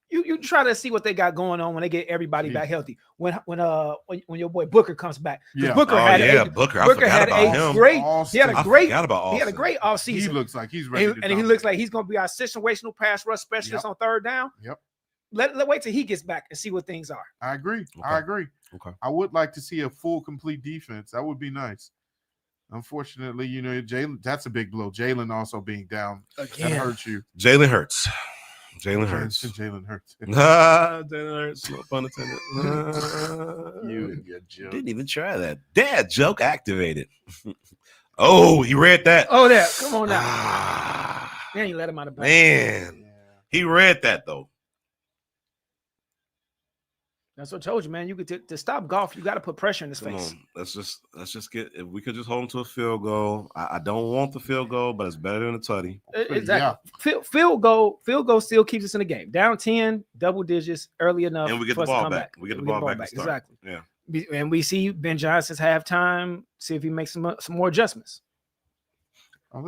you try to see what they got going on when they get everybody back healthy. When your boy Booker comes back. Yeah. Booker Booker. I forgot about him. He had a great offseason. He looks like he's ready. And he looks like he's going to be our situational pass rush specialist on third down. Yep. Let wait till he gets back and see what things are. I agree. Okay. I agree. Okay. I would like to see a full, complete defense. That would be nice. Unfortunately, Jalen, that's a big blow. Jalen also being down. Again. That hurts you. Jalen Hurts. Jalen Hurts. Jalen Hurts. Jalen Hurts. No pun intended. You and your joke. Didn't even try that. Dad joke activated. Oh, he read that. Oh, there. Come on now. Ah, Man, you let him out of bounds. man. Yeah. He read that though. That's what I told you, man. You could to stop Goff, you got to put pressure in his Come face. on. Let's just get, if we could just hold him to a field goal. I don't want the field goal, but it's better than a tutty. Exactly. Field goal still keeps us in the game. Down 10, double digits, early enough. And we get for the us to ball come back. We get the ball back. To start. Exactly. Yeah. And we see Ben Johnson's halftime. See if he makes some more adjustments.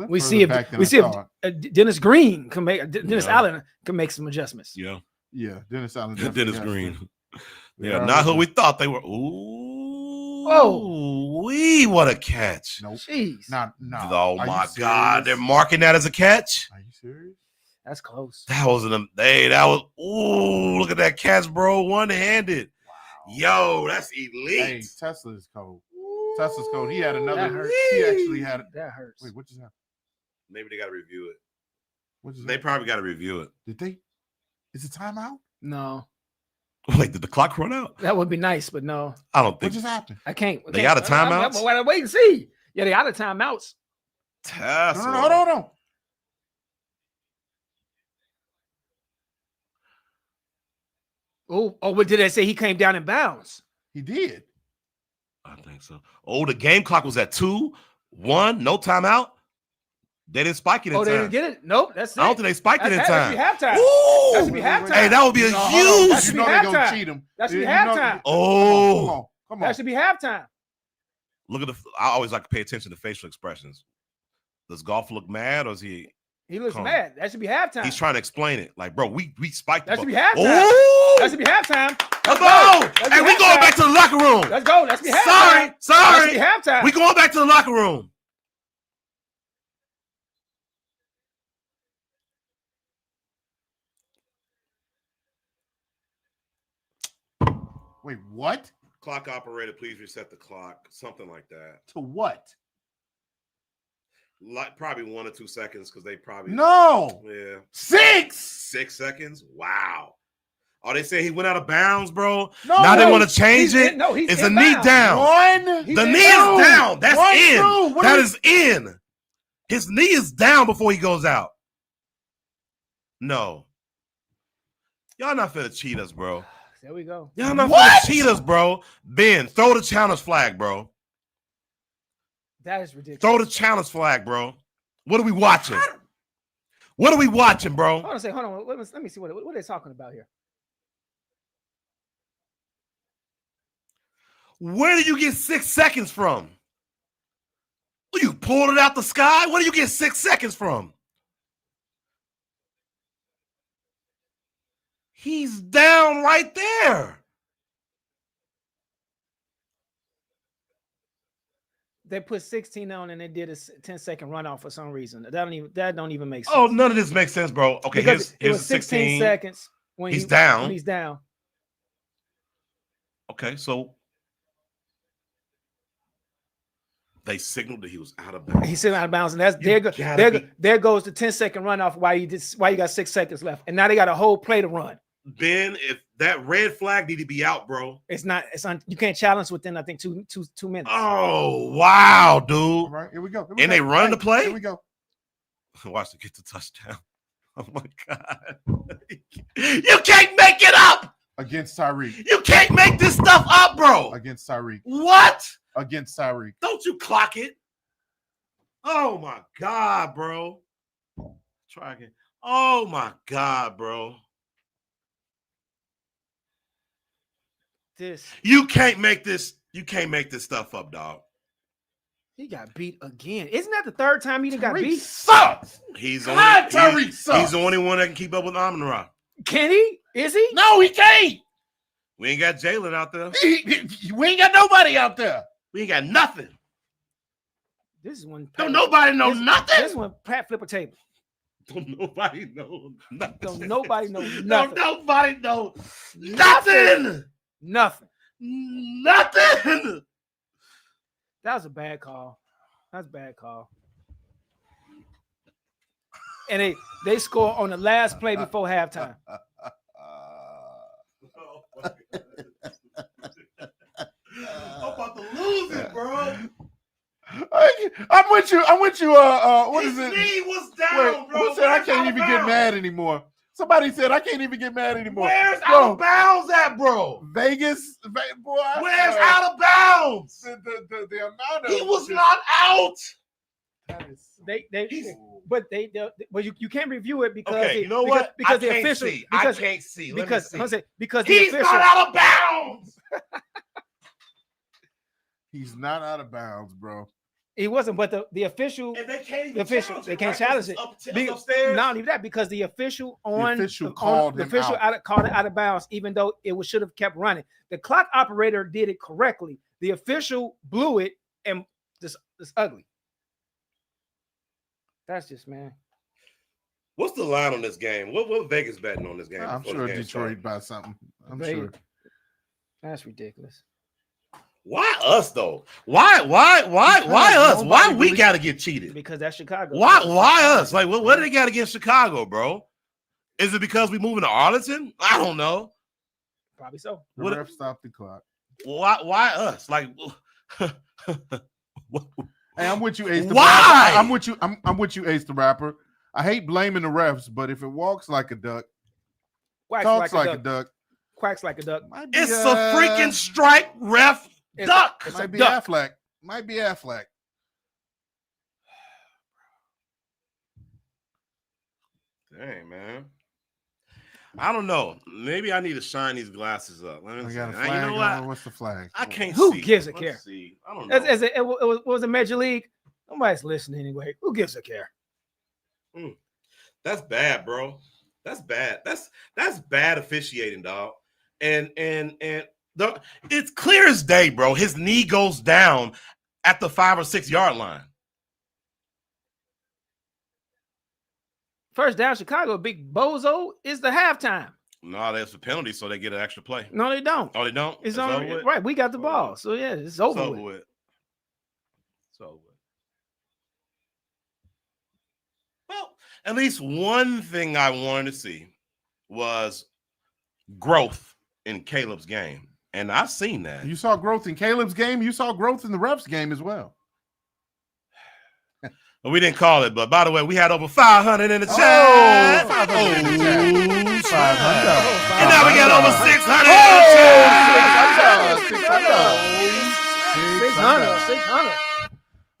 We see if Dennis Green can make Allen can make some adjustments. Yeah. Yeah. Dennis Allen. Dennis Green. Yeah, not who we thought they were. Ooh. Oh. What a catch. Nope. Jeez. No. Oh my God. They're marking that as a catch. Are you serious? That's close. That was look at that catch, bro. One-handed. Wow. Yo, that's elite. Hey, Tesla's cold. Tesla's cold. He had another. That hurts. He actually had it. That hurts. Wait, what just happened? Maybe they got to review it. What just They happened? probably got to review it. Did they? Is it timeout? No, Wait, did the clock run out? that would be nice, but no, I don't What think. just happened? I can't. They got a timeout? I'm wait and see. Yeah, they got a timeouts. Tesla. No, hold on. Oh, what did they say? He came down in bounds. He did. I think so. Oh, the game clock was at 2-1. No timeout. They didn't spike it in time. They didn't get it. Nope, that's it. I don't think they spiked it in That time. should be halftime. Ooh! That should be halftime. Hey, that would be a No, huge. That should be they're gonna halftime. cheat him. That should be You know- halftime. Oh, Come on. That should be halftime. look at I always like to pay attention to facial expressions. Does Goff look mad or is he? He looks Come on. mad. That should be halftime. He's trying to explain it. Like, bro, we spiked. That the should be ball. halftime. Ooh! That should be halftime. Let's go. Let's Hey, be we going halftime. back to the locker room. Let's go. That should be halftime. That Sorry. should be halftime. We going back to the locker room. Wait, what? Clock operator, please reset the clock. Something like that. To what? Like probably 1 or 2 seconds because they probably No. Yeah. 6. 6 seconds. Wow. Oh, they say he went out of bounds, bro. No. Now they want to change He's it. in- no, he's It's in a knee bounds. down. One. He's The in knee is bounds. down. That's One, in. two. What That are is in. His knee is down before he goes out. No. Y'all not finna cheat us, bro. There we go. Y'all not What? finna cheat us, bro. Ben, throw the challenge flag, bro. That is ridiculous. Throw the challenge flag, bro. What are we watching? What are we watching, bro? Hold on. Let me see what are they talking about here. Where did you get 6 seconds from? You pulled it out the sky? Where do you get 6 seconds from? He's down right there. They put 16 on and they did a 10-second runoff for some reason. That don't even make sense. Oh, none of this makes sense, bro. Okay, because here's it was 16 seconds when he's down. When he's down. Okay, so they signaled that he was out of bounds. He's sitting out of bounds, and that's there goes the 10-second runoff. Why you got 6 seconds left, and now they got a whole play to run. Ben, if that red flag need to be out, bro. You can't challenge within, I think, two minutes. Oh, wow, dude. All right, here we go. And they run the play? Here we go. Watch them get the touchdown. Oh, my God. You can't make it up. Against Tyreek. You can't make this stuff up, bro. Against Tyreek. What? Against Tyreek. Don't you clock it. Oh, my God, bro. Try again. Oh, my God, bro. You can't make this stuff up, dog. He got beat again. Isn't that the third time he got beat? Sucks. Tyreek sucks. He's the only one that can keep up with Amon-Ra. Can he? Is he? No, he can't. We ain't got Jalen out there. We ain't got nobody out there. We ain't got nothing. This is when Don't nobody know nothing. This one Pat flip a table. Don't nobody know nothing. Don't nobody know nothing. Don't nobody know nothing. Nothing. Nothing. That was a bad call. That's a bad call. And they score on the last play before halftime. I'm about to lose it, bro. I'm with you. What is it? His knee was down, bro. Who said I can't even get mad anymore? Somebody said I can't even get mad anymore. Where's out of bounds at, bro? Vegas, boy. Where's out of bounds? The amount of he was not out. But you can't review it because okay, you know what? Because I the official I can't see. Because he's the official, not out of bounds. He's not out of bounds, bro. He wasn't, but the official, and they can't even they can't challenge it. Upstairs. Not only that, because the official called it out of bounds, even though it should have kept running. The clock operator did it correctly. The official blew it, and this ugly. That's just, man. What's the line on this game? What Vegas betting on this game? I'm sure Detroit by something. I'm sure. That's ridiculous. Why us though? Why us? Why we gotta get cheated? Because that's Chicago. Why us? Like what do they got against Chicago, bro? Is it because we moving to Arlington? I don't know. Probably so. The ref stopped the clock. Why us? Like hey, I'm with you, Ace. Why? I'm with you. I'm with you, Ace the rapper. I hate blaming the refs, but if it walks like a duck, talks like a duck, quacks like a duck, it's a freaking strike, ref. Duck. It might be Affleck. Might be Affleck. Dang, man. I don't know. Maybe I need to shine these glasses up. Let me see. Got a flag. You know what? What's the flag? I can't Who see. gives a Let's care? See. I don't know. It was a Major League. Nobody's listening anyway. Who gives a care? That's bad, bro. That's bad. That's bad officiating, dog. And it's clear as day, bro. His knee goes down at the 5 or 6 yard line. First down, Chicago, big bozo is the halftime. No, that's a penalty, so they get an extra play. No, they don't. Oh, they don't? It's on right. We got the ball. So yeah, it's over with. It's over with. Well, at least one thing I wanted to see was growth in Caleb's game. And I've seen that. You saw growth in Caleb's game. You saw growth in the refs' game as well. Well, we didn't call it, but by the way, we had over 500 in the chat. 500 in the chat. 500. And now we got over 600 in the chat. 600.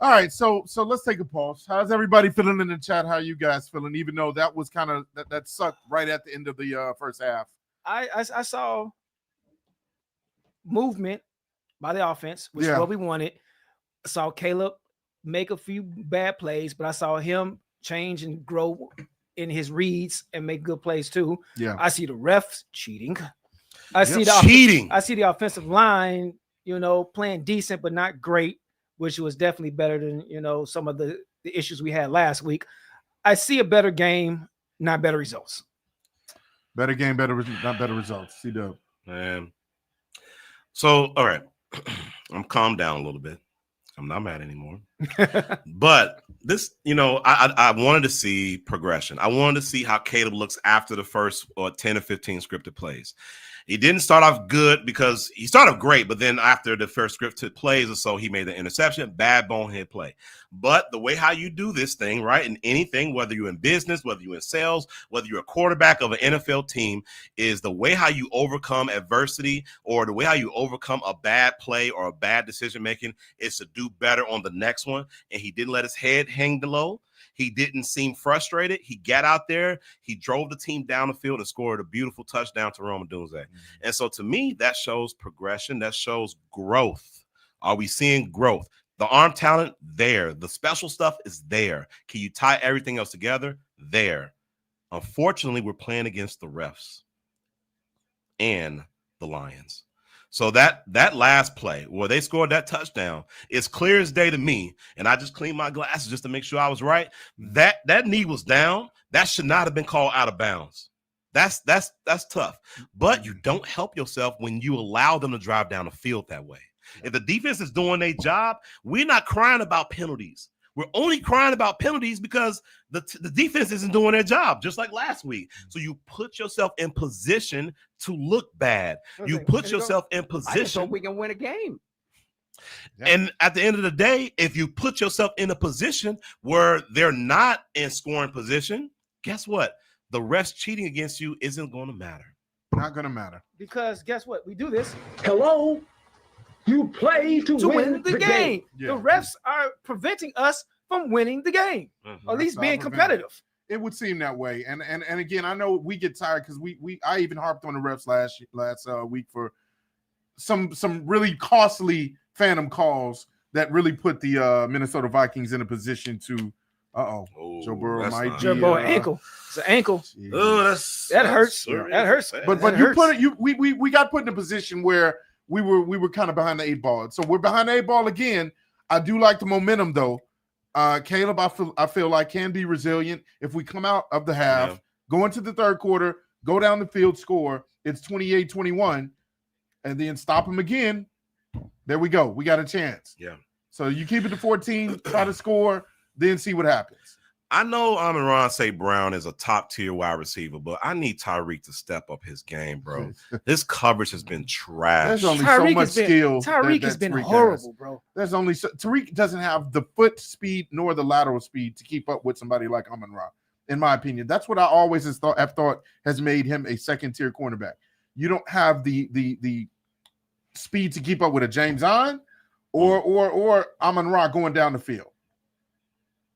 All right, so let's take a pause. How's everybody feeling in the chat? How you guys feeling? Even though that was kind of that sucked right at the end of the first half. I saw movement by the offense, which is what we wanted. I saw Caleb make a few bad plays, but I saw him change and grow in his reads and make good plays too. Yeah. I see the refs cheating. I see the offensive line, playing decent but not great, which was definitely better than some of the issues we had last week. I see a better game, not better results. Better game, not better results. C-Dub. Man. So, all right. I'm calmed down a little bit. I'm not mad anymore. But this, I wanted to see progression. I wanted to see how Caleb looks after the first 10 or 15 scripted plays. He didn't start off good because he started off great, but then after the first scripted plays or so, he made the interception, bad bonehead play. But the way how you do this thing, right, in anything, whether you're in business, whether you're in sales, whether you're a quarterback of an NFL team, is the way how you overcome adversity or the way how you overcome a bad play or a bad decision-making is to do better on the next one. And he didn't let his head hang low. He didn't seem frustrated. He got out there. He drove the team down the field and scored a beautiful touchdown to Rome Dunze. And so to me, that shows progression. That shows growth. Are we seeing growth? The arm talent, there. The special stuff is there. Can you tie everything else together? There. Unfortunately, we're playing against the refs and the Lions. So that last play where they scored that touchdown, it's clear as day to me, and I just cleaned my glasses just to make sure I was right. That knee was down. That should not have been called out of bounds. That's tough. But you don't help yourself when you allow them to drive down the field that way. If the defense is doing their job, we're not crying about penalties. We're only crying about penalties because the defense isn't doing their job, just like last week. So you put yourself in position to look bad. You put yourself in position. So we can win a game. And at the end of the day, if you put yourself in a position where they're not in scoring position, guess what? The refs cheating against you isn't going to matter. Not going to matter. Because guess what? We do this. Hello? You play to win the game. Yeah. The refs are preventing us from winning the game, or at least being competitive. It would seem that way. And again, I know we get tired because I even harped on the refs last week for some really costly phantom calls that really put the Minnesota Vikings in a position to Joe Burrow might be Joe Burrow ankle. It's an ankle. Oh, that hurts. That hurts. But we got put in a position where we were kind of behind the 8 ball. So we're behind the 8 ball again. I do like the momentum though. Caleb, I feel like can be resilient if we come out of the half, go into the third quarter, go down the field, score. It's 28-21, and then stop them again. There we go. We got a chance. Yeah. So you keep it to 14, try to score, then see what happens. I know Amon-Ra St. Brown is a top-tier wide receiver, but I need Tyreek to step up his game, bro. This coverage has been trash. There's only so much skill. Tyreek has been horrible, bro. There's only Tyreek doesn't have the foot speed nor the lateral speed to keep up with somebody like Amon-Ra, in my opinion. That's what I always have thought has made him a second-tier cornerback. You don't have the speed to keep up with a James On or Amon-Ra going down the field.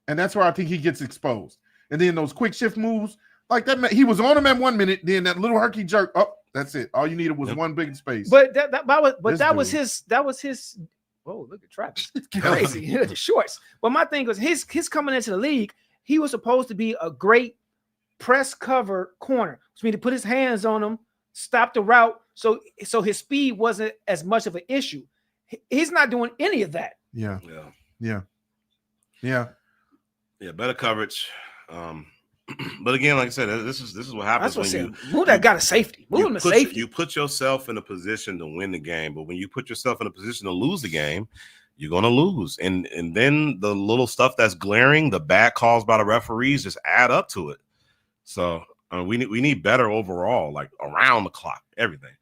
And that's where I think he gets exposed. And then those quick shift moves, like that, he was on him at 1 minute, then that little herky jerk. Oh, that's it. All you needed was one big space. But that was his. Oh, look at Travis. It's crazy. The shorts. But my thing was his coming into the league, he was supposed to be a great press cover corner, which means to put his hands on him, stop the route. So his speed wasn't as much of an issue. He's not doing any of that. Yeah. Yeah, better coverage. But again, like I said, this is what happens when you move that guy to safety. Move him to safety. You put yourself in a position to win the game, but when you put yourself in a position to lose the game, you're gonna lose. And then the little stuff that's glaring, the bad calls by the referees, just add up to it. So we need better overall, like around the clock, everything.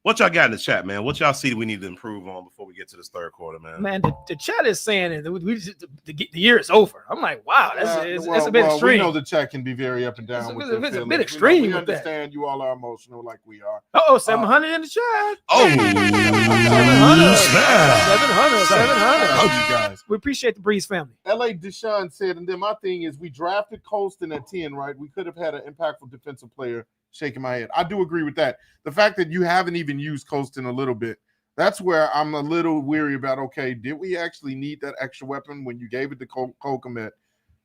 What y'all got in the chat, man? What y'all see we need to improve on before we get to this third quarter, man? Man, the chat is saying that the year is over. I'm like, wow, that's a bit extreme. We know the chat can be very up and down. It's a bit extreme. We understand you all are emotional like we are. 700 in the chat. Oh, 700. Love you guys. We appreciate the Breeze family. L.A. Deshaun said, and then my thing is we drafted Colston at 10, right? We could have had an impactful defensive player. Shaking my head. I do agree with that. The fact that you haven't even used Colston a little bit, That's where I'm a little weary about. Okay, did we actually need that extra weapon when you gave it to Cole Kmet?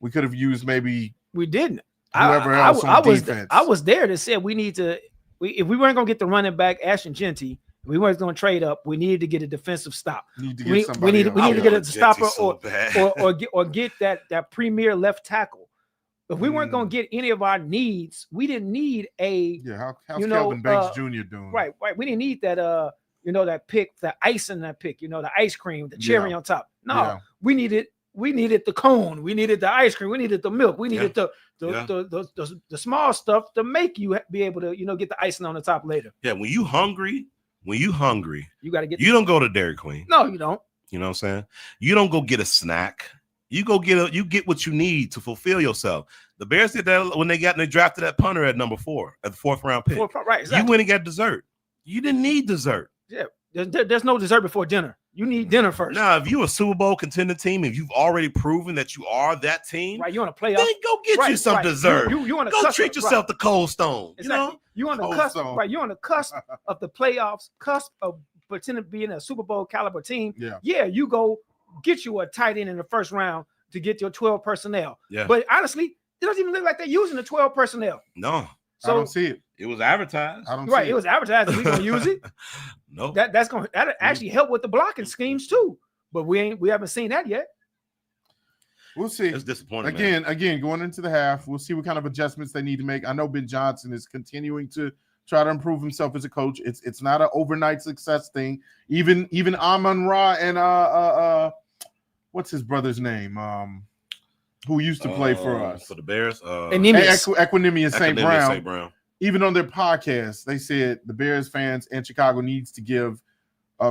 We could have used maybe we didn't. Whoever else on defense. I was there to say we need to. If we weren't going to get the running back Ashton Genty, we weren't going to trade up. We needed to get a defensive stop. We need to get a stopper or get that premier left tackle. If we weren't going to get any of our needs, we didn't need a. Yeah, how's Kelvin Banks Jr. doing? Right. We didn't need that. That pick, the ice in that pick. The ice cream, the cherry on top. No, we needed the cone. We needed the ice cream. We needed the milk. We needed the small stuff to make you be able to, get the icing on the top later. Yeah, when you hungry, you gotta get. You don't go to Dairy Queen. No, you don't. You know what I'm saying? You don't go get a snack. You go you get what you need to fulfill yourself. The Bears did that when they drafted that punter at number 4, at the 4th round pick. Right, exactly. You went and got dessert. You didn't need dessert. Yeah, there's no dessert before dinner. You need dinner first. Now, if you're a Super Bowl contending team, if you've already proven that you are that team, right? You want to playoff? Then go get you some dessert. You want to go treat yourself to Cold Stone. Exactly. You on the cusp, right? You're on the cusp of the playoffs, cusp of pretending to be in a Super Bowl caliber team. Yeah. You go get you a tight end in the first round to get your 12 personnel. Yeah. But honestly, it doesn't even look like they're using the 12 personnel. No. So I don't see it. It was advertised. I don't see it. It was advertised. We're gonna use it. No. That'll actually help with the blocking schemes too. But we haven't seen that yet. We'll see. It's disappointing. Again, going into the half, we'll see what kind of adjustments they need to make. I know Ben Johnson is continuing to try to improve himself as a coach. It's not an overnight success thing. Even Amon-Ra and what's his brother's name? Who used to play for us for the Bears? Equinemius St. Brown. Even on their podcast, they said the Bears fans and Chicago needs to give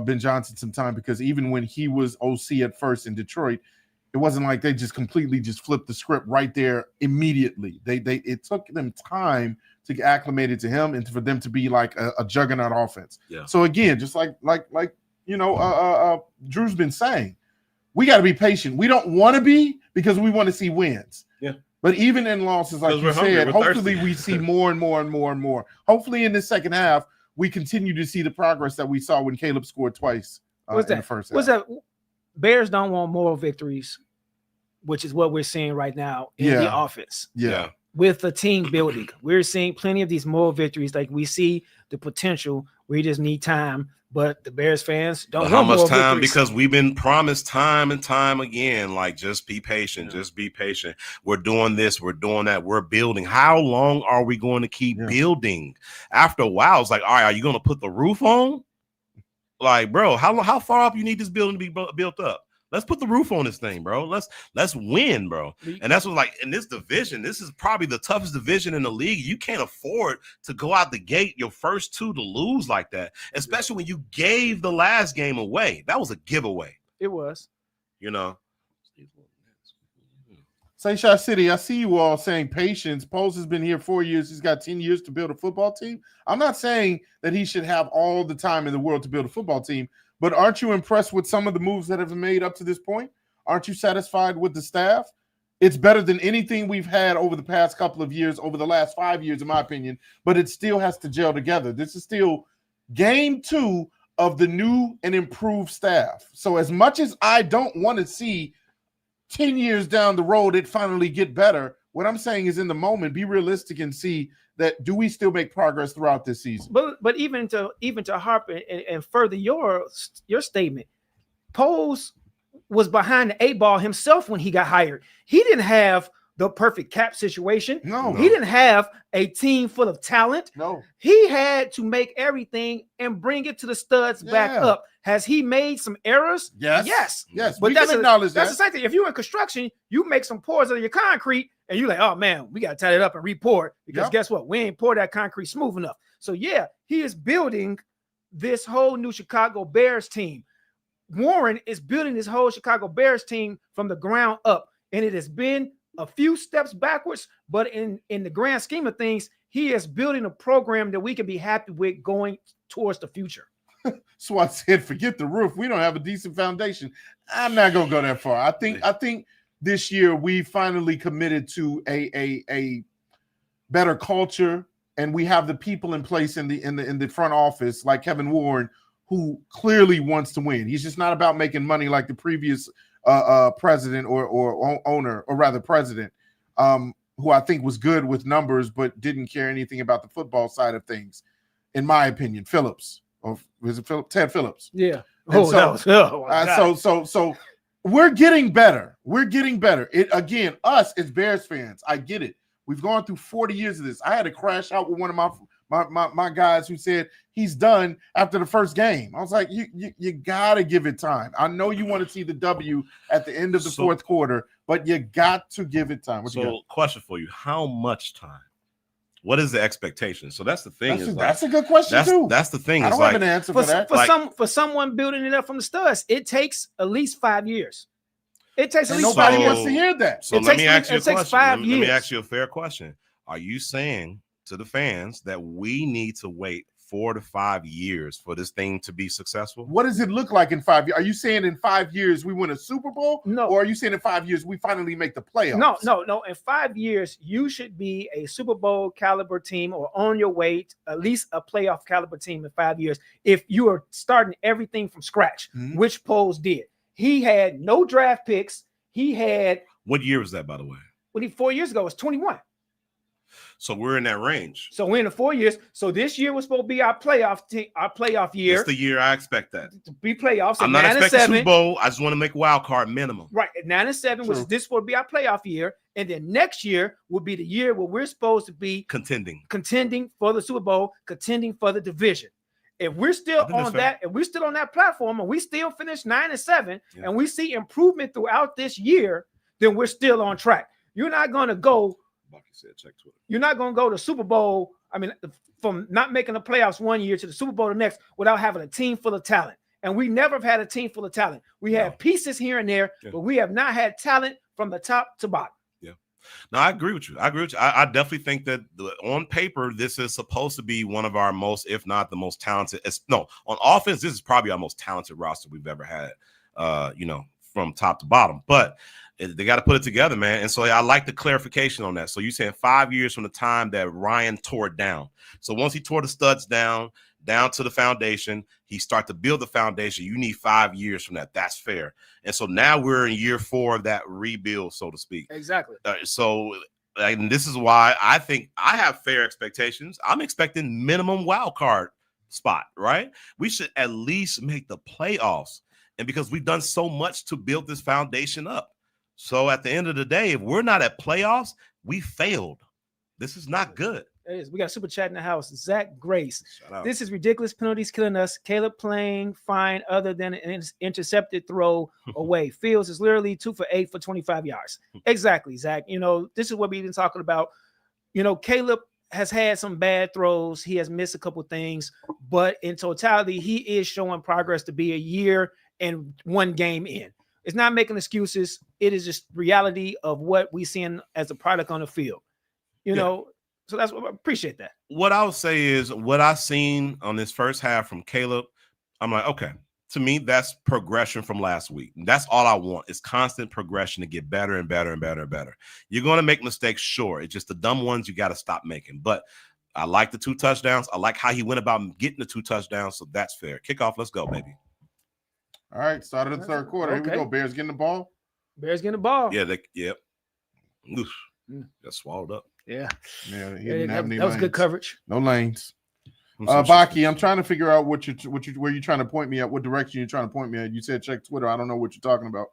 Ben Johnson some time, because even when he was OC at first in Detroit, it wasn't like they just completely flipped the script right there immediately. It took them time to get acclimated to him and for them to be like a juggernaut offense. Yeah. So again, just like Drew's been saying, we got to be patient. We don't want to be, because we want to see wins. Yeah. But even in losses, like you said, hopefully we see more and more and more and more. Hopefully in the second half, we continue to see the progress that we saw when Caleb scored twice in the first half. What's that? Bears don't want moral victories, which is what we're seeing right now in the offense. Yeah. With the team building, we're seeing plenty of these moral victories. Like, we see the potential. We just need time. But the Bears fans don't want how much time? victories. Because we've been promised time and time again, like, just be patient, just be patient. We're doing this, we're doing that, we're building. How long are we going to keep building? After a while, it's like, all right, are you going to put the roof on? Like, bro, how far up you need this building to be built up? Let's put the roof on this thing, bro. Let's win, bro. And that's what, like, in this division, this is probably the toughest division in the league. You can't afford to go out the gate your first 2 to lose like that, especially when you gave the last game away. That was a giveaway. It was. Sunshine City, I see you all saying patience. Poles has been here 4 years. He's got 10 years to build a football team. I'm not saying that he should have all the time in the world to build a football team, but aren't you impressed with some of the moves that have been made up to this point? Aren't you satisfied with the staff? It's better than anything we've had over the past couple of years, over the last 5 years, in my opinion, but it still has to gel together. This is still game 2 of the new and improved staff. So as much as I don't want to see 10 years down the road it finally get better, what I'm saying is, in the moment, be realistic and see that, do we still make progress throughout this season? But even to harp and further your statement, Poles was behind the 8-ball himself when he got hired. He didn't have the perfect cap situation. No. He didn't have a team full of talent. No. He had to make everything and bring it to the studs back up. Has he made some errors? Yes. But we can acknowledge that's the same thing. If you're in construction, you make some pours out of your concrete, and you're like, oh man, we got to tie it up and re-pour it, because guess what? We ain't poured that concrete smooth enough. So yeah, he is building this whole new Chicago Bears team. Warren is building this whole Chicago Bears team from the ground up, and it has been a few steps backwards, but in the grand scheme of things, he is building a program that we can be happy with going towards the future. So I said, forget the roof. We don't have a decent foundation. I'm not gonna go that far. I think this year we finally committed to a better culture, and we have the people in place in the front office, like Kevin Warren, who clearly wants to win. He's just not about making money like the previous president or owner, or rather president, who I think was good with numbers but didn't care anything about the football side of things, in my opinion. Phillips, or was it Ted Phillips? Yeah. And So we're getting better. We're getting better. It again, us as Bears fans, I get it. We've gone through 40 years of this. I had to crash out with one of my guys who said he's done after the first game. I was like, you gotta give it time. I know you want to see the W at the end of the fourth quarter, but you got to give it time. Question for you: how much time? What is the expectation? So that's the thing. That's a good question too. That's the thing. I don't have an answer for that. For someone building it up from the studs, it takes at least 5 years. It takes at least nobody 5 years. wants to hear that. So let me ask you a question. 5 years. Let me ask you a fair question. Are you saying to the fans that we need to wait 4 to 5 years for this thing to be successful? What does it look like in 5 years? Are you saying in 5 years we win a Super Bowl? No. Or are you saying in 5 years we finally make the playoffs? No. In 5 years, you should be a Super Bowl caliber team or on your way to at least a playoff caliber team in 5 years. If you are starting everything from scratch, which Poles did. He had no draft picks. He had. What year was that, by the way? 4 years ago, it was 21. So we're in that range. So we're in the 4 years. So this year was supposed to be our playoff year. It's the year I expect that to be playoffs. I'm not expecting Super Bowl. I just want to make wild card minimum. Right, at 9-7, which this will be our playoff year, and then next year will be the year where we're supposed to be contending for the Super Bowl, contending for the division. If we're still on that, if we're still on that platform, and we still finish 9-7, and we see improvement throughout this year, then we're still on track. You're not going to go. Said, check Twitter. You're not going to go to Super Bowl. I mean, from not making the playoffs 1 year to the Super Bowl the next without having a team full of talent. And we never have had a team full of talent. We have pieces here and there, but we have not had talent from the top to bottom. Yeah. No, I agree with you. I definitely think that on paper, this is supposed to be one of our most, if not the most talented. On offense, this is probably our most talented roster we've ever had, from top to bottom. But they got to put it together, man. And so I like the clarification on that. So you saying 5 years from the time that Ryan tore it down. So once he tore the studs down to the foundation, he start to build the foundation. You need 5 years from that. That's fair. And so now we're in year 4 of that rebuild, so to speak. Exactly. And this is why I think I have fair expectations. I'm expecting minimum wild card spot, right? We should at least make the playoffs. And because we've done so much to build this foundation up. So at the end of the day, if we're not at playoffs, we failed. This is not good. It is. We got a super chat in the house. Zach Grace. This is ridiculous. Penalties killing us. Caleb playing fine other than an intercepted throw away. Fields is literally 2 for 8 for 25 yards. Exactly, Zach. This is what we've been talking about. Caleb has had some bad throws. He has missed a couple things, but in totality, he is showing progress to be a year and 1 game in. It's not making excuses. It is just reality of what we seeing as a product on the field. So that's what I appreciate that. What I would say is what I've seen on this first half from Caleb, I'm like, okay, to me, that's progression from last week. That's all I want is constant progression to get better and better and better and better. You're going to make mistakes, sure. It's just the dumb ones you got to stop making. But I like the 2 touchdowns. I like how he went about getting the 2 touchdowns. So that's fair. Kickoff, let's go, baby. All right, start of the third quarter. Here we go. Bears getting the ball. Yeah, yep. Oof. Got swallowed up. Yeah. Yeah, he didn't have any that was good coverage. No lanes. Baki, I'm trying to figure out where you're trying to point me at, what direction you're trying to point me at. You said check Twitter. I don't know what you're talking about,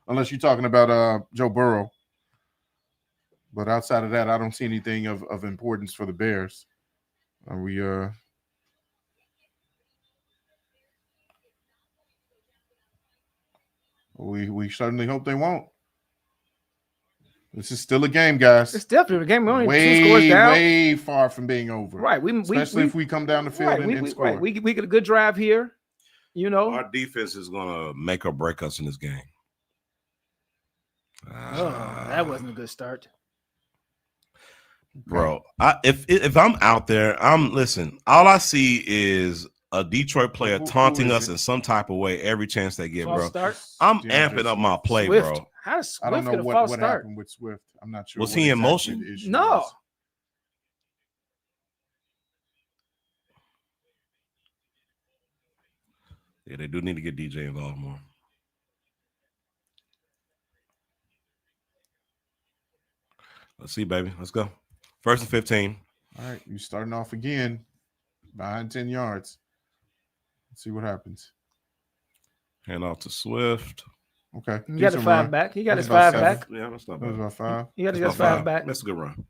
unless you're talking about Joe Burrow. But outside of that, I don't see anything of importance for the Bears. We certainly hope they won't. This is still a game, guys. It's definitely a game. We're only 2 scores down. Way far from being over. Right. Especially if we come down the field and score. Right. We get a good drive here. Our defense is going to make or break us in this game. That wasn't a good start. Bro, if I'm out there, listen, all I see is a Detroit player taunting us in some type of way every chance they get, bro. I'm amping up my play, Swift. bro. How does Swift I don't know get a what false start? happened with Swift. I'm not sure. Was he in motion? No. Yeah, they do need to get DJ involved more. Let's see, baby. Let's go. 1st and 15. All right, you starting off again behind 10 yards. Let's see what happens. Hand off to Swift. Okay. He got his 5 back. He got his 5 back. Yeah, that's not That was bad. about 5. He got his 5 back. That's a good run.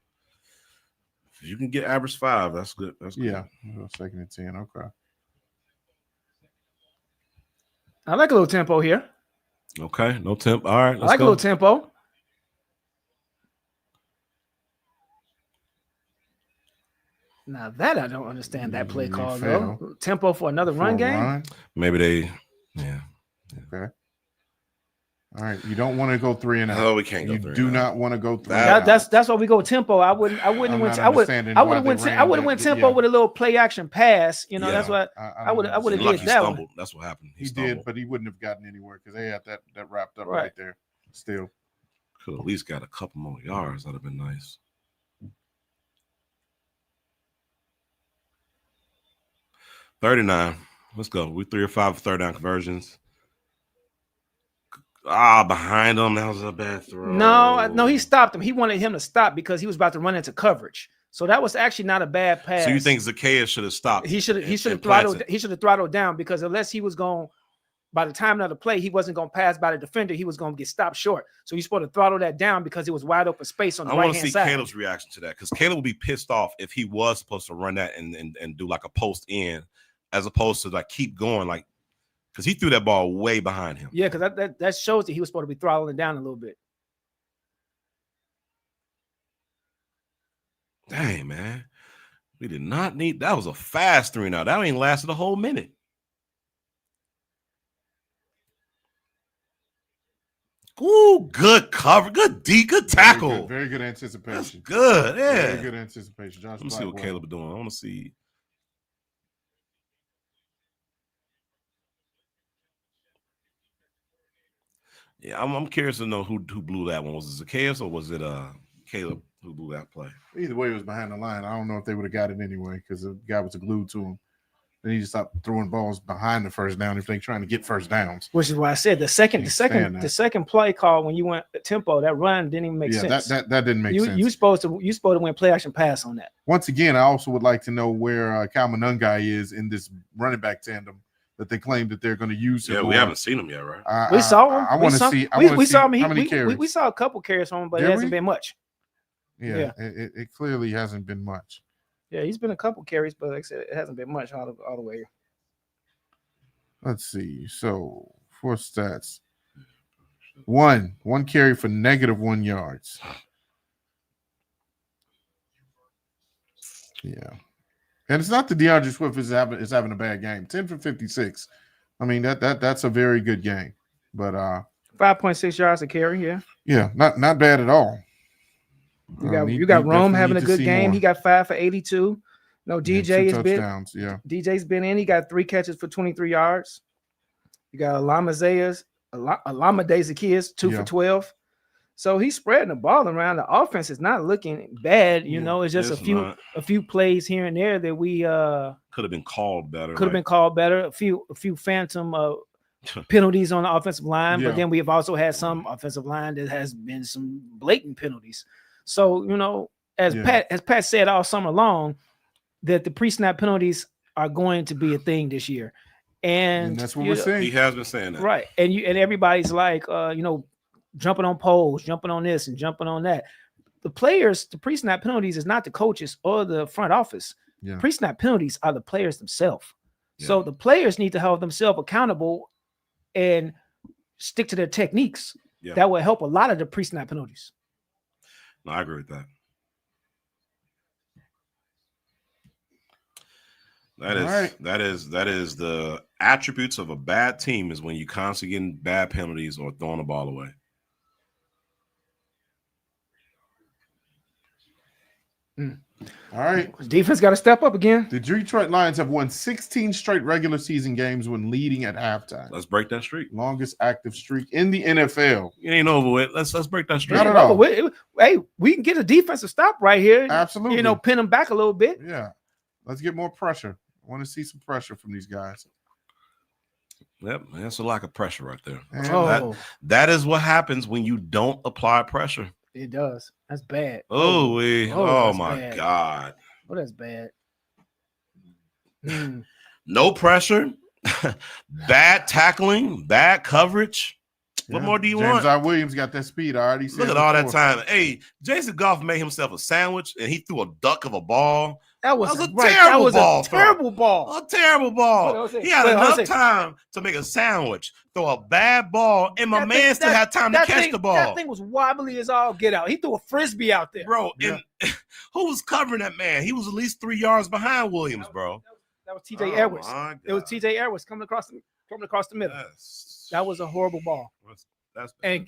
If you can get average 5, that's good. That's good. Yeah. 2nd and 10. Okay. I like a little tempo here. Okay, no temp. All right, I like a little tempo. Now that I don't understand that play call though. Tempo for another run game. Maybe they, yeah. Okay. All right, you don't want to go 3 and out. No, we can't go 3 You do not want to go 3. That's why we go tempo. I wouldn't have went tempo with a little play action pass. You know, that's what I would have did that one. That's what happened. He did, but he wouldn't have gotten anywhere because they had that wrapped up right there. Still, could at least got a couple more yards. That'd have been nice. $39. Let's go. We 3 or 5 third down conversions. Behind him. That was a bad throw. No, he stopped him. He wanted him to stop because he was about to run into coverage. So that was actually not a bad pass. So you think Zacchaeus should have stopped? He should have throttled down because unless he was going, by the time of the play, he wasn't going to pass by the defender. He was going to get stopped short. So he's supposed to throttle that down because it was wide open space on the right hand side. I want to see Caleb's reaction to that because Caleb would be pissed off if he was supposed to run that and do like a post in as opposed to like keep going like. Because he threw that ball way behind him. Yeah, because that shows that he was supposed to be throttling down a little bit. Dang, man. We did not need – that was a fast 3 now. That ain't lasted a whole minute. Ooh, good cover. Good D. Good tackle. Very good anticipation. That's good, yeah. Very good anticipation. Josh, let me see what Caleb is doing. I want to see – yeah, I'm curious to know who blew that one. Was it Zacchaeus or was it Caleb who blew that play? Either way, it was behind the line. I don't know if they would have got it anyway because the guy was glued to him. They need to stop throwing balls behind the first down if they're trying to get first downs. Which is why I said the second play call when you went tempo, that run didn't even make sense. That didn't make sense. You supposed to win play action pass on that. Once again, I also would like to know where Cal Monungai is in this running back tandem that they claim that they're going to use. Yeah, we haven't seen him yet, right? We saw him. I want to see. We saw him. How many carries? We saw a couple carries from him, but it hasn't been much. Yeah. It clearly hasn't been much. Yeah, he's been a couple carries, but like I said, it hasn't been much all the way. Let's see. So for stats, one carry for -1 yards. Yeah. And it's not that DeAndre Swift is having a bad game. 10 for 56. I mean, that's a very good game. But 5.6 yards a carry, yeah. Yeah, not bad at all. You got Rome having a good game. He got 5 for 82. No, DJ has been touchdowns, yeah. DJ's been in. He got 3 catches for 23 yards. You got Alameda Zacchaeus, 2 for 12. So he's spreading the ball around. The offense is not looking bad. You know, it's just a few plays here and there that we could have been called better. A few phantom penalties on the offensive line, but then we have also had some offensive line that has been some blatant penalties. So, you know, as Pat said all summer long, that the pre-snap penalties are going to be a thing this year. And that's what we're saying. He has been saying that. Right. And everybody's like jumping on poles, jumping on this and jumping on that. The players, the pre-snap penalties is not the coaches or the front office. Yeah. Pre-snap penalties are the players themselves. Yeah. So the players need to hold themselves accountable and stick to their techniques. Yeah. That will help a lot of the pre-snap penalties. No, I agree with that. That is the attributes of a bad team is when you constantly getting bad penalties or throwing the ball away. All right. Defense got to step up again. The Detroit Lions have won 16 straight regular season games when leading at halftime. Let's break that streak. Longest active streak in the NFL. It ain't over with. Let's break that streak. Not at all. Hey, we can get a defensive stop right here. Absolutely. Pin them back a little bit. Yeah. Let's get more pressure. I want to see some pressure from these guys. Yep, that's a lack of pressure right there. Oh, That is what happens when you don't apply pressure. it does. That's bad. Oh, that's my bad. God. Oh, that's bad. No pressure, bad tackling, bad coverage. What more do you want? James R. Williams got that speed. I already said. Look at all that time. Hey, Jason Goff made himself a sandwich, and he threw a duck of a ball. That was a terrible ball. A terrible ball. A terrible ball. He had enough time to make a sandwich, throw a bad ball, and my man still had time to catch the ball. That thing was wobbly as all get out. He threw a frisbee out there. Bro, and who was covering that man? He was at least 3 yards behind Williams, bro. That was TJ Edwards. It was TJ Edwards coming across the middle. That was a horrible ball.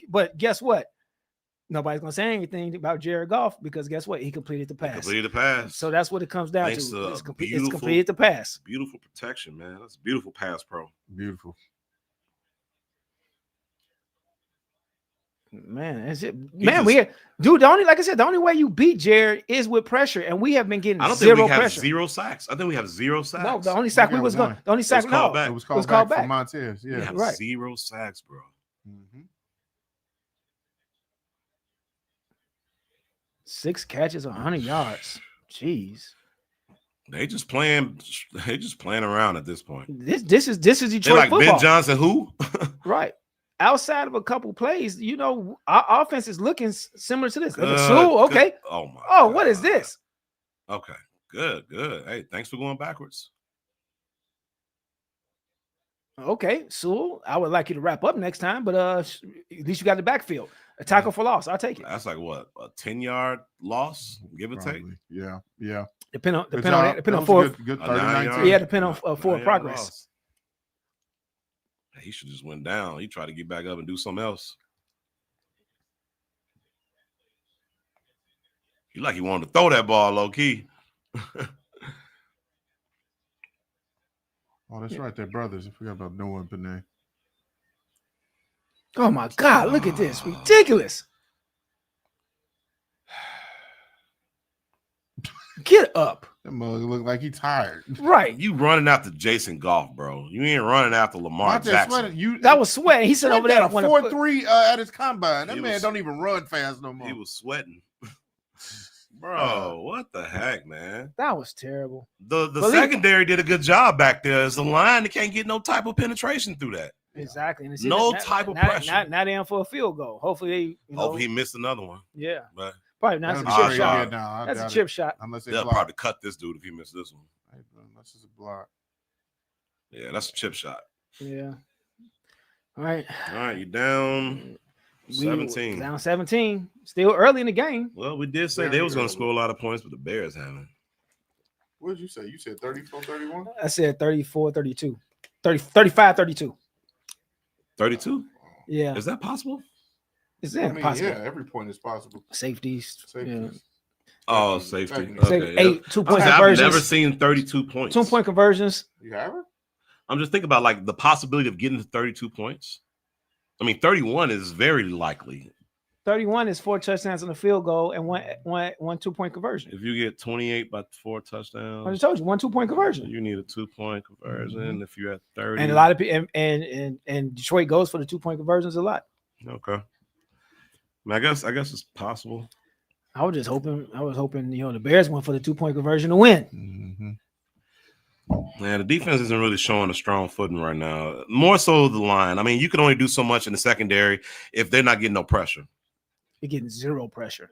But guess what? Nobody's gonna say anything about Jared Goff because guess what? He completed the pass. So that's what it comes down to. It's completed the pass. Beautiful protection, man. That's a beautiful pass, pro. Beautiful. Man, that's it. The only way you beat Jared is with pressure, and we have been getting zero pressure. Zero sacks. I think we have 0 sacks. No, the only sack it was called back. It was called back for Montez. Yeah, we have right. 0 sacks, bro. Mm-hmm. 6 catches, 100 yards. Jeez. They just playing around at this point. This is Detroit They're like football. Ben Johnson, who? Right. Outside of a couple plays, our offense is looking similar to this. Okay. Oh my. Oh, what is this? Okay. Good. Hey, thanks for going backwards. Okay, Sewell, I would like you to wrap up next time, but at least you got the backfield. A tackle for loss. I'll take it. That's like what, a 10-yard loss, give or take? Yeah. Depend on forward. Good 39. Yeah, depend on forward progress. Loss. He should just went down. He tried to get back up and do something else. He wanted to throw that ball low key. Oh, that's right. They're brothers. I forgot about Noah and Panay. Oh my God! Look at this. Ridiculous. Get up. That mug look like he's tired. Right. You running after Jason Goff, bro. You ain't running after Lamar Jackson. That was sweating. He said over there a 4.3 at his combine. That man don't even run fast no more. He was sweating. Bro, what the heck, man? That was terrible. The secondary did a good job back there. It's the line that can't get no type of penetration through that. Exactly. And no type of pressure. Not in for a field goal. Hopefully hopefully he missed another one. Yeah. But probably not. That's a chip shot. That's a chip shot. They'll probably cut this dude if he missed this one. Unless it's a block. Yeah, that's a chip shot. Yeah. All right. You down 17. Down 17. Still early in the game. Well, we did say they was going to score a lot of points, but the Bears haven't. What did you say? You said 34-31? I said 34-32. 35-32. 32? Yeah. Is that possible? It's possible. Yeah, every point is possible. Safeties. Yeah. Oh, safety. Okay. 8 2-point conversions. I've never seen 32 points. 2-point conversions. You haven't? I'm just thinking about like the possibility of getting to 32 points. I mean, 31 is very likely. 31 is 4 touchdowns and a field goal and one 2-point conversion. If you get 28 by 4 touchdowns, I just told you 1 2-point conversion. You need a 2-point conversion. Mm-hmm. If you're at 30, and a lot of people and Detroit goes for the 2-point conversions a lot. Okay. I mean, I guess it's possible. I was hoping the Bears went for the 2-point conversion to win. Mm-hmm. Yeah, the defense isn't really showing a strong footing right now. More so the line. I mean, you can only do so much in the secondary if they're not getting no pressure. You're getting zero pressure.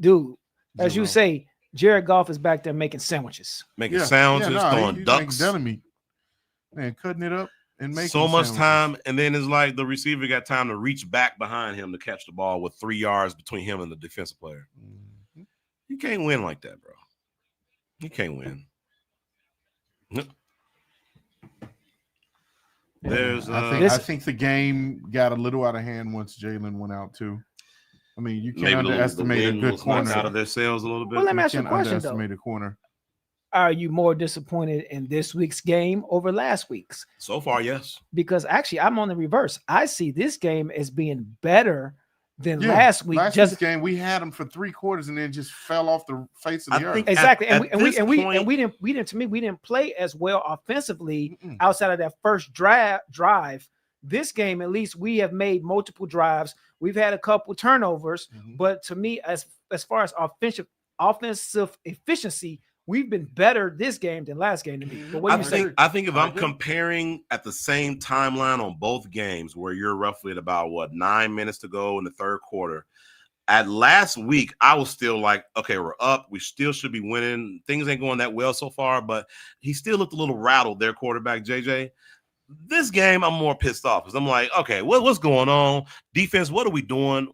Dude, as you say, Jared Goff is back there making sandwiches. Making sandwiches, throwing ducks. Man, cutting it up and making so much time. And then it's like the receiver got time to reach back behind him to catch the ball with 3 yards between him and the defensive player. Mm-hmm. You can't win like that, bro. You can't win. I think the game got a little out of hand once Jalen went out too. I mean, you can't underestimate a good corner. Out of their sails a little bit. Well, let me ask you a question though. Underestimate a corner. Are you more disappointed in this week's game over last week's? So far, yes. Because actually, I'm on the reverse. I see this game as being better Then last week, last week's game, we had them for 3 quarters and then just fell off the face of the earth. Exactly. We didn't play as well offensively outside of that first drive. This game, at least, we have made multiple drives. We've had a couple turnovers, but to me, as far as offensive efficiency, we've been better this game than last game to me. But I think if I'm comparing at the same timeline on both games, where you're roughly at about 9 minutes to go in the third quarter, at last week, I was still like, okay, we're up. We still should be winning. Things ain't going that well so far, but he still looked a little rattled there, quarterback JJ. This game, I'm more pissed off because I'm like, okay, what's going on? Defense, what are we doing?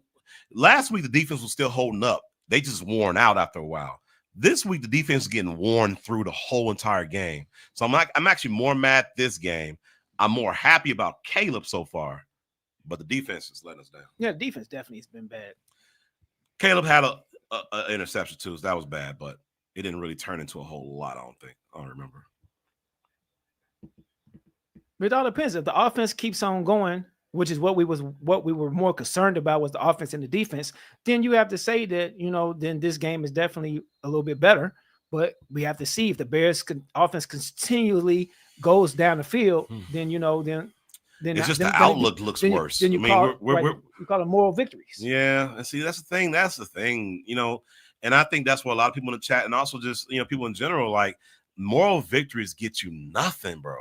Last week, the defense was still holding up. They just worn out after a while. This week, the defense is getting worn through the whole entire game. So I'm actually more mad this game. I'm more happy about Caleb so far, but the defense is letting us down. Yeah, the defense definitely has been bad. Caleb had a interception too, so that was bad, but it didn't really turn into a whole lot, I don't remember. It all depends. If the offense keeps on going, which is what we were more concerned about was the offense and the defense, then you have to say that, then this game is definitely a little bit better. But we have to see if the Bears offense continually goes down the field, then it's just the outlook looks worse. Then you call it moral victories. Yeah, and see, that's the thing, and I think that's what a lot of people in the chat and also just, people in general, like, moral victories get you nothing, bro.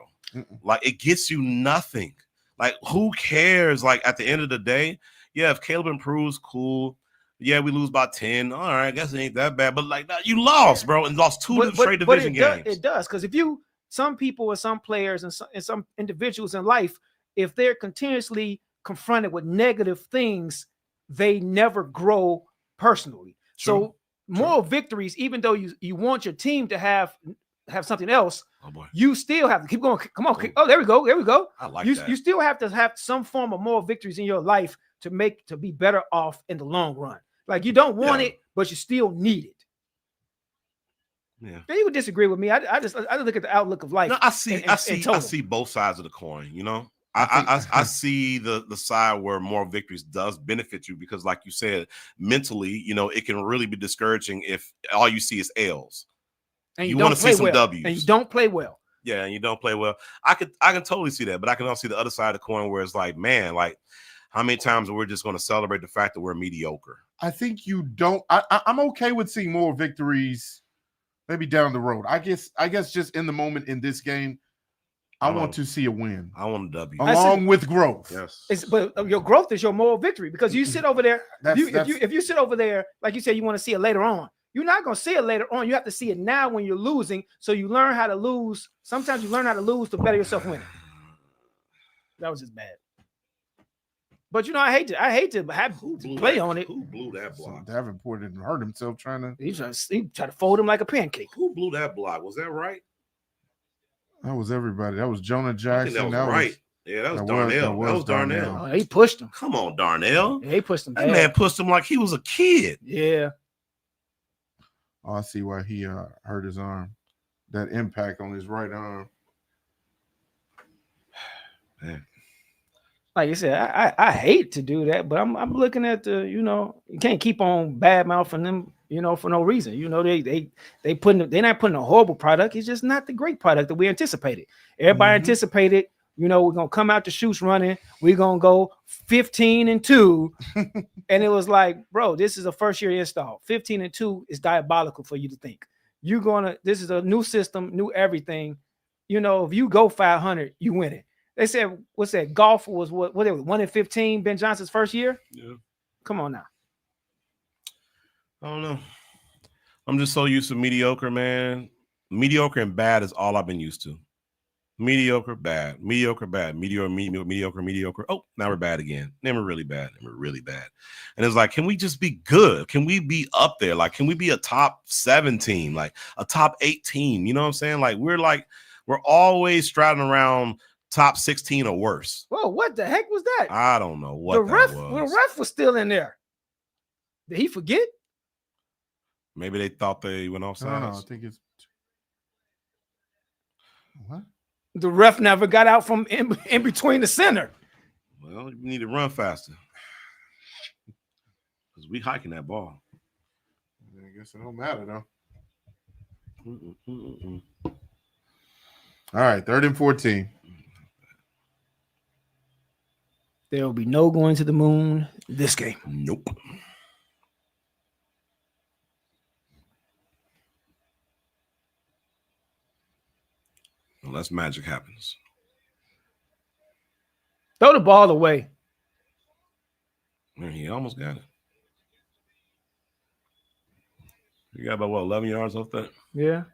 Like, it gets you nothing. Like, who cares? Like, at the end of the day, yeah, if Caleb improves, cool. Yeah, we lose by 10. All right, I guess it ain't that bad. But, like, you lost, bro, and lost two straight division games. It does, because some people and some players and some individuals in life, if they're continuously confronted with negative things, they never grow personally. True. So moral victories, even though you want your team to have something else, you still have to keep going. Come on. Oh, there we go. I like that. You still have to have some form of moral victories in your life to be better off in the long run. Like, you don't want it, but you still need it. Yeah. Now, you would disagree with me. I just look at the outlook of life. No, I see both sides of the coin, I see the side where more victories does benefit you because, like you said, mentally, it can really be discouraging if all you see is L's. And you want to see some W's. And you don't play well. Yeah, and you don't play well. I can totally see that, but I can also see the other side of the coin where it's like, man, like, how many times we're just going to celebrate the fact that we're mediocre? I think you don't. I'm okay with seeing more victories maybe down the road. I guess just in the moment in this game, I want to see a win. I want a W. Along with growth. Yes. But your growth is your moral victory because you sit over there. If you sit over there, like you said, you want to see it later on. You're not going to see it later on. You have to see it now when you're losing. So you learn how to lose. Sometimes you learn how to lose to better yourself winning. That was just bad. But I hate to have to play on it. Who blew that block? So Davenport didn't hurt himself trying to. He tried to fold him like a pancake. Who blew that block? Was that right? That was everybody. That was Jonah Jackson. I think that was right. Yeah, that was Darnell. That was Darnell. Oh, he pushed him. Come on, Darnell. Yeah, he pushed him. That man pushed him like he was a kid. Yeah. Oh, I see why he hurt his arm. That impact on his right arm. Man. Like I said, I hate to do that, but I'm looking at you can't keep on bad mouthing them, for no reason. They're not putting a horrible product. It's just not the great product that we anticipated. Everybody anticipated, we're gonna come out the chutes running, we're gonna go 15-2. And it was like, bro, this is a first year install. 15-2 is diabolical for you to think. This is a new system, new everything. If you go 500, you win it. They said, what's that? Golf was what they were 1-15, Ben Johnson's first year? Yeah. Come on now. I don't know. I'm just so used to mediocre, man. Mediocre and bad is all I've been used to. Mediocre, bad. Mediocre, bad. Mediocre. Oh, now we're bad again. Then we're really bad. And we're really bad. And it's like, can we just be good? Can we be up there? Like, can we be a top 7 team? Like a top 8 team? You know what I'm saying? Like, we're always striding around top 16 or worse. Whoa, what the heck was that? I don't know what the ref was. The ref was still in there. Did he forget? Maybe they thought they went offside. No, I think it's what? The ref never got out from in between the center. Well, you need to run faster. We hiking that ball. I guess it don't matter though. Mm-mm. All right, 3rd and 14. There will be no going to the moon this game. Nope. Unless magic happens. Throw the ball away. Man, he almost got it. You got about 11 yards off that? Yeah.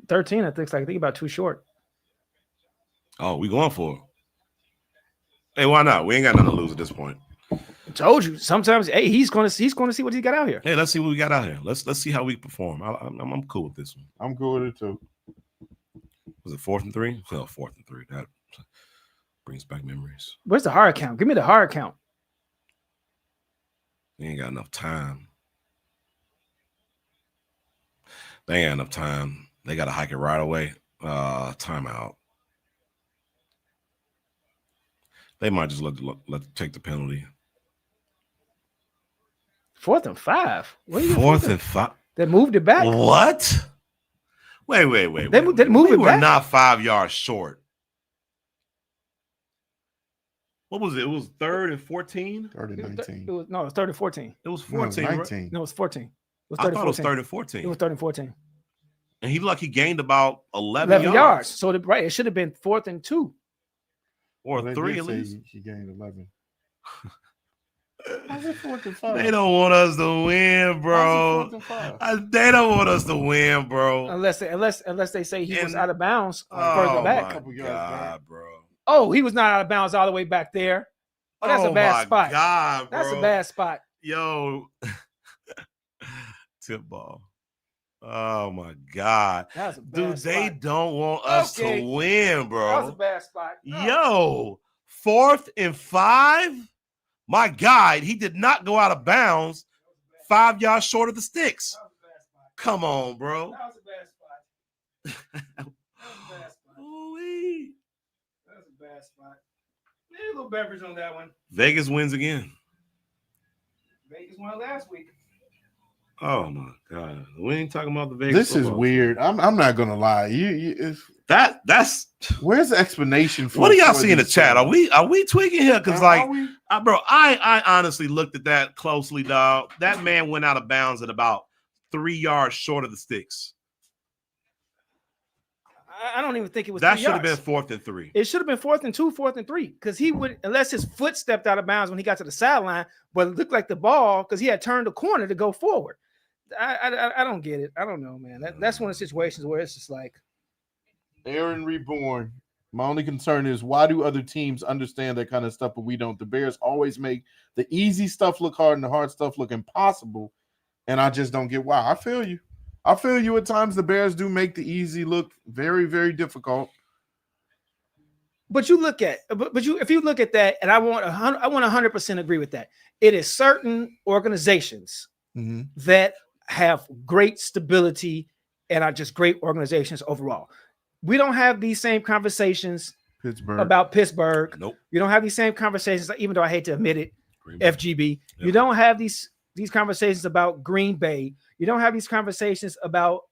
13, I think about too short. Oh, we going for it. Hey, why not? We ain't got nothing to lose at this point. I told you. Sometimes, hey, he's going to see what he got out here. Hey, let's see what we got out here. Let's see how we perform. I'm cool with this one. I'm cool with it too. Was it 4th and 3? Well, 4th and 3. That brings back memories. Where's the hard count? Give me the hard count. They ain't got enough time. They ain't got enough time. They got to hike it right away. Timeout. They might just let take the penalty. 4th and 5. 4th and 5. They moved it back. What? Wait. They moved it We were back. not 5 yards short. What was it? It was 3rd and 14? 3rd and 19. It was 3rd and 14. It was No, it was 14. right? 19. No, it was 14. It was 3rd I and thought it was 14. 3rd and 14. It was 3rd and 14. And he like he gained about 11 11 yards. So it should have been 4th and 2. Or They 3 did at say least. He gained 11. How's it 4th and 5? They don't want us to win, bro. How's it 4th and 5? They don't want us to win, bro. Unless they say he was And- out of bounds Oh further back. my Couple yards God, bro. Oh, he was not out of bounds all the way back there. Oh, that's a bad my spot. God, bro. That's a bad spot. Yo. Tip ball. Oh my God. That was a bad Dude, they spot. don't want us Okay. to win, That was a bro. bad spot. Yo, 4th and 5. My God, he did not go out of bounds 5 yards short of the sticks. That was a bad spot. Come on, bro. That was a bad spot. That was a bad spot. Ooh-wee. That was a bad spot. Maybe a little beverage on that one. Vegas wins again. Vegas won last week. Oh my God, we ain't talking about the Vegas. This is football. weird. I'm not gonna lie. That's Where's the explanation for? what do y'all for see in the these chat? Are things? we tweaking here? Because Are like, we? bro, I honestly looked at that closely, dog. That man went out of bounds at about 3 yards short of the sticks. I don't even think it was. That 3 should have yards. been 4th and 3. It should have been 4th and 2, 4th and 3, because he would, unless his foot stepped out of bounds when he got to the sideline, but it looked like the ball because he had turned the corner to go forward. I don't get it. I don't know, man. That's one of the situations where it's just like, Aaron Reborn. My only concern is why do other teams understand that kind of stuff, but we don't? The Bears always make the easy stuff look hard and the hard stuff look impossible, and I just don't get why. I feel you. At times the Bears do make the easy look very, very difficult. but you look at, if you look at that, and I want 100% agree with that. It is certain organizations that have great stability and are just great organizations overall. We don't have these same conversations Pittsburgh. about Pittsburgh. Nope. You don't have these same conversations, even though I hate to admit it, Green Bay. FGB. Yep. You don't have these conversations about Green Bay. You don't have these conversations about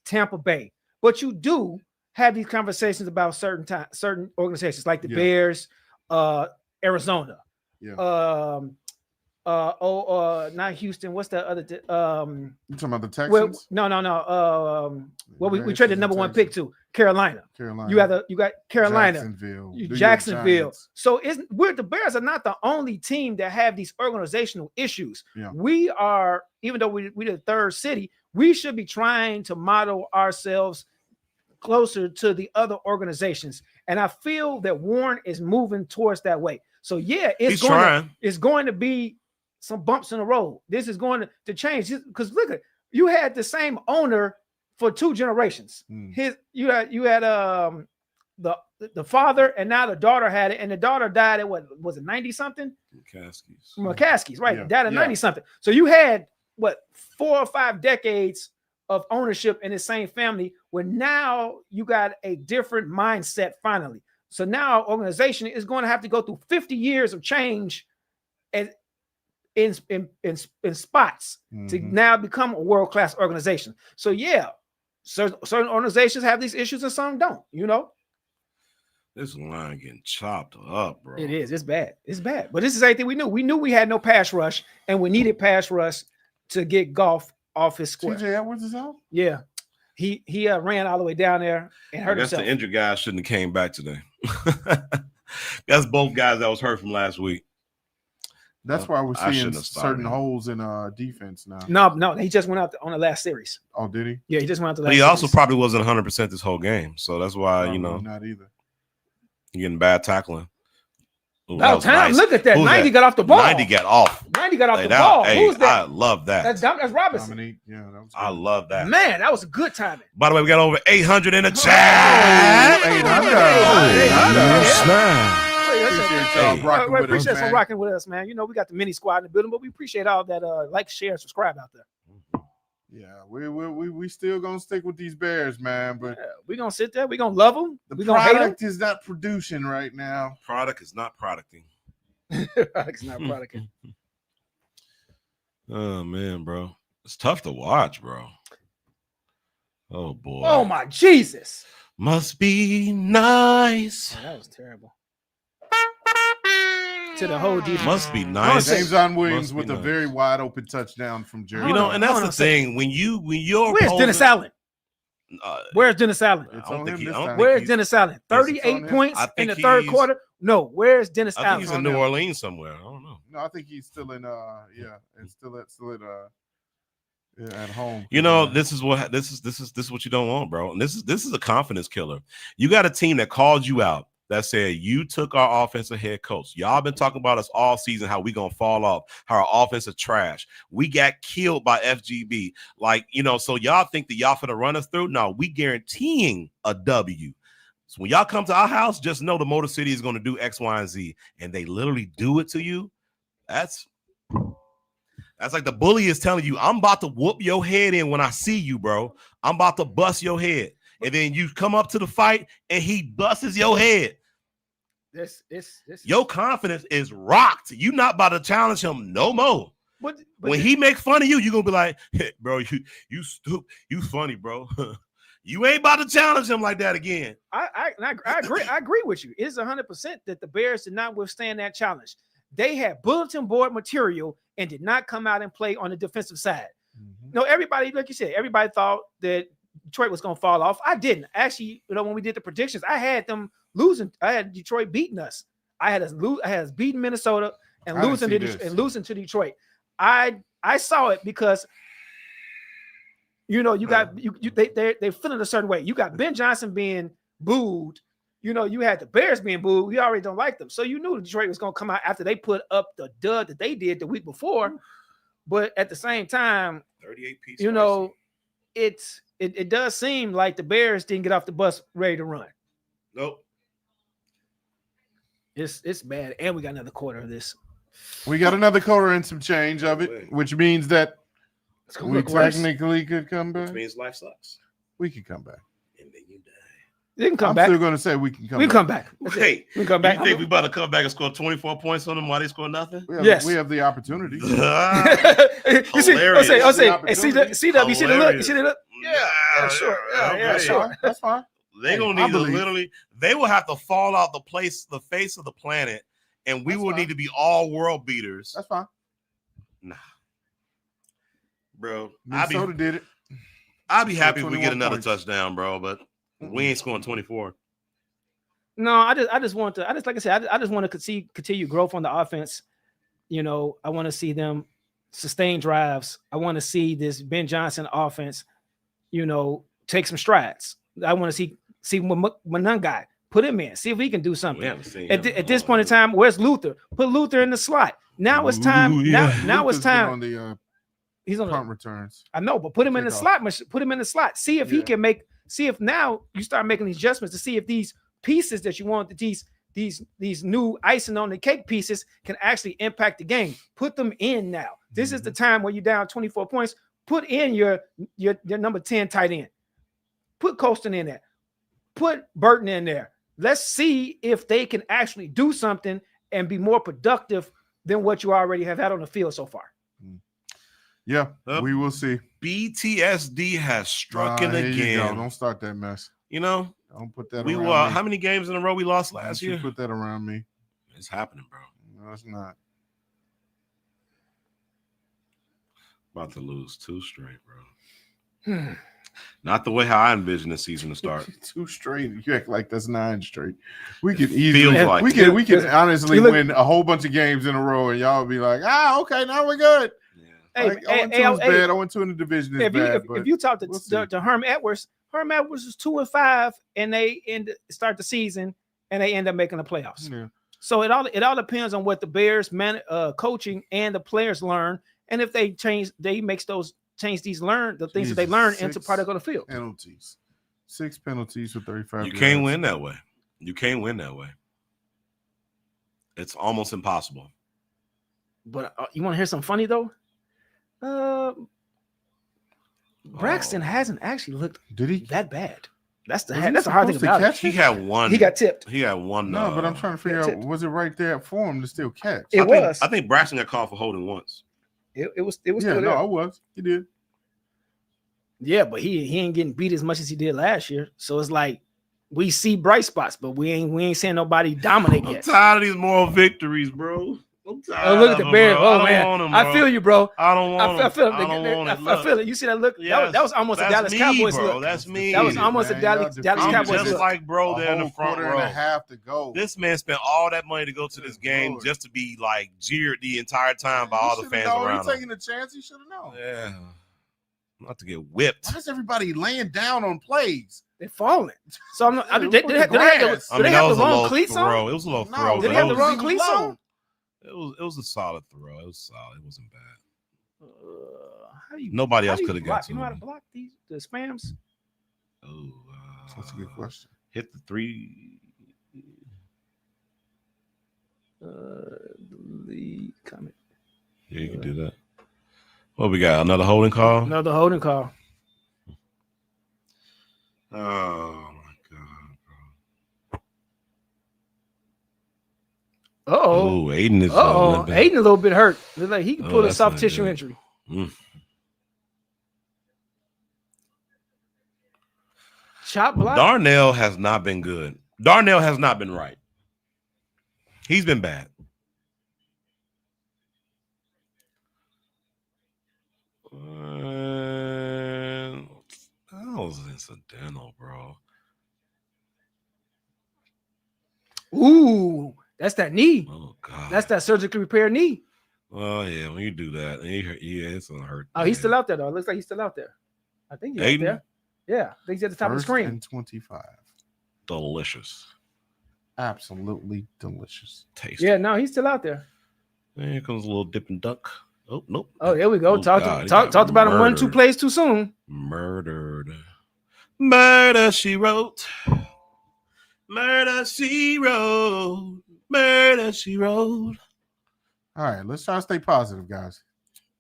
Tampa Bay. But you do have these conversations about certain organizations like the Yeah. Bears, Arizona. Yeah. Not Houston. What's the other? You talking about the Texans? Well, no. Well, we Bears traded and number one Texans. pick to Carolina. Carolina. You got Carolina, Jacksonville. New York Jacksonville. Giants. So the Bears are not the only team that have these organizational issues. Yeah. We are, even though we're the third city, we should be trying to model ourselves closer to the other organizations. And I feel that Warren is moving towards that way. So yeah, He's trying. it's going to be some bumps in the road. This is going to change, because look at, you had the same owner for 2 generations. You had the father, and now the daughter had it, and the daughter died at what was it, 90 something? McCaskey's, right? Yeah, Died at yeah. 90 something. So you had 4 or 5 decades of ownership in the same family, where now you got a different mindset finally. So now our organization is going to have to go through 50 years of change, and in spots to now become a world-class organization. So yeah, certain organizations have these issues and some don't, you know. This line getting chopped up, bro. It is. It's bad. It's bad. But this is everything we knew. We knew we had no pass rush, and we needed pass rush to get Goff off his square. TJ Edwards is out? Yeah. He ran all the way down there and hurt himself. The injured guy shouldn't have came back today. That's both guys that was hurt from last week. That's why we're seeing certain holes in defense now. No, he just went out on the last series. Oh, did he? Yeah, he just went out the last But he also series. probably wasn't 100% this whole game. So that's why, Probably not either. You're getting bad tackling. Ooh, About time. Nice. Look at that. 90 got off the ball. 90 got off. 90 got off the ball. Who's that? I love that. That's Robinson. Dominique. Yeah, that was good. I love that. Man, that was a good timing. By the way, we got over 800 in the chat. 800. Appreciate y'all rocking with us, man. You know, we got the mini squad in the building, but we appreciate all that like, share, and subscribe out there. Yeah, we still gonna stick with these Bears, man. But we're gonna sit there, we're gonna love them. The product is not producing right now. Product is not producting. Product's not producting. Oh man, bro. It's tough to watch, bro. Oh boy. Oh my Jesus. Must be nice. Oh, that was terrible. To the whole defense. Must be nice. James Williams with a very wide open touchdown from Jared. You know, and that's the thing. When you're where's Dennis Allen? Where's Dennis Allen? Where's Dennis Allen? 38 points in the third quarter. No, where's Dennis Allen? I think he's in New Orleans somewhere. I don't know. No, I think he's still in and still at home. You know, this is what you don't want, bro. And this is a confidence killer. You got a team that called you out, that said you took our offensive head coach. Y'all been talking about us all season, how we gonna fall off, how our offense is trash. We got killed by FGB. Like, you know, so y'all think that y'all finna run us through? No, we guaranteeing a W. So when y'all come to our house, just know the Motor City is gonna do X, Y, and Z. And they literally do it to you. That's like the bully is telling you, I'm about to whoop your head in when I see you, bro. I'm about to bust your head. And then you come up to the fight and he busts your head. Your confidence is rocked. You not about to challenge him no more. But when he make fun of you, you're gonna be like, hey, bro, you stupid, you funny, bro. You ain't about to challenge him like that again. I agree. I agree with you. It's 100% that the Bears did not withstand that challenge. They had bulletin board material and did not come out and play on the defensive side. No, everybody, like you said, everybody thought that Detroit was going to fall off. I didn't. Actually, you know, when we did the predictions, I had them losing. I had Detroit beating us. I had us beating Minnesota and losing to Detroit. I saw it because, you know, you got they're feeling a certain way. You got Ben Johnson being booed. You know, you had the Bears being booed. We already don't like them. So you knew Detroit was going to come out after they put up the dud that they did the week before. But at the same time, 38 pieces. You know, it does seem like the Bears didn't get off the bus ready to run. Nope. It's bad. And we got another quarter of this. We got another quarter and some change of it, which means that we technically could come back. Which means life sucks. We could come back. And then you die. You can come back. I'm still going to say we can come back. We come back. Hey, we come back. You think we about to come back and score 24 points on them while they score nothing? Yes. We have the opportunity. You see, hey, see the you see the look? You see the look? Yeah, sure. Yeah, sure. That's fine. They're gonna need to literally, they will have to fall out the face of the planet, and we will need to be all world beaters. That's fine. Nah. Bro. Minnesota did it. I'll be happy if we get another touchdown, bro, but we ain't scoring 24. No, I just want to, like I said, I just want to see continue growth on the offense. You know, I want to see them sustain drives. I want to see this Ben Johnson offense, you know, take some strides. I want to see Monangai, put him in, see if he can do something. We haven't seen at this point in time, where's Luther? Put Luther in the slot. Now it's time. Now it's time. On the he's on punt returns. I know, but put him in the slot. Put him in the slot. See if he can make. See if now you start making these adjustments to see if these pieces that you want, these new icing on the cake pieces can actually impact the game. Put them in now. This is the time where you're down 24 points. Put in your number 10 tight end. Put Colston in there. Put Burton in there. Let's see if they can actually do something and be more productive than what you already have had on the field so far. Yeah, we will see. BTSD has struck in Here again. you go. Don't start that mess. Don't put that we around me. how many games in a row we lost last year? Put that around me. It's happening, bro. No, it's not. About to lose 2 straight, bro. Not the way how I envision the season to start. 2 straight. You act like that's 9 straight. We could easily Feels like we could honestly win a whole bunch of games in a row, and y'all would be like, okay, now we're good. Hey, like, 0-2 is bad. 0-2 in the division is bad. If you talk to Herm Edwards was 2-5, and they start the season, and they end up making the playoffs. Yeah. So it all depends on what the Bears coaching and the players learn, and if they change these things that they learn into product on the field. Penalties, 6 penalties for 35. You can't win that way. You can't win that way. It's almost impossible. But you want to hear something funny though? Braxton hasn't actually looked that bad. That's the hard thing about it. He had one. He got tipped. He had one. No, but I'm trying to figure out, was it right there for him to still catch? I think Braxton got called for holding once. It was still there. No, it was. He did. Yeah, but he ain't getting beat as much as he did last year. So it's like we see bright spots, but we ain't seeing nobody dominate yet. I'm tired of these moral victories, bro. I'm tired. Look at the Bears. Oh man, I feel you, bro. I don't want I feel it. I feel it. You see that look? Yes, that was almost a Dallas Cowboys bro. look. That's me. That was almost a Dallas Cowboys just look. like bro there in the front row. And a half to go. This man spent all that money to go to this game just to be like jeered the entire time by all the fans around him. He's taking a chance. He should have known. Yeah. Not to get whipped. Why is everybody laying down on plays? They're falling. So I'm not. Do they have the wrong cleats on? It was a little throw. Did they have the wrong cleats on? It was a solid throw. It was solid. It wasn't bad. Nobody else could have got to him. You know how to block the spams? Oh, that's a good question. Hit the 3. Lead comment. Yeah, you can do that. What we got? Another holding call? Another holding call. Oh my god, bro. Oh, Aiden is. Aiden a little bit hurt. Looks like he can pull a soft tissue injury. Chop block. Darnell has not been good. Darnell has not been right. He's been bad. That was incidental, bro. Ooh, that's that knee. Oh god, that's that surgically repaired knee. Oh yeah, when you do that, it's gonna hurt. Oh, he's still out there though. It looks like he's still out there. I think he's out there. Yeah, I think he's at the top of the screen. And 25. Delicious. Absolutely delicious. Tasty. Yeah, no, he's still out there. And here comes a little dip and duck. Oh, nope. Oh, there we go. Talked about him 1-2 plays too soon. Murdered. Murder, she wrote. Murder, she wrote. Murder, she wrote. All right, let's try to stay positive, guys.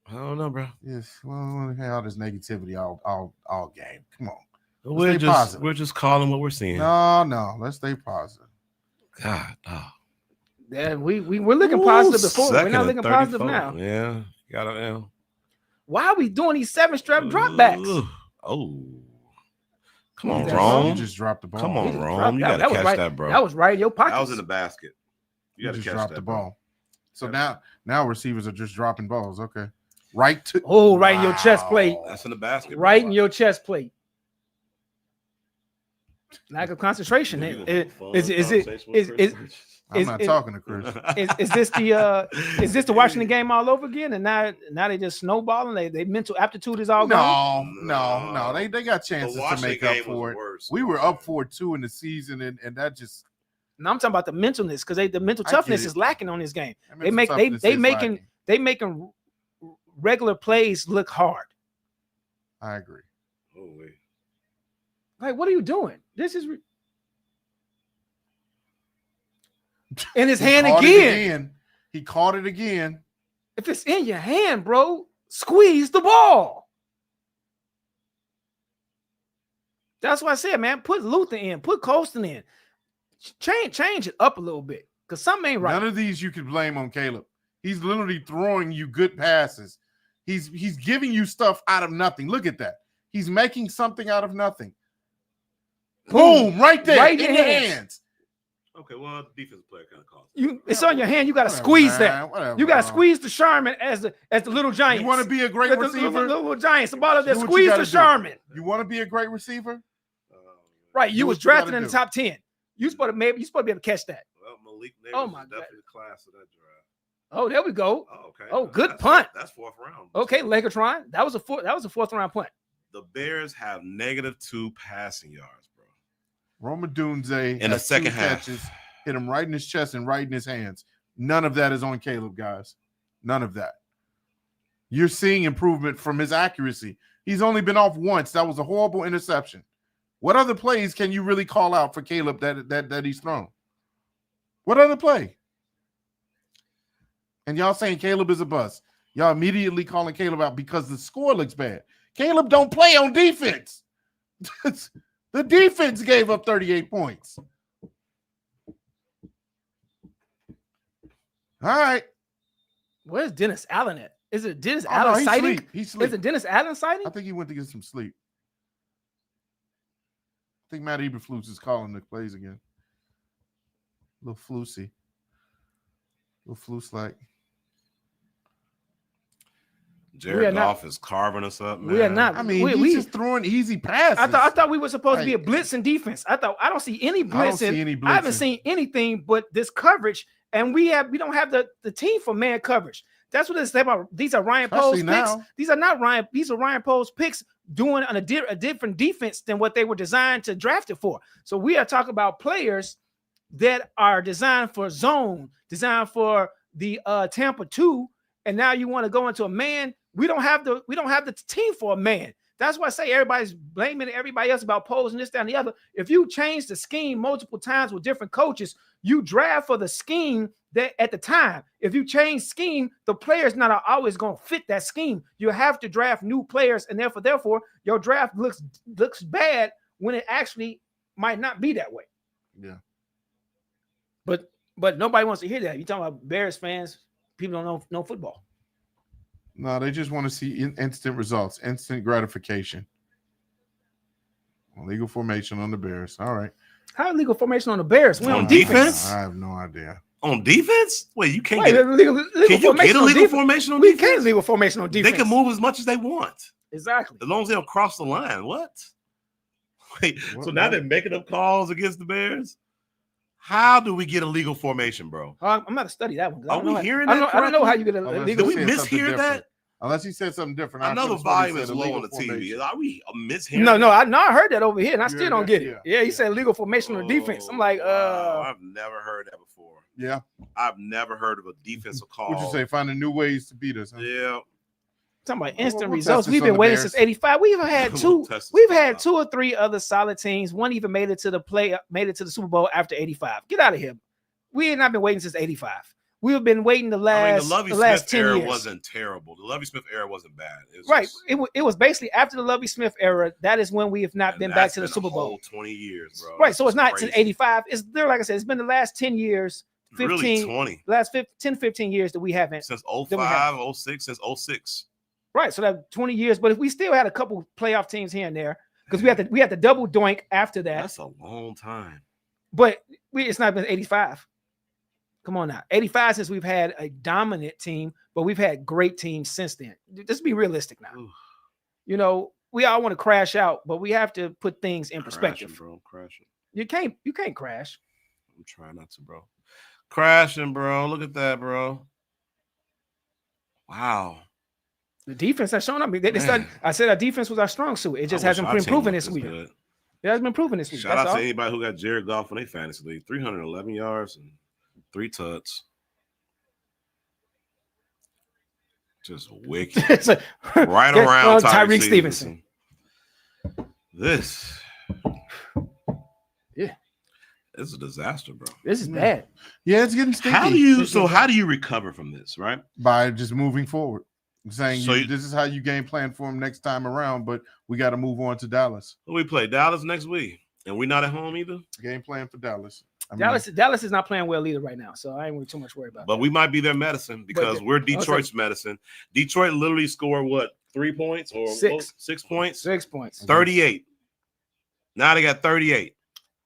I don't know, bro. Yes, well, we want to have all this negativity all game. Come on. We're just calling what we're seeing. No, let's stay positive. God, no. Yeah, we're looking positive before. We're not looking positive now. Yeah, gotta. Why are we doing these 7-strap dropbacks? Oh, come on, Rome. You just dropped the ball. Come on, Rome. You gotta catch that, bro. That was right in your pocket. That was in the basket. You gotta just drop the ball. So now receivers are just dropping balls. Okay, right in your chest plate. That's in the basket. Right in your chest plate. Lack of concentration. I'm not talking to Chris. Is this the Washington game all over again? And now they just snowballing. They mental aptitude is all gone. No. They got chances to make up for it. We were up 4-2 in the season, and that just. No, I'm talking about the mentalness because the mental toughness is lacking on this game. They making regular plays look hard. I agree. Oh wait. Like, what are you doing? This is in his hand again. He caught it again. If it's in your hand, bro, squeeze the ball. That's what I said, man. Put Luther in, put Colston in. Change it up a little bit because something ain't right. None of these you could blame on Caleb. He's literally throwing you good passes. He's giving you stuff out of nothing. Look at that. He's making something out of nothing. Boom, right there, Right in in your your hands. Okay, well, the defensive player kind of calls. It's on your hand. You got to Whatever, squeeze man, that. whatever, You got to bro. squeeze the Charmin as the little giants. You want to be a great The receiver? little giants. The ball up there. Do what you Squeeze gotta the do. Charmin. You want to be a great receiver? Right. You Do was what you gotta drafted in the do. top 10. You supposed to be able to catch that. Well, Malik Neighbors Oh, my is definitely the class of that draft. Oh, there we go. Oh, okay. Oh, good That's punt. That's fourth round. Okay, Legatron. That was a fourth round punt. The Bears have -2 passing yards, bro. Roma Dunze In the has second 2 half. catches, hit him right in his chest and right in his hands. None of that is on Caleb, guys. None of that. You're seeing improvement from his accuracy. He's only been off once. That was a horrible interception. What other plays can you really call out for Caleb that he's thrown? What other play? And y'all saying Caleb is a bust. Y'all immediately calling Caleb out because the score looks bad. Caleb don't play on defense. The defense gave up 38 points. All right. Where's Dennis Allen at? Is it Dennis Oh, Allen no, he's sighting? asleep. He's asleep. Is it Dennis Allen sighting? I think he went to get some sleep. I think Matt Eberflus is calling the plays again. A little floosy. A little floose-like. Jared Goff is carving us up, man. We are not. I mean, he's just throwing easy passes. I thought we were supposed to be a blitzing defense. I don't see any blitzing. I don't see any blitzing. I haven't seen anything but this coverage, and we don't have the team for man coverage. That's what it's about. These are Ryan Poe's Especially picks. now. These are not Ryan. These are Ryan Poe's picks doing a different defense than what they were designed to draft it for. So we are talking about players that are designed for zone, designed for the Tampa 2, and now you want to go into a man. We don't have the team for a man. That's why I say everybody's blaming everybody else about Poles and this, that, and the other. If you change the scheme multiple times with different coaches, you draft for the scheme that at the time. If you change scheme, the players not always going to fit that scheme. You have to draft new players, and therefore your draft looks bad when it actually might not be that way. Yeah. But nobody wants to hear that. You talking about Bears fans, people don't know football. No, they just want to see instant results, instant gratification. Legal formation on the Bears. All right. How illegal formation on the Bears? We On on defense. I have no idea. On defense? Wait, you can't Wait, get legal Can you get a legal defense? formation on We defense? can't legal formation on defense. They can move as much as they want. Exactly. As long as they don't cross the line. What? Wait, so now they're making up calls against the Bears? How do we get a legal formation, bro? I'm going to study that one. Are we hearing I that don't know how correctly? you get a Unless legal. Did we he said something mishear different. that? Unless he said something different. I know the volume is low on the TV. Are we mishearing? No, I heard that over here, and I You still heard don't that? get it. Yeah. Yeah, he said legal formation on defense. I'm like, wow, I've never heard that before. Yeah. I've never heard of a defensive call. What'd you say? Finding new ways to beat us. Huh? Yeah. talking about instant we'll results. test We've this on been the waiting Bears. since '85. We've had We'll two. test this We've all had out. 2 or 3 other solid teams. One even made it to the Super Bowl after '85. Get out of here. We had not been waiting since '85. We have been waiting the last the last Smith 10 era years. wasn't terrible. The Lovie Smith era wasn't bad. It was Right. just- It was basically after the Lovie Smith era. That is when we have not and been back that's to the been a Super Bowl. whole 20 years, bro. Right. That's So it's not crazy. since '85. It's there. Like I said, it's been the last 10 years, 15, Really 20 last 10, 15 years that we haven't. since Then we have- 05, 06, since 06. Right. So that 20 years. But if we still had a couple playoff teams here and there, because we had the double doink after that. That's a long time. But it's not been '85. Come on now. '85 since we've had a dominant team, but we've had great teams since then. Just be realistic now. Oof. You know, we all want to crash out, but we have to put things in perspective. Crashing, bro. Crashing. You can't crash. I'm trying not to, bro. Crashing, bro. Look at that, bro. Wow. The defense has shown up. Man. I said our defense was our strong suit. It just I wish hasn't our been team proven looked this week. good. It hasn't been proven this week. Shout That's out all. to anybody who got Jared Goff in their fantasy league. 311 yards and 3 touchdowns. Just wicked. It's a- Right Get- around Tyreek Stevenson. This. Yeah. It's a disaster, bro. This is bad. Yeah, it's getting stinky. How do you recover from this, right? By just moving forward, saying So this is how you game plan for him next time around, but we got to move on to Dallas. We play Dallas next week. And we're not at home either. Game plan for Dallas. Dallas is not playing well either right now, so I ain't really too much worried about. But we might be their medicine because we're Detroit's medicine. Detroit literally scored what, 3 points or 6 points? 6 points. 38. Now they got 38.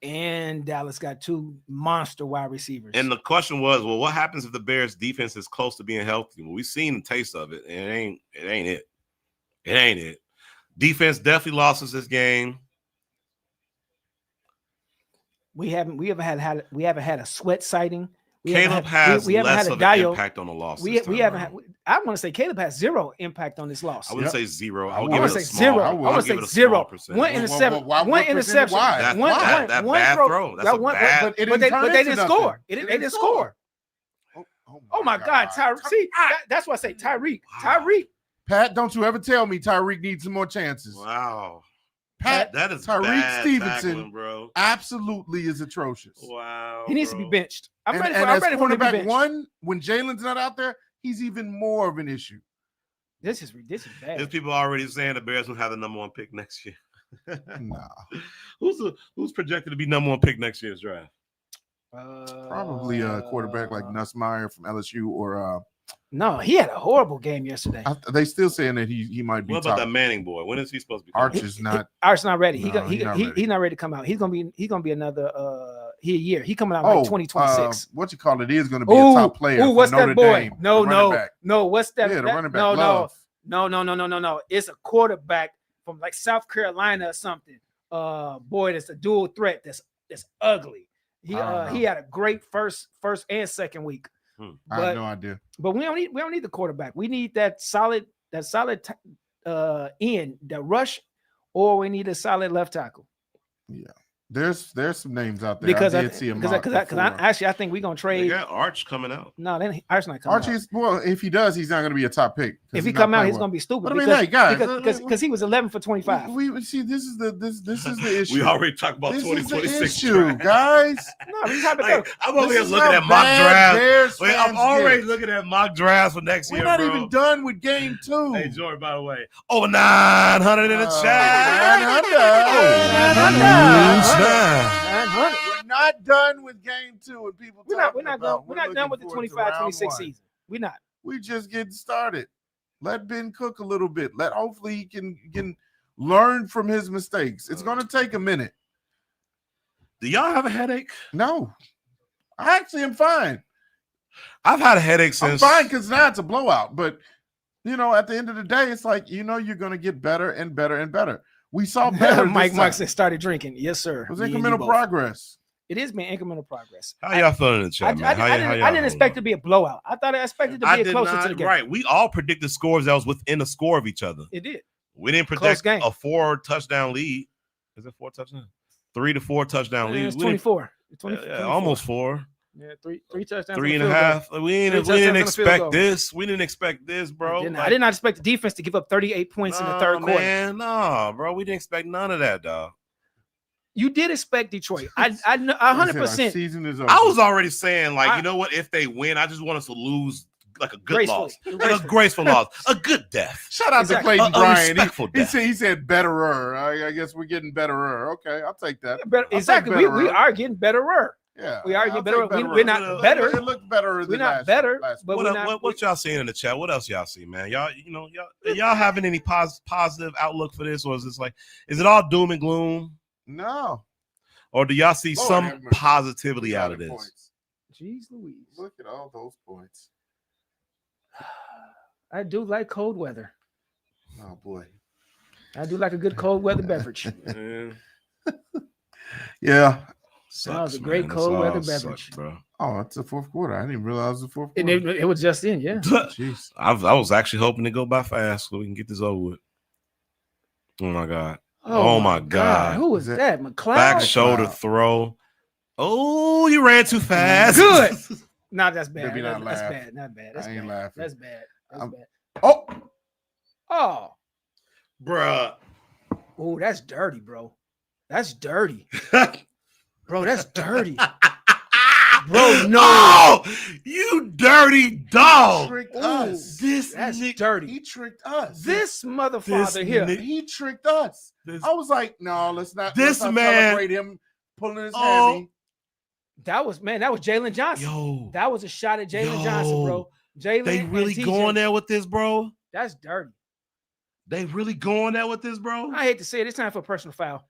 And Dallas got 2 monster wide receivers. And the question was, well, what happens if the Bears defense is close to being healthy? Well, we've seen the taste of it, and it ain't it. Defense definitely lost us this game. We haven't had a sweat sighting. Caleb has less of an impact on the loss. We haven't had. I want to say Caleb has 0 impact on this loss. I wouldn't say 0. I want to say 0. I want to say 0. 1 interception. One interception. That bad throw. That's a bad. But they didn't score. They didn't score. Oh my God, Tyreek! See, that's why I say Tyreek. Tyreek. Pat, don't you ever tell me Tyreek needs some more chances. Wow. Pat, that is Tyreek Stevenson, tackling, bro. Absolutely is atrocious. Wow. He needs to be benched. I'm ready for him to be benched. One, when Jalen's not out there, he's even more of an issue. This is bad. There's people already saying the Bears will have the number 1 pick next year. Nah. Who's projected to be number 1 pick next year's draft? Probably a quarterback like Nussmeier from LSU or no, he had a horrible game yesterday. They still saying that he might be. What about that Manning boy? When is he supposed to be? Arch is not. Arch's not ready. He's not ready to come out. He's gonna be another a year. He coming out like 2026. What you call it is going to be a top player. What's Notre that boy? Dame, No. What's that? Yeah, the running back. No. It's a quarterback from like South Carolina or something. Boy, that's a dual threat. That's ugly. He had a great first and second week. I have no idea. But we don't need the quarterback. We need that solid end, the rush, or we need a solid left tackle. Yeah. There's some names out there. Because I did see him. Because I think we're gonna trade. They got Arch coming out. No, then Arch not coming out. Well, if he does, he's not going to be a top pick. If he come out, he's going to be stupid. But I mean, hey guys, because he was 11 for 25. We see this is the issue. We already talked about this 2026 issue, guys. No, he's hypothetical. I'm over here looking at mock drafts. I'm already looking at mock drafts for next year. We're not even done with game 2. Hey, Jordan, by the way, 900 in the chat. 900. We're not done with game 2, and people. We're not done with the 25-26 season. We're not. We just getting started. Let Ben cook a little bit. Hopefully he can learn from his mistakes. It's going to take a minute. Do y'all have a headache? No, I actually am fine. I've had a headache since. I'm fine because now it's a blowout. But at the end of the day, it's like you're going to get better and better and better. We saw better. Mike said started drinking. Yes, sir. It was incremental progress. It is being incremental progress. How y'all feeling in the chat, man? I didn't expect it to be a blowout. I thought I expected to be closer to the game. Right. We all predicted scores that was within a score of each other. It did. We didn't predict a 4 touchdown lead. Is it 4 touchdowns? 3 to 4 touchdown lead. It's 24. 24. Almost 4. Yeah, three touchdowns. 3.5. We didn't expect this. We didn't expect this, bro. I did not expect the defense to give up 38 points in the third quarter. Man, no, bro. We didn't expect none of that, dog. You did expect Detroit. I 100%. Season is over. I was already saying, you know what? If they win, I just want us to lose like a good loss, like a graceful loss, a good death. Shout out to Clayton Bryan. He said betterer. I guess we're getting betterer. Okay, I'll take that. Exactly. We are getting betterer. Yeah, we are getting better. We're not better. It looked better. We're not better. But what y'all seeing in the chat? What else y'all see, man? Y'all having any positive outlook for this, or is is it all doom and gloom? No. Or do y'all see some positivity out of this? Points. Jeez Louise. Look at all those points. I do like cold weather. Oh boy. I do like a good cold weather beverage. Yeah. That was a great cold weather beverage, bro. Oh, it's the fourth quarter. I didn't realize it was the fourth quarter. And it was just in, yeah. Jeez. I was actually hoping to go by fast so we can get this over with. Oh my God. Oh my God. Who was that? McLeod? Back shoulder throw. Oh, you ran too fast. Good. No, that's bad. Maybe not that's laugh. bad. Not bad. That's I ain't bad. laughing. That's bad. That's bad. Oh. Bruh. Oh, that's dirty, bro. That's dirty. Bro, that's dirty. Bro, no. Oh, you dirty dog. Tricked Ooh, us. This That's Nick, dirty. He tricked us. This motherfucker here. Nick- He tricked us. this, I was like, no, let's not This man man- celebrate him pulling his Oh. hammy. That was Jalen Johnson. yo, That was a shot at Jalen Johnson, bro. Jalen, they really and TJ, going there with this, bro. That's dirty. They really going there with this, bro. I hate to say it. It's time for a personal foul.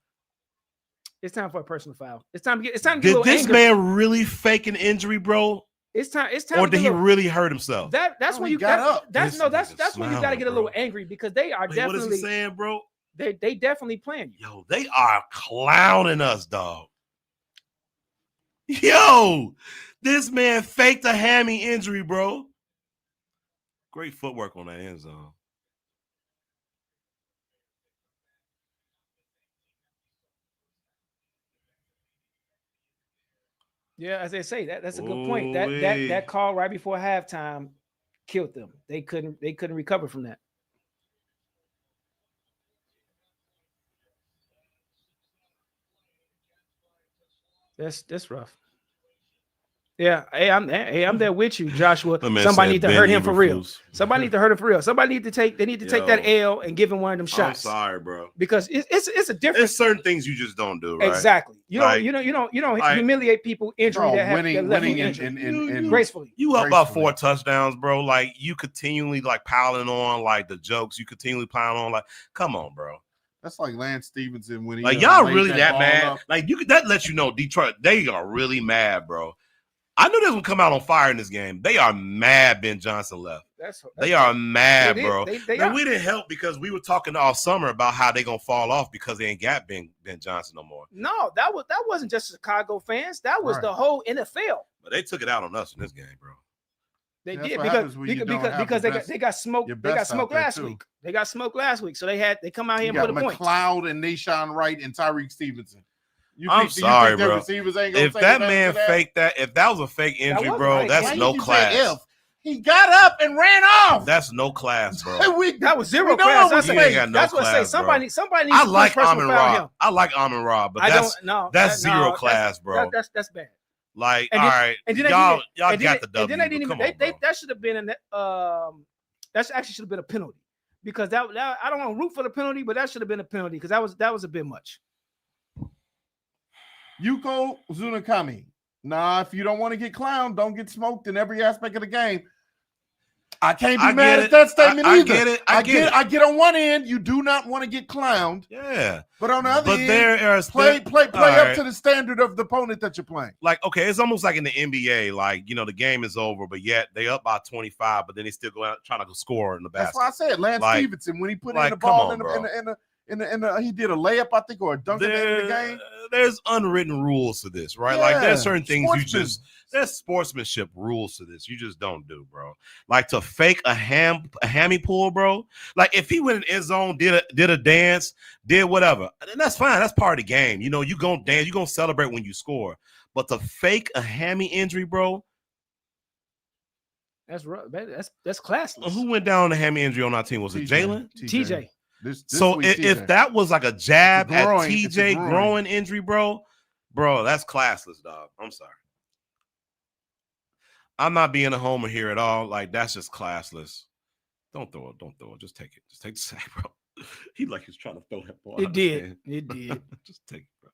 It's time for a personal foul. It's time to get. It's time to get a Did little this angry. man really fake an injury, bro? It's time. Or to did get he a little- really hurt himself? That's No, when he you got that- up. That's This no. That's nigga when you got to smiling, get a little bro. angry because they are Wait, what is definitely he saying, bro? they definitely playing you. Yo, they are clowning us, dog. Yo, this man faked a hammy injury, bro. Great footwork on that end zone. Yeah, as they say, that's a good point. Ooh-wee. That call right before halftime killed them. They couldn't recover from that. That's rough. Yeah, hey, I'm there with you, Joshua. My man Somebody said need to Ben hurt him for real. Eberflus. Somebody need to hurt him for real. Somebody need to take that L and give him one of them I'm shots. sorry, bro. Because it's a There's difference. certain things you just don't do, right? Exactly. You Like- don't like- humiliate people injury Oh, that have winning, that left winning, them and, injured. and Gracefully. You up by Gracefully. 4 touchdowns, bro. Like you continually like piling on like the jokes. You continually piling on like, come on, bro. that's like Lance Stevenson when he Like y'all laid really that ball mad? up. Like that lets you know Detroit, they are really mad, bro. I knew they would come out on fire in this game. They are mad Ben Johnson left. They are mad, bro. They And are. we didn't help because we were talking all summer about how they gonna fall off because they ain't got Ben Johnson no more. No, that wasn't just Chicago fans. That was Right. the whole NFL. But they took it out on us in this game, bro. They That's did what because happens when you don't have because the best- they got smoked. your They got best out smoked there, last too. week. They got smoked last week. So they come out here You and got put a point. McLeod and Nashawn Wright and Tyreek Stevenson. I'm sorry, their bro. receivers ain't gonna If take that advantage man of that? faked that, if that was a fake injury, wasn't bro, right. that's Why no you say class. if? He got up and ran off. That's no class, bro. That was zero We don't class. know That's what You ain't got no that's what I say. class, bro. Somebody needs I to like push personal foul Amon-Ra. him. I like Amon-Ra, but I that's don't know. that's zero class, bro. That's bad. Like, And all then- right, and then they y'all didn't- got and the then W. they but didn't come even. on, bro. That should have been that actually should have been a penalty because that I don't want to root for the penalty, but that should have been a penalty because that was a bit much. Yuko Tsunakami. Nah, if you don't want to get clowned, don't get smoked in every aspect of the game. I can't be I mad get at it. that statement I either. get it. I get it. I get on one end, you do not want to get clowned, Yeah, but on the other but end, there are play all up right. to the standard of the opponent that you're playing. Like, okay, it's almost like in the NBA, like, you know, the game is over, but yet they up by 25, but then they still go out trying to go score in the That's basket. why I said Lance Like- Stevenson when he put in like, the come ball on, in bro. the he did a layup, I think, or a dunk at the end of the game. There's unwritten rules to this, right? Like, there's Yeah, certain things sportsman. there's sportsmanship rules to this. You just don't do, bro. Like to fake a hammy pull, bro. Like if he went in end zone, did a dance, did whatever, then that's fine. That's part of the game. You know, you gonna dance, you gonna celebrate when you score. But to fake a hammy injury, bro. That's rough. That's classless. Who went down on a hammy injury on our team? Was it Jalen? TJ. This So week, if TJ. that was like a jab It's a groin. at It's a TJ groin. growing injury, bro, that's classless, dog. I'm sorry. I'm not being a homer here at all. Like that's just classless. Don't throw it. Just take it. Just take the sack, bro. He like he's trying to throw that ball. It did. It did. Just take it, bro.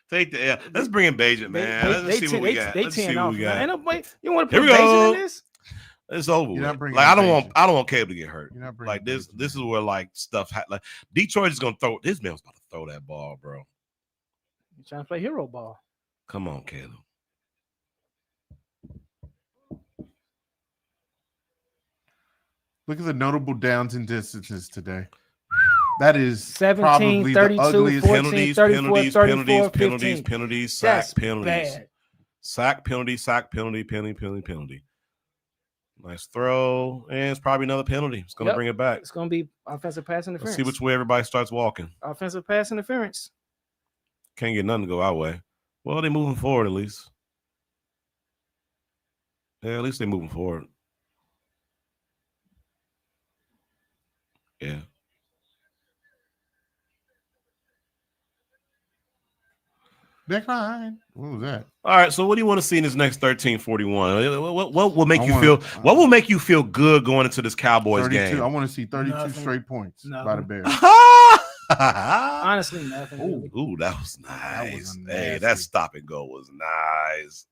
Take the L. Let's bring in Bajan, man. Let's see what we got. Let's see what we got. Ain't no way. You want to Here put we Bajan go. in this? It's over. You're not With. bringing Like I don't Bajan. want Caleb to get hurt. You're not bringing Like this Bajan. is where like stuff like Detroit is gonna throw. This man was about to throw that ball, bro. You're trying to play hero ball. Come on, Caleb. Look at the notable downs and distances today. That is 17, probably 32, the ugliest 14, Penalties, 34, penalties, 34, penalties, 15. penalties, penalties, sack That's penalties, bad. sack penalty, penalty. Nice throw, and it's probably another penalty. It's gonna Yep. bring it back. It's going to be offensive pass Let's interference. see which way everybody starts walking. Offensive pass interference. Can't get nothing to go our way. Well, they're moving forward at least. Yeah, at least they're moving forward. Yeah. Decline. What was that? All right. So what do you want to see in this next 13-41? What will make I you want- feel? What will make you feel good going into this Cowboys 32. game? I want to see 32 Nothing. straight points by the Nothing. Bears. Honestly, nothing. Ooh, that was That nice. was Hey, nasty. that stop and go was nice.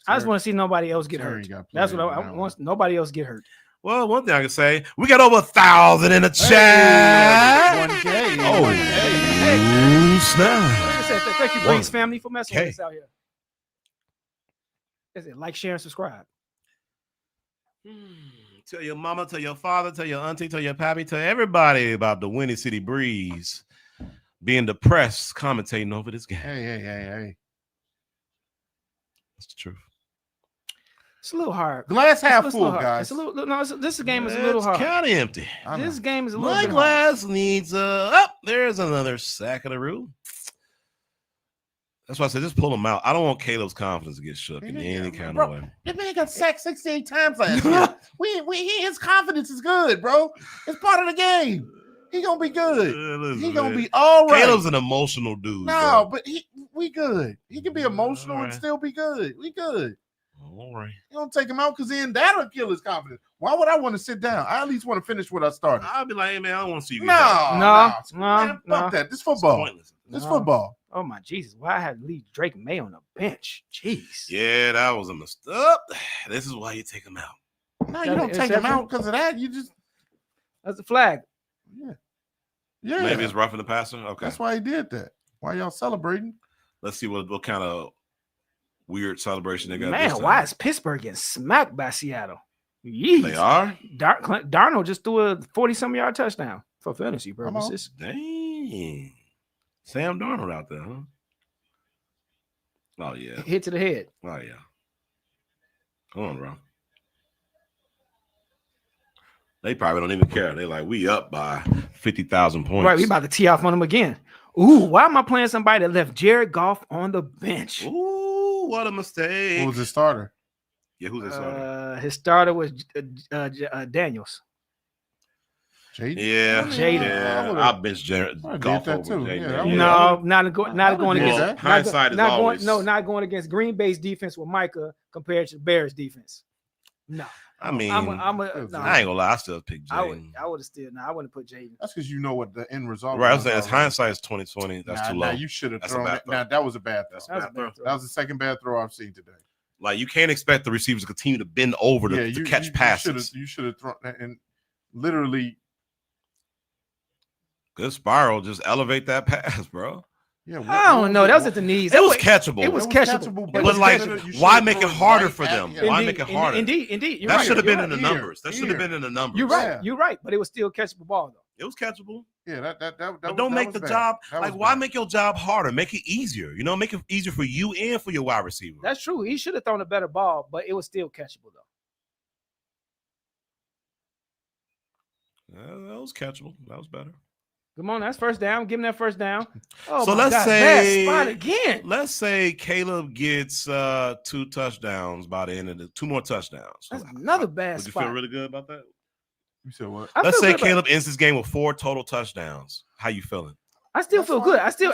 I just want to see nobody else get Terry hurt. got That's what played I in that want. Nobody else get hurt. Well, one thing I can say, we got over 1,000 in the chat. 1K. Oh, 1K. hey, snap. Like I said, thank you, Breeze family, for messing with us out here. Is it like, share, and subscribe? Tell your mama, tell your father, tell your auntie, tell your pappy, tell everybody about the Windy City Breeze being depressed, commentating over this game. Hey. That's the truth. It's a little hard. Glass half It's a full, little hard. guys. It's a little. No, this game is a little hard. It's kind of empty. I know. This game is a little My bit hard. glass needs there's another sack of the roux. That's why I said just pull him out. I don't want Caleb's confidence to get shook in any kind of way. That man got sacked 68 times last year. His confidence is good, bro. It's part of the game. He gonna be good. Listen, He gonna man. be all right. Caleb's an emotional dude. No, bro. but we good. He can be emotional All and right. still be good. We good. All right. You don't take him out because then that'll kill his confidence. Why would I want to sit down? I at least want to finish what I started. I'll be like, hey man, I don't want to see you. No, get man, fuck that. This football. pointless. This No. football. Oh my Jesus! Why I had to leave Drake May on the bench? Jeez. Yeah, that was a mistake. This is why you take him out. No, you That don't take him interception? out because of that. You just That's the flag. yeah. Maybe it's roughing the passer. Okay. That's why he did that. Why y'all celebrating? Let's see what kind of weird celebration they got. Man, this time. why is Pittsburgh getting smacked by Seattle? Yeesh. They are? Darnold just threw a 40-some yard touchdown for fantasy Come on. purposes. Dang. Sam Darnold out there, huh? Oh, yeah. Hit to the head. Oh, yeah. Come on, bro. They probably don't even care. They're like, we up by 50,000 points. Right, we about to tee off on them again. Ooh, why am I playing somebody that left Jared Goff on the bench? Ooh, what a mistake. Who was the starter? Yeah, who's this starter? His starter was Daniels. Jaden? Yeah. Jaden. Yeah. I'll bench Jared I did Goff that over too. Jaden. Yeah, Yeah. No, not going Well, against that. Hindsight is always. not going against Green Bay's defense with Micah compared to the Bears defense. No, I mean, no, I ain't gonna lie. I still pick I would Jaden. have still I wouldn't put Jaden. That's because you know what the end result Right, I'm was saying it's already. hindsight is 2020. That's too low. Nah, you should have That's a thrown bad it. throw. Now that was a bad throw. That's That was a bad throw. bad throw. That was the second bad throw I've seen today. Like you can't expect the receivers to continue to bend over to catch passes. You should have thrown and literally. Good spiral, just elevate that pass, bro. Yeah, I don't know. That was at the knees. It was catchable. It was catchable. but It was like, you should why have make it thrown harder right for at- them? yeah. Why make it harder? Indeed. You're That right. should have been You're in the right. numbers. That should have been in the numbers. You're right. Yeah. You're right. But it was still a catchable ball though. It was catchable. Yeah, that But don't make the job like why make make your job harder? Make it easier. You know, make it easier for you and for your wide receiver. That's true. He should have thrown a better ball, but it was still catchable though. That was catchable. That was better. Come on, that's first down. Give him that first down. Oh, So my let's God, say- bad spot again. Let's say Caleb gets 2 touchdowns by the end of the 2 more touchdowns. That's another bad Would you spot. feel really good about that? You said what? I Let's feel say good about- Caleb ends this game with 4 total touchdowns. How you feeling? I still That's feel fine. good. That's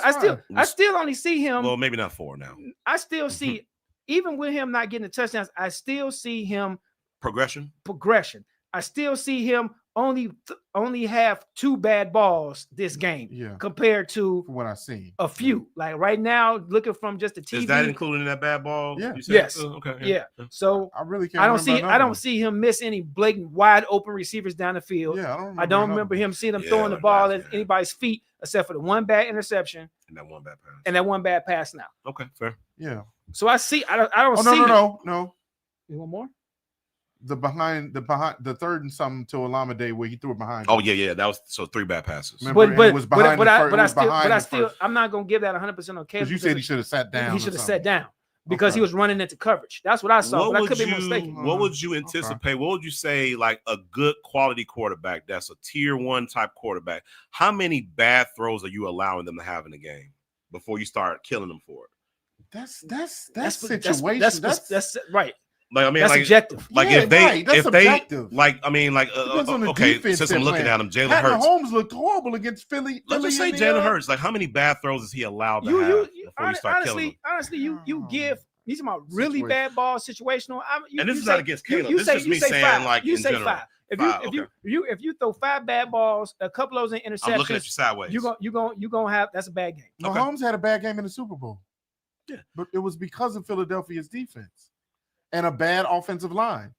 I still only see him. Well, maybe not 4 now. I still see, even with him not getting the touchdowns, I still see him Progression. progression. I still see him only have 2 bad balls this game Yeah, compared to from what I seen. a few. Like right now, looking from just the TV. Is that included in that bad ball? Yeah. You said? Yes. Okay. Yeah. So I really can't. I don't remember see another I don't one. see him miss any blatant wide open receivers down the field. Yeah, I don't remember. I don't another remember one. him seeing him Yeah, throwing the like ball that, at yeah. anybody's feet except for the one bad interception And that one bad pass. and that one bad pass now. Okay, fair. Yeah. So I see I don't Oh see no. You want more? The third and something to Olamide where he threw it behind. Oh yeah. That was so 3 bad passes. Remember, But and it was behind the fir- it was behind I the still first- I'm not gonna give that 100% on Caleb. Because you said he should have sat down. He or should have something. sat down because he Okay. was running into coverage. That's what I saw. But I could be you, mistaken. what would you anticipate? What would you say, like a good quality quarterback that's a tier 1 type quarterback? How many bad throws are you allowing them to have in the game before you start killing them for it? That's That's situation. that's right. Like I mean, That's like objective. Like Yeah, if they, right. That's if they, subjective. like I mean, like Depends on the okay, defense since they're I'm looking playing. at him, Jalen Pat Hurts. Mahomes looked horrible against Philly. Let's just say in the, Jalen Hurts. Like how many bad throws is he allowed to You have before you start killing him? honestly, you give these are my really bad ball situational. And this is not against Caleb. This is just me saying, five. like, You in say general. five. If Five, if you throw 5 bad balls, a couple of those in interceptions, I'm looking at you sideways. you gonna have that's a bad game. Okay. Mahomes had a bad game in the Super Bowl. Yeah, but it was because of Philadelphia's defense and a bad offensive line,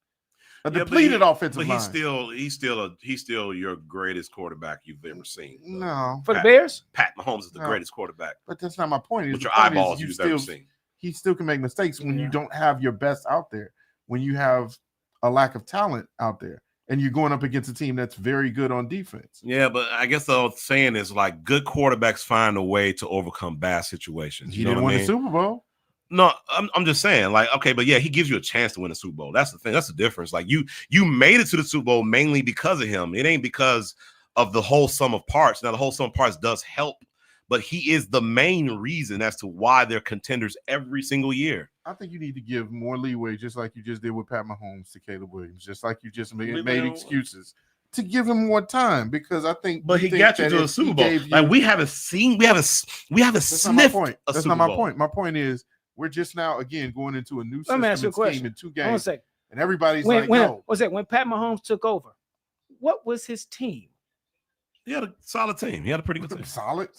a depleted offensive line. But he's still your greatest quarterback you've ever seen. No, For the Bears, Pat Mahomes is the greatest quarterback. But that's not my point. With your eyeballs, you've ever seen. He still can make mistakes when you don't have your best out there. When you have a lack of talent out there, and you're going up against a team that's very good on defense. Yeah, but I guess the old saying is like good quarterbacks find a way to overcome bad situations. He didn't win the Super Bowl. No, I'm just saying, like, okay, but yeah, he gives you a chance to win a Super Bowl. That's the thing. That's the difference. Like you made it to the Super Bowl mainly because of him. It ain't because of the whole sum of parts. Now, the whole sum of parts does help, but he is the main reason as to why they're contenders every single year. I think you need to give more leeway, just like you just did with Pat Mahomes to Caleb Williams, just like you just made excuses to give him more time, because I think. But he got you to a Super Bowl. Like we haven't sniffed a Super Bowl. That's not my point. My point is we're just now again going into a new system. Let me ask you a question. In 2 games, and everybody's when Pat Mahomes took over, what was his team? He had a solid team. He had a pretty good team. Solid,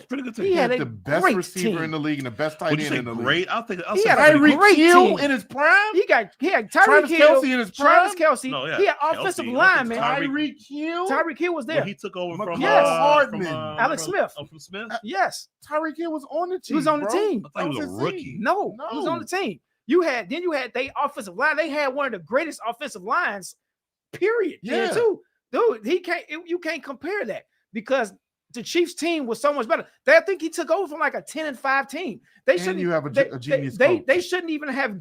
pretty good team. He had the best receiver in the league and the best tight end in the league. Great. I'll say Tyreek Hill in his prime. He had Tyreek Hill in his prime. Travis Kelce. No, yeah. He had offensive lineman. Tyreek Hill. Tyreek Hill was there. He took over from Hardman. Alex Smith. From Smith. Yes. Tyreek Hill was on the team. He was on the team. I thought he was a rookie. No, he was on the team. You had they offensive line. They had one of the greatest offensive lines. Period. Yeah. Too. Dude, you can't compare that, because the Chiefs team was so much better. I think he took over from like a 10-5 team. They shouldn't. You have a genius. They shouldn't even have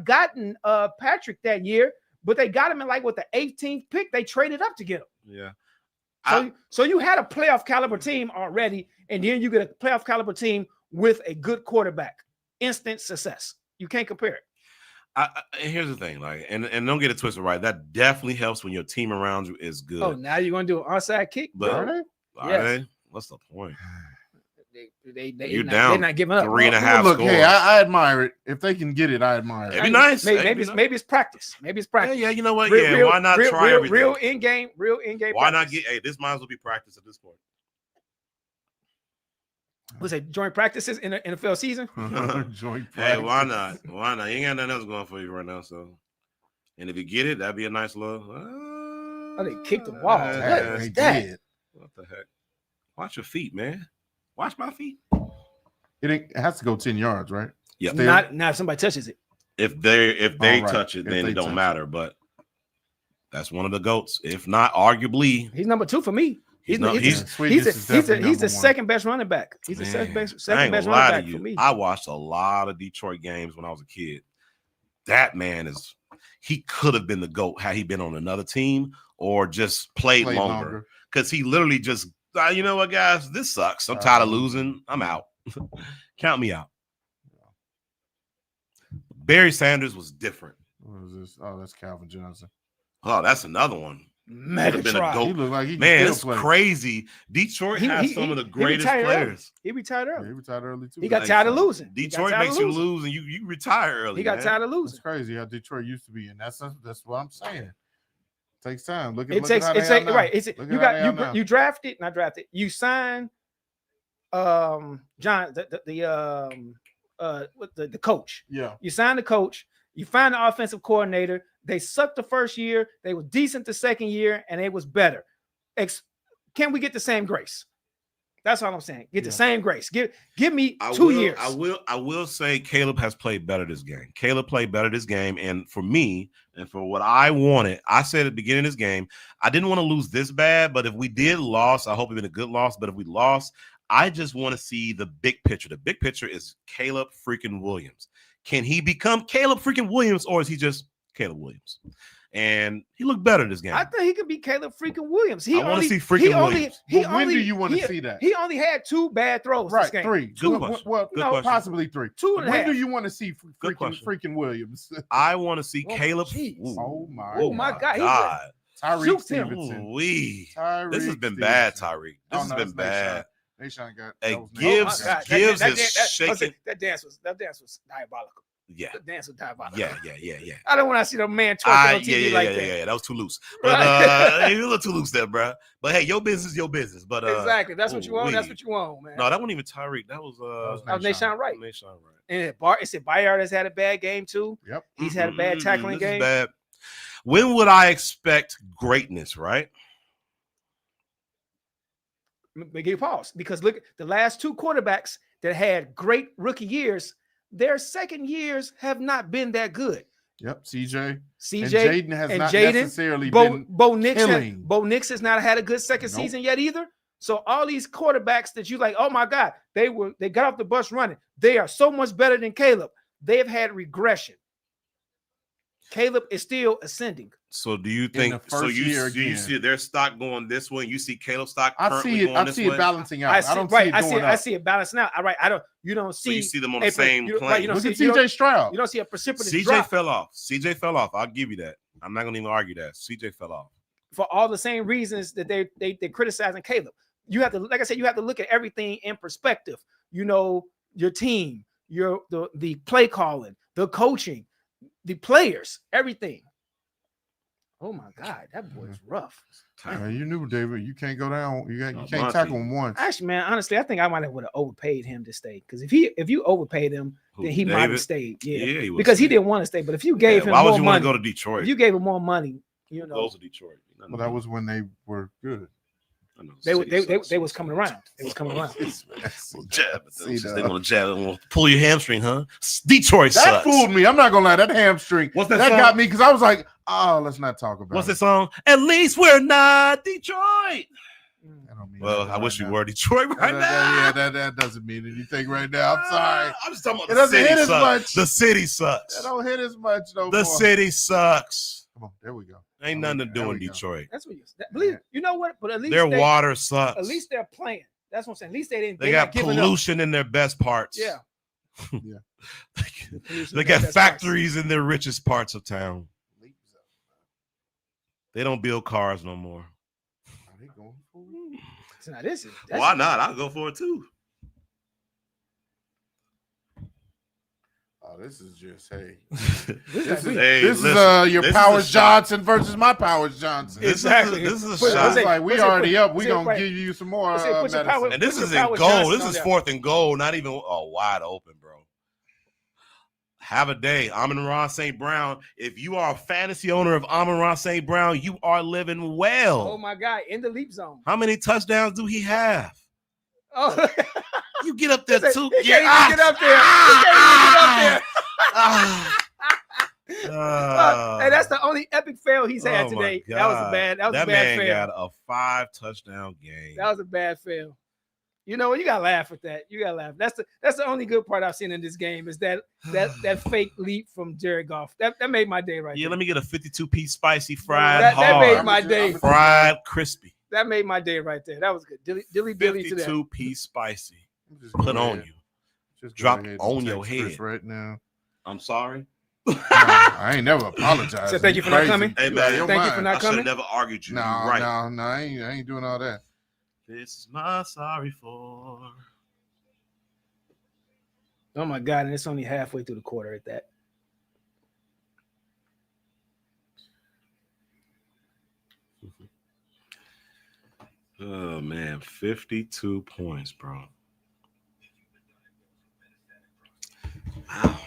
gotten Patrick that year, but they got him in like with the 18th pick. They traded up to get him. Yeah. So you had a playoff caliber team already, and then you get a playoff caliber team with a good quarterback. Instant success. You can't compare it. Here's the thing, like, and don't get it twisted, right? That definitely helps when your team around you is good. Oh, now you're gonna do an onside kick, but bro. Yes. What's the point? You're down. They're not giving up. 3.5 Look, scores. hey, I admire it. If they can get it, I admire it. It'd be nice. Maybe it's practice. Maybe it's practice. Yeah, you know what? Why not try everything? Real in game. Why not get? Hey, this might as well be practice at this point. Was it joint practices in the NFL season? Joint practice. Hey, why not? Why not? You ain't got nothing else going for you right now. So, and if you get it, that'd be a nice little. They kicked the wall. What is that? What the heck? Watch your feet, man. Watch my feet. It has to go 10 yards, right? Yeah. Not if somebody touches it. If they touch it, then it don't matter. But that's one of the GOATs. If not, arguably, he's number 2 for me. He's the second best running back. He's the second best running back for me. I watched a lot of Detroit games when I was a kid. That man he could have been the GOAT had he been on another team or just played longer. Because he literally just, you know what, guys, this sucks. I'm tired of losing. I'm out. Count me out. Barry Sanders was different. What is this? Oh, that's Calvin Johnson. Oh, that's another one. Been a GOAT. He looked like he man, it's crazy. Detroit has some of the greatest players. He retired early. Yeah, he retired early too. He got tired of losing. Detroit makes you lose, and you retire early. He got tired of losing. It's crazy how Detroit used to be, and that's what I'm saying. It takes time. Look at you drafted, not drafted. You signed John the coach. Yeah. You signed the coach. You find the offensive coordinator. They sucked the first year. They were decent the second year, and it was better. Can we get the same grace? That's all I'm saying. Get the same grace. Give me 2 years. I will say Caleb has played better this game. Caleb played better this game, and for me, and for what I wanted, I said at the beginning of this game, I didn't want to lose this bad, but if we did loss, I hope it'd been a good loss. But if we lost, I just want to see the big picture. The big picture is Caleb freaking Williams. Can he become Caleb freaking Williams, or is he just Caleb Williams? and he looked better this game. I think he could be Caleb freaking Williams. I want to see freaking Williams. When do you want to see that? He only had 2 bad throws. Right, this game. 3. Good question. Well, Good question. possibly 3. 2 and a When half. do you want to see question. freaking Williams? I want to see Oh, Caleb. jeez. Ooh. Oh my God. Tyreek Shoot him. Stevenson. Ooh-wee. This has been bad, Tyreek. This has been bad. Nation got Hey, that was Gibbs nasty. is that shaking. That dance was diabolical. Yeah. The dance was diabolical. Yeah. I don't want to see the man twerking on TV like that. Yeah. That was too loose. But it was a little too loose there, bro. But hey, your business is your business. But exactly. That's what you want. That's what you want, man. No, that wasn't even Tyreek. That was Nation Wright. Nation Wright. And it said Bayard has had a bad game too. Yep. He's had a bad tackling This is game. bad. When would I expect greatness, right? Big pause, because look, the last 2 quarterbacks that had great rookie years, their second years have not been that good. Yep. CJ. And CJ Jaden has and not Jaden, necessarily Bo been Nix. Bo Nix has not had a good second Nope. season yet either. So all these quarterbacks that you like, oh my God, they got off the bus running. They are so much better than Caleb. They've had regression. Caleb is still ascending. So do you think? So you see their stock going this way? And you see Caleb's stock currently going this way? I see it balancing out. I don't see it going up. I see it balancing out. All right. You don't see. So you see them on the same plane. Look at CJ Stroud. You don't see a precipitous drop. CJ fell off. I'll give you that. I'm not gonna even argue that. CJ fell off for all the same reasons that they criticizing Caleb. You have to, like I said, you have to look at everything in perspective. You know, your team, the play calling, the coaching, the players, everything. Oh my God, that boy's rough. You knew, David. You can't go down. You can't tackle him once. Actually, man, honestly, I think I might have would have overpaid him to stay. Because if you overpaid him, then he might have stayed. Yeah, because he didn't want to stay. But if you gave him more money, why would you want to go to Detroit? If you gave him more money, you know, goes to Detroit. Well, that was when they were good. They was coming around. They was coming around. They want to jab. They want to pull your hamstring, huh? Detroit sucks. That fooled me. I'm not gonna lie. That hamstring. What's that? That got me because I was like, oh, let's not talk about. What's the song? At least we're not Detroit. Well, I wish we were Detroit right now. Yeah, that doesn't mean anything right now. I'm sorry. I'm just talking about it doesn't hit as much. The city sucks. It don't hit as much no The city sucks. Come on, there we go. Ain't nothing to do in Detroit. That's what you know what? But at least their water sucks. At least they're playing. That's what I'm saying. At least they didn't. They got pollution in their best parts. Yeah. They got factories in their richest parts of town. They don't build cars no more. Are they going for it? Why not? I'll go for it too. Oh, this is just this is your Powers Johnson versus my Powers Johnson. Exactly. This is a shot. Like we already up. We gonna give you some more. And this is in goal. This is 4th and goal. Not even wide open, bro. Have a day, Amon-Ra St. Brown. If you are a fantasy owner of Amon-Ra St. Brown, you are living well. Oh my God, in the leap zone. How many touchdowns do he have? Oh. You get up there too. He can't even get up there. He can't even get up there. And that's the only epic fail he's had today. God. That was a bad fail. That man got a 5-touchdown game. That was a bad fail. You know what? You gotta laugh at that. You gotta laugh. That's the only good part I've seen in this game is that fake leap from Jared Goff. That made my day right there. Let me get a 52-piece spicy fried that hard. That made my day. Fried crispy. That made my day right there. That was good. Dilly to that. 52-piece spicy. Put on you. Just drop on your head right now. I'm sorry. I ain't never apologized. So thank you for not coming. Hey man, thank you for not coming. I should have never argued you. No, right. No, I ain't doing all that. This is my sorry for. Oh my God, and it's only halfway through the quarter at that. Oh man, 52 points, bro. Wow.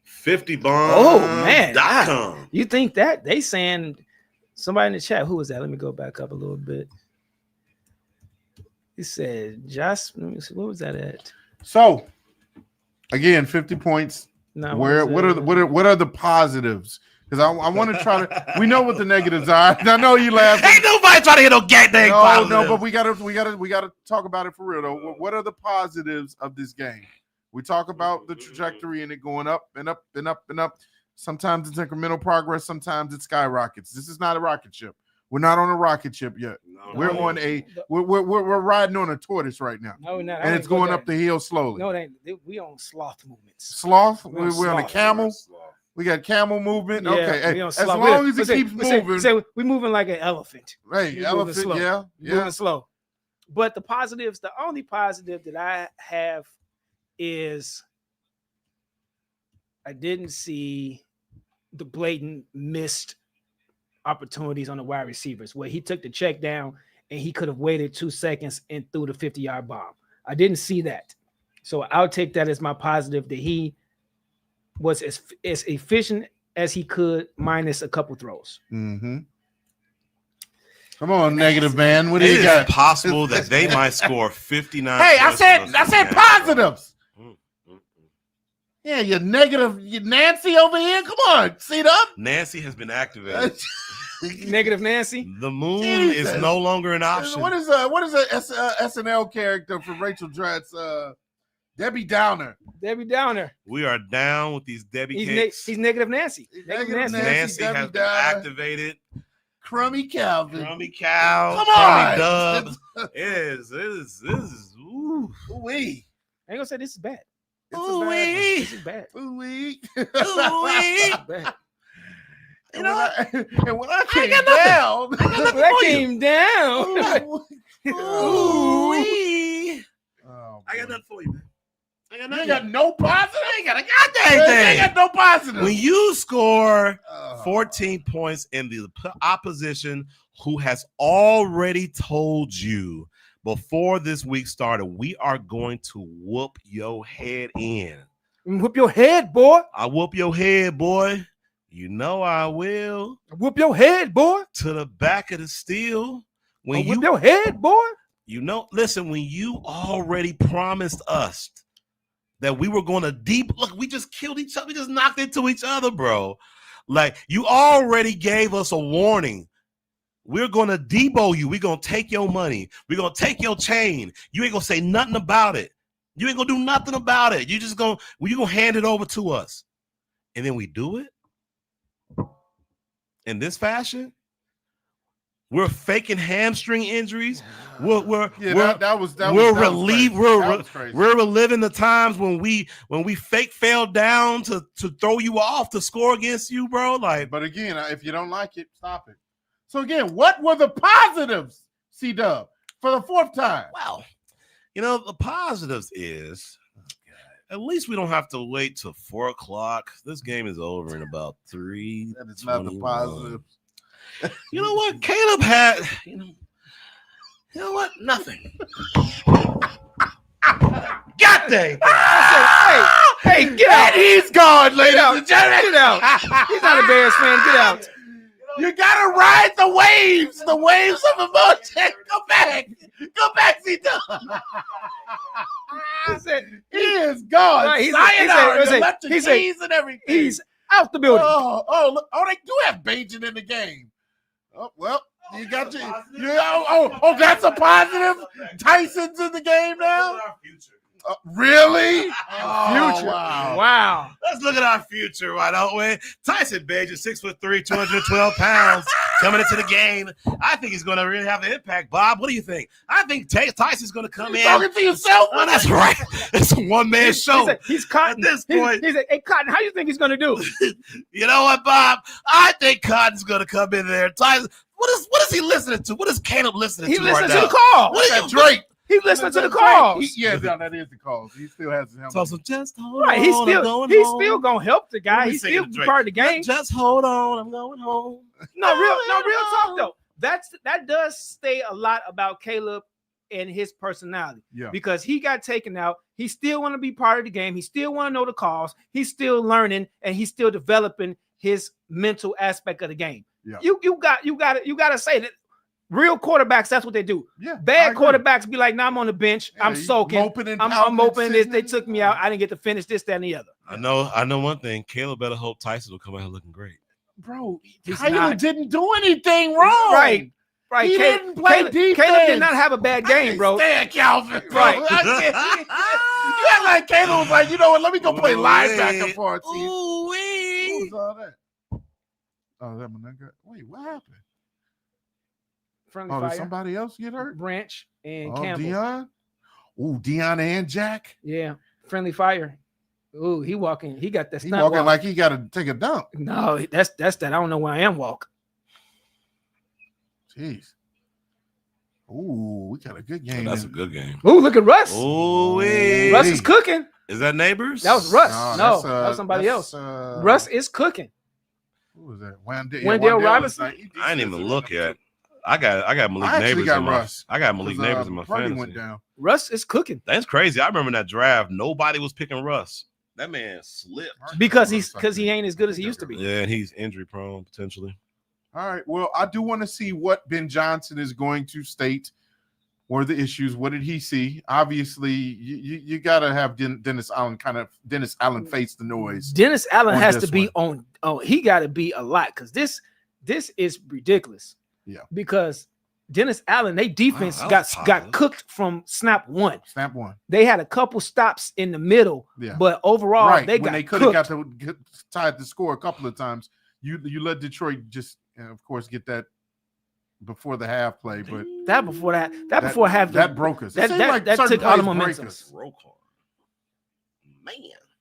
50 bomb. Oh man. You think that they saying somebody in the chat, who was that? Let me go back up a little bit. He said, Josh, let me see, what was that at? So again, 50 points. No, what are the positives? Because I want to try to. We know what the negatives are. I know you laughing. Ain't nobody trying to hit no gang. No, but we gotta talk about it for real though. What are the positives of this game? We talk about the trajectory and it going up and up and up and up. Sometimes it's incremental progress. Sometimes it skyrockets. This is not a rocket ship. We're not on a rocket ship yet. No, We're on a we're riding on a tortoise right now, No, we're not. and it's going up the hill slowly. No, it ain't. We on sloth movements. Sloth. We're on We're on a sloth. camel. We got camel movement. Yeah, okay, we hey, on as sloth. long as it keeps moving. Say we moving like an elephant. Hey, We elephant. moving slow. Yeah, Moving slow. But the only positive that I have is I didn't see the blatant missed opportunities on the wide receivers where he took the check down and he could have waited 2 seconds and threw the 50-yard bomb. I didn't see that. So I'll take that as my positive that he was as efficient as he could minus a couple throws. Mm-hmm. Come on, negative man. What do It you is got? possible that they might score 59. Hey, I points said in this game, positives. bro. Yeah, you're negative. You Nancy over here. Come on, seat up. Nancy has been activated. Negative Nancy. The moon Jesus. is no longer an option. What is a SNL character from Rachel Dratz? Debbie Downer. Debbie Downer. We are down with these Debbie cakes. He's negative Nancy. Negative Nancy. Nancy Debbie has been Downer. activated. Crummy Calvin. Crummy cow. Come Crummy on. dub. It is. Ooh. Ooh-wee. I ain't gonna say this is bad. Ooh-wee. This is bad. Ooh-wee. Ooh-wee. Bad. And when I came down, That came down. Ooh-wee. Oh, I got boy. nothing for you, man. I got You nothing. ain't got no positive. I ain't got a goddamn You ain't thing. got no positive. When you score Oh. 14 points in the opposition who has already told you before this week started, we are going to whoop your head in. Whoop your head, boy. I whoop your head, boy. You know I will. Whoop your head, boy. To the back of the steel. When Whoop you, your head, boy. you know, listen, when you already promised us that we were going to look, we just killed each other. We just knocked into each other, bro. Like, you already gave us a warning. We're going to debo you. We're going to take your money. We're going to take your chain. You ain't going to say nothing about it. You ain't going to do nothing about it. You're going to hand it over to us. And then we do it in this fashion. We're faking hamstring injuries. We're reliving the times when we fake fell down to throw you off to score against you, bro. Like, But again, if you don't like it, stop it. So again, what were the positives, C-Dub, for the fourth time? well, you know, the positives is at least we don't have to wait till 4 o'clock. This game is over in about 3. That is not the positives. You know what? Caleb had, you know what? Nothing. God dang. Hey, get out. And he's gone, ladies out. and gentlemen. Get out. He's not a Bears fan. Get out. You gotta ride the waves of emotion. Go back, C-Dub. He is gone. Right, Sayonara. he You left the keys and everything. He's out the building. Look, they do have Bajan in the game. Oh, well, you got that's a positive. Tyson's in the game now. Really? Future. Wow. Let's look at our future, why don't we? Tyson Bagent, 6'3", 212 pounds, coming into the game. I think he's going to really have an impact. Bob, what do you think? I think Tyson's going to come in. Talking to yourself. Oh, that's right. It's a one-man show. He's Cotton. At this point. He's hey, Cotton, how you think he's going to do? You know what, Bob? I think Cotton's going to come in there. Tyson, what is he listening to? What is Caleb listening He to right listens now? to the call. What is That Drake. He listens to the calls. That is the calls. He still has his helmet. So just hold Right. on. He's I'm still going home. gonna help the guy. Let me He's sing still the Drake. part of the game. Just hold on. I'm going home. No, real talk though. That does say a lot about Caleb and his personality. Yeah. Because he got taken out. He still want to be part of the game. He still want to know the calls. He's still learning and he's still developing his mental aspect of the game. Yeah. You got to say that. Real quarterbacks, that's what they do. Yeah, Bad quarterbacks be like, "Nah, I'm on the bench. I'm soaking. I'm moping. They took me out. I didn't get to finish this, that, and the other." I know one thing. Caleb better hope Tyson will come out here looking great. Bro, He's Caleb not. didn't do anything wrong. Right. He didn't play defense. Caleb did not have a bad game, bro. Stand Calvin, bro. Right. You act like Caleb was like, you know what? Let me go play linebacker for a team. Ooh-wee. was all that? Oh, that one. Wait, what happened? Friendly Oh, did fire. somebody else get hurt? Branch and Oh, Campbell. Dion. Ooh, Dion and Jack. Yeah, friendly fire. Ooh, he walking. He got that. He stunt walking walk. like he got to take a dump. No, that's that. I don't know where I am. Walk. Jeez. Ooh, we got a good game. That's a good game. Ooh, look at Russ. Oh, Russ is cooking. Is that neighbors? That was Russ. No, that's, that was somebody that's, else. Russ is cooking. Who was that? Wendell Robinson? I didn't even look at. I got Malik I actually Neighbors. got in my, Russ. I got Malik Neighbors in my Purdy fantasy. went down. Russ is cooking That's crazy. I remember that draft. Nobody was picking Russ. That man slipped. because he ain't as good as he used to be. Yeah, and he's injury prone potentially. All right. Well, I do want to see what Ben Johnson is going to state. Were the issues? What did he see? Obviously, you got to have Dennis Allen face the noise. Dennis Allen on has this to be one. on. He got to be a lot because this is ridiculous. Yeah. Because Dennis Allen, they defense Wow, got that was got cooked from snap one. Snap one. They had a couple stops in the middle, Yeah. but overall Right. they when got they could have got cooked. to tied the score a couple of times. You let Detroit just, of course, get that before the half play, but that before half that broke us. It That seemed that, like that certain took all the plays break momentum. us. Man.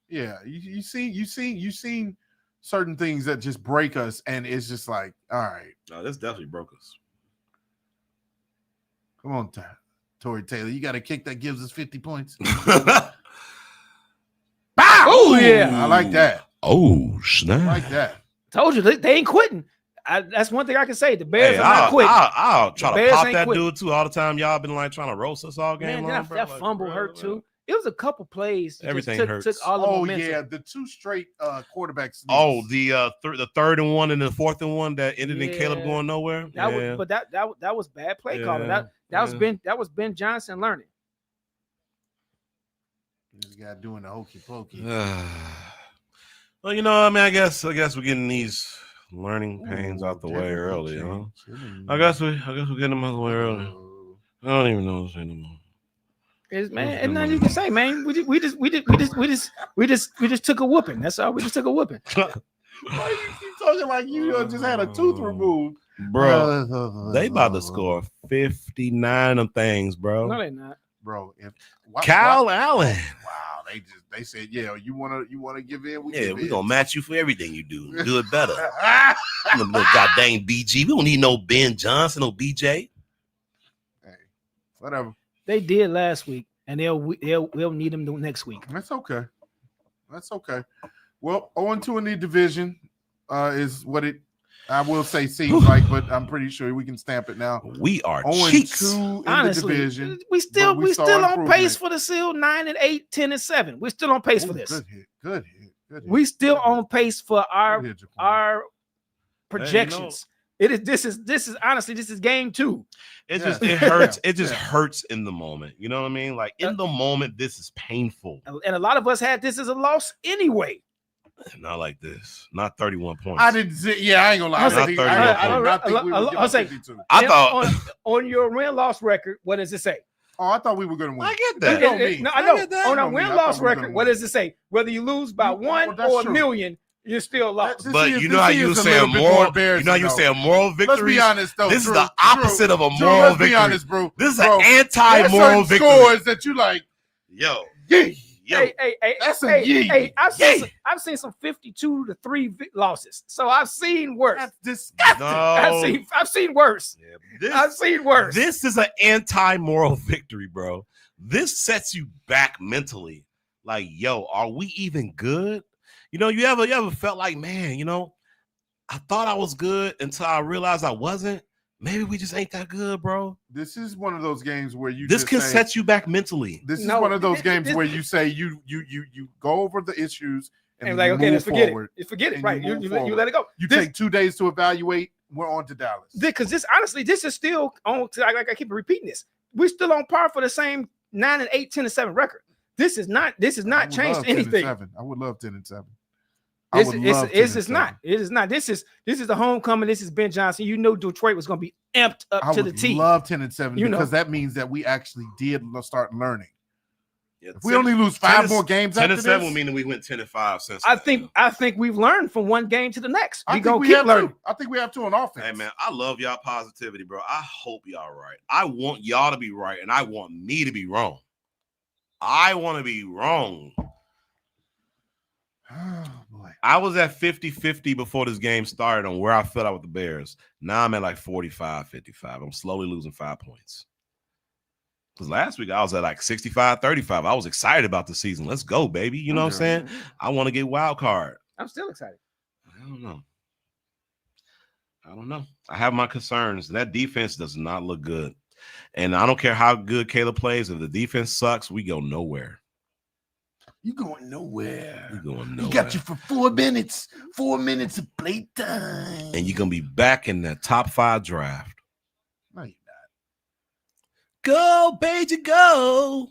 Yeah, you seen certain things that just break us, and it's just like, all right, No, this definitely broke us. come on, Torrey Taylor, you got a kick that gives us 50 points. Bow! Oh yeah, I like that. Oh, I snap. like that. told you they ain't quitting. That's one thing I can say. The Bears are not quitting. I'll try The to Bears pop ain't that quitting. dude too all the time. Y'all been like trying to roast us all game Man, long, that, bro. that Like, fumble bro, hurt bro. too. It was a couple plays. that Everything just hurts. took all the Oh momentum. yeah, the two straight quarterback sneaks. Oh, the third and one and the fourth and one that ended in Caleb Yeah. going nowhere. Yeah. That was bad play calling. Yeah. That was Ben Johnson learning. This guy doing the hokey pokey. Well, you know, I mean, I guess we're getting these learning pains out the way Difficult early, huh? change. I guess we're getting them out the way early. I don't even know what's anymore. And nothing you can say, man. We just took a whooping. That's all. We just took a whooping. Why you keep talking like you just had a tooth removed? Bro, they about to score 59 of things, bro. No, they're not. Bro. Kyle Allen. Wow, they said, yeah, you wanna give in? Yeah, we're gonna match you for everything you do. Do it better. Little goddamn BG. We don't need no Ben Johnson, no BJ. Hey, whatever. They did last week, and they'll need them next week. That's okay. Well, 0-2 in the division is what it, I will say, seems like, but I'm pretty sure we can stamp it now. We are cheeks. 0-2 in Honestly, the division. we still saw on improvement. pace for the seal 9-8, 10-7. We're still on pace for this. Good hit. We still on pace for Good hit, Jaquan. our projections. This is honestly game 2. It Yeah. just it hurts. Yeah. It just hurts in the moment. You know what I mean? Like in the moment, this is painful. And a lot of us had this as a loss anyway. Not like this. Not 31 points. I didn't say, yeah, I ain't gonna lie. I Not did 30. not think we were I'll say- 52. I thought. on your win-loss record, what does it say? Oh, I thought we were gonna win. I get That that. don't mean. No, I know. get that. On a Don't mean. I win-loss thought we were gonna record, what win. does it say? Whether you lose by one that's or a true. million, you're still lost. This But is- you know this how is you a say a little bit more moral. You embarrassing, know how you though. say a moral Let's victory. be honest, though. This Drew, is the opposite of a Drew, moral let's victory. be honest, bro. This is Bro, an anti-moral there's certain victory. scores that you like. Yo, Yeah. yo. That's a yee. Hey, Yee. I've seen some 52-3 losses, so I've seen worse. That's disgusting. No. I've seen worse. Yeah, I've seen worse. This is an anti-moral victory, bro. This sets you back mentally. Like, yo, are we even good? You know, you ever felt like, man, you know, I thought I was good until I realized I wasn't. Maybe we just ain't that good, bro. This is one of those games where you This just can say, set you back mentally. This is No, one of those games this- where you say you go over the issues and and then like, you okay, move let's forget forward. it. Forget it. and Right. you move You forward. let it go. You This- take 2 days to evaluate. We're on to Dallas. Because this honestly, this is still on. Like I keep repeating this. We're still on par for the same 9-8, 10-7 record. This is not I would changed love 10 and anything. 7. I would love 10-7. It's not. It is not. This is the homecoming. This is Ben Johnson. You know Detroit was going to be amped up I to the would T. love 10-7 You know. because that means that we actually did start learning. Yeah, If we only lose 5 more games 10 after and 7 this, meaning we went 10 and 5 since. I think we've learned from one game to the next. I We think gonna we keep have learning. to. I think we have to on offense. Hey man, I love y'all positivity, bro. I hope y'all right. I want y'all to be right, and I want me to be wrong. I want to be wrong. Oh boy. I was at 50-50 before this game started on where I felt out with the Bears. Now I'm at like 45-55. I'm slowly losing 5 points. Because last week I was at like 65-35. I was excited about the season. Let's go, baby. You know what I'm saying? I want to get wild card. I'm still excited. I don't know. I have my concerns. That defense does not look good. And I don't care how good Caleb plays. If the defense sucks, we go nowhere. You going nowhere. We going nowhere. He got you for 4 minutes. 4 minutes of playtime. And you're going to be back in that top 5 draft. No, you're Go, Baja, go.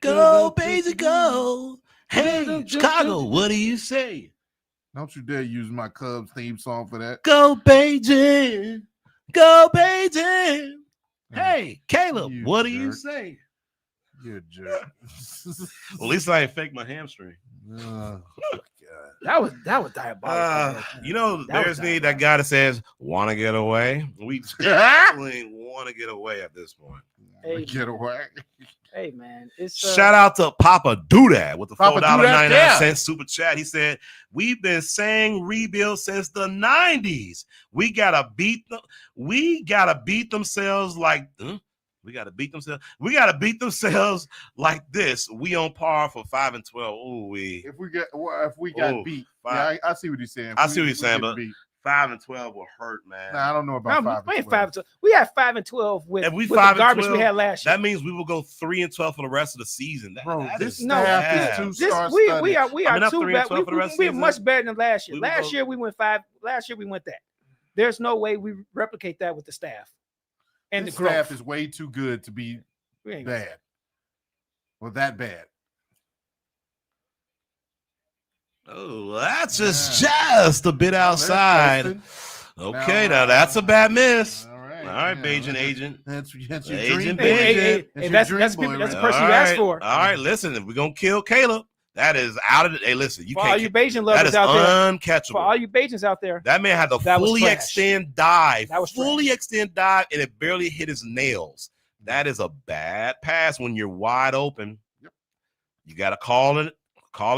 Go, Baja, go. Hey, Chicago, what do you say? not. Don't you dare use my Cubs theme song for that. Go, Baja. Go, Baja. Hey, Caleb, You what do you jerk. say? You're a jerk. Well, at least I ain't faked my hamstring. Oh, That was diabolical. You know, That Bears was need that guy that says, want to get away. We definitely want to get away at this point. Hey, get away. Hey man, it's Shout out to Papa Doodad with the Papa Doodad, $4.99 yeah. super chat. He said, we've been saying rebuild since the 90s. We gotta beat them. We gotta beat themselves like we gotta beat themselves. We gotta beat themselves like this. We on par for 5 and 12. Ooh, If we got beat, five. yeah, I see what he's saying. I see what he's saying, get but beat. 5 and 12 will hurt, man. Nah, I don't know about 5 we and ain't 12. 5 and 12. We had 5 and 12 with, If we with the 5 and garbage 12, we had last year. That means we will go 3 and 12 for the rest of the season. Bro, That this is no, staff bad. is too This, star we studded. are I mean, up too 3 and bad. 12 for the rest of the We're season. much better than last year. We will Last go- year we went 5. Last year we went that. There's no way we replicate that with the staff and This the growth. staff is way too good to be We ain't bad. Well, that bad. Oh, that's just a bit outside. There's Okay, Now, now that's a bad miss. All right, All right, yeah, Bajan agent. That's your Agent dream. Bajan. That's your that's dream boy, that's the right? person you asked for. All right, listen, if we're going to kill Caleb, that is out of the. Hey, listen, you For all can't. you Bajan That lovers is out there, uncatchable. for all you Bajans out there, That man had to That was fully trash. extend dive. That was fully trash. extend dive, and it barely hit his nails. That is a bad pass when you're wide open. Yep. You got to call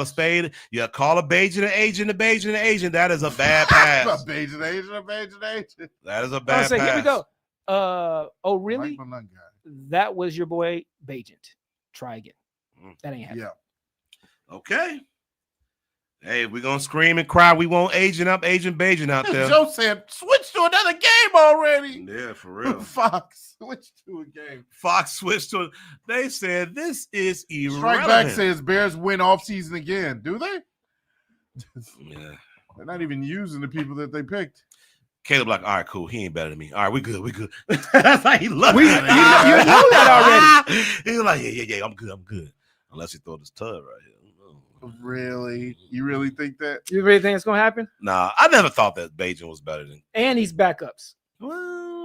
a spade. You got to call a Bajan, an agent, a Bajan, an agent. That is a bad pass. Bajan agent. That is a I bad say, pass. here we go. Oh, really? Mike Malone guy. That was your boy Bajant. Try again. That ain't happening. Yeah. Okay. Hey, we're going to scream and cry. We want agent Bajan out there. Joe said, switch to another game already. Yeah, for real. Fox, switch to a game. Fox switched to. They said this is irrelevant. Strike Back says Bears win off season again. Do they? Yeah. They're not even using the people that they picked. Caleb like, all right, cool. He ain't better than me. All right, we good. That's how he looked. You know that already. He was like, yeah, I'm good. Unless he throw this tub right here. Really? You really think that? You really think it's gonna happen? Nah, I never thought that Bajan was better than. And he's backups. Well,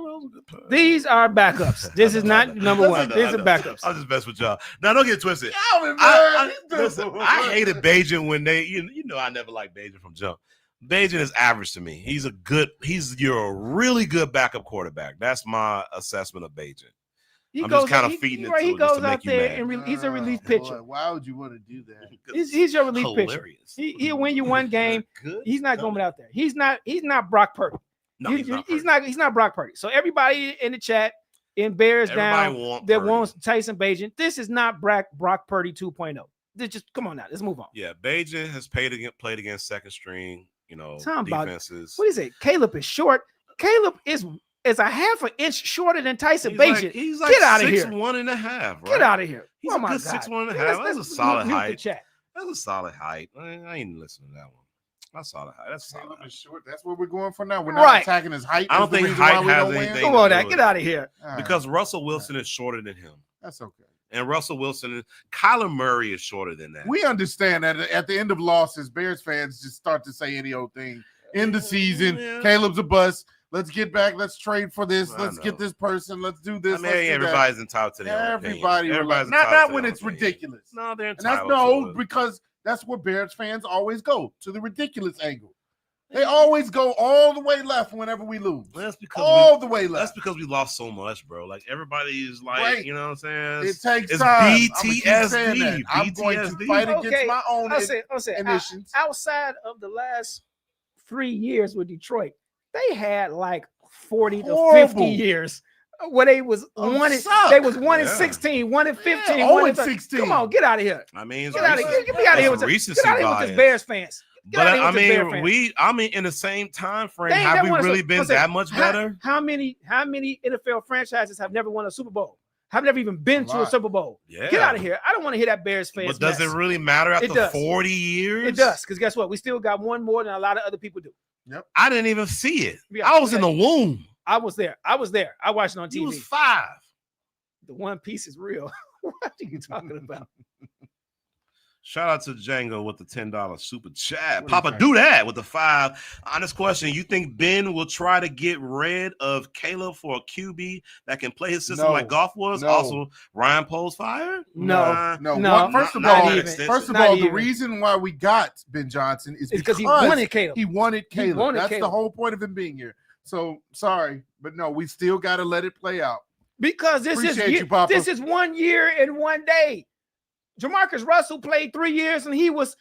that was a good pass. These are backups. This is not number one. These are backups. I'll just mess with y'all. Now, don't get it twisted. Listen, I hated Bajan when they, you know, I never liked Bajan from jump. Bajan is average to me. You're a really good backup quarterback. That's my assessment of Bajan. I'm just kind of feeding it to He it just goes to make out you there mad. and he's a relief boy, pitcher. why would you want to do that? He's your relief pitcher. Hilarious. He'll win you one game. Good. He's not going out there. He's not Brock Purdy. No, he's not Brock Purdy. So everybody in the chat in Bears down that wants Tyson Bajan. This is not Brock Purdy 2.0. Just come on now. Let's move on. Yeah, Bajan has played against second string, defenses. What is it? Caleb is short. Caleb is a half an inch shorter than Tyson Bajan. He's like Get out of here. 6'1.5", right? Get out of here. He's Oh a my good God. 6'1.5". That's a Let's solid mute the height. chat. That's a solid height. I ain't listening to that one. That's solid height. That's solid. Caleb Height. is short. That's what we're going for now. We're not Right. attacking his height. I don't That's the think reason why height we has don't win. anything Come to on do now. with Get it. out of here. All right. Because Russell Wilson is shorter than him. That's okay. And Russell Wilson, Kyler Murray is shorter than that. We understand that at the end of losses, Bears fans just start to say any old thing. In the season, Yeah. Caleb's a bust. Let's get back. Let's trade for this. I Let's know. get this person. Let's do this. I mean, let's do everybody's entitled to their own Everybody, opinion. Everybody's not entitled to when their it's own opinion. ridiculous. No, they're And that's entitled to it. because that's where Bears fans always go, to the ridiculous angle. They always go all the way left whenever we lose. That's because All the way that's left. because we lost so much, bro. Like everybody's like, Right. you know what I'm saying? It takes It's time. BTSD. I'm going to fight Okay. against my own I'll say, initiations. outside of the last 3 years with Detroit, they had like 40 to Horrible. 50 years where they was one. suck. They was 1 and Yeah. 16, 1 and 15, 0 1 and and 16. Come on, get out of here. I mean, Get out of here. Get out of here with recency get out of here with bias. this Bears fans. Get But out of here I with this Bears fans. mean, in the same time frame, They ain't have never we won a really Super- been I'm saying, that much better? How many NFL franchises have never won a Super Bowl? Have never even been to a lot. Super Bowl? Yeah. Get out of here. I don't want to hear that Bears fans. But does mess. it really matter It after does. 40 years? It does, because guess what? We still got one more than a lot of other people do. I didn't even see it. Yeah, I was in the womb. I was there. I watched it on You TV. was 5. The One Piece is real. What are you talking about? Shout out to Django with the $10 super chat. What do you Papa, think? do that with the 5. Honest question: you think Ben will try to get rid of Caleb for a QB that can play his system No. like Goff was? No. Also, Ryan Poles fired? No. No. No, First of not all, even. first of Not all, the even. reason why we got Ben Johnson is It's because he wanted Caleb. He wanted Caleb. wanted That's the Caleb. whole point of him being here. So sorry, but no, we still got to let it play out. Because Appreciate you, Papa. this is 1 year and 1 day. Jamarcus Russell played 3 years and he was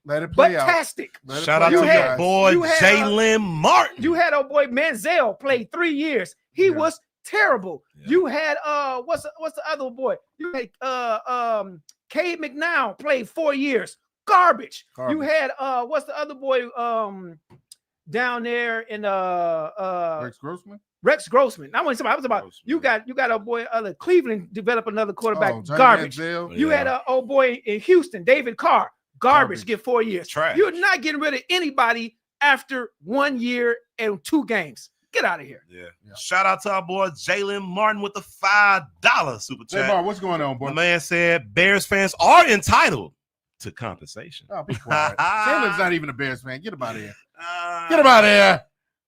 Let it play out. fantastic. Let it Shout play out to You your had- boy you had, Jalen Martin. You had our boy Manziel played 3 years. He Yeah. was terrible. Yeah. You had what's the other boy? You had Cade McNown played 4 years. Garbage. You Garbage. had what's the other boy down there in Rex Grossman. Rex Grossman. I was about Grossman. you got a boy Cleveland develop another quarterback. Oh, Johnny Garbage. Manziel. You had a old boy in Houston, David Carr. Garbage. Garbage. Get 4 years. Trash. You're not getting rid of anybody after 1 year and 2 games. Get out of here. Yeah. Yeah. Shout out to our boy Jalen Martin with the $5 super Hey, chat. Mark, what's going on, The boy? man said Bears fans are entitled to compensation. Oh, be quiet. Jalen's not even a Bears fan. Get him out of here. Uh, Get him out of here.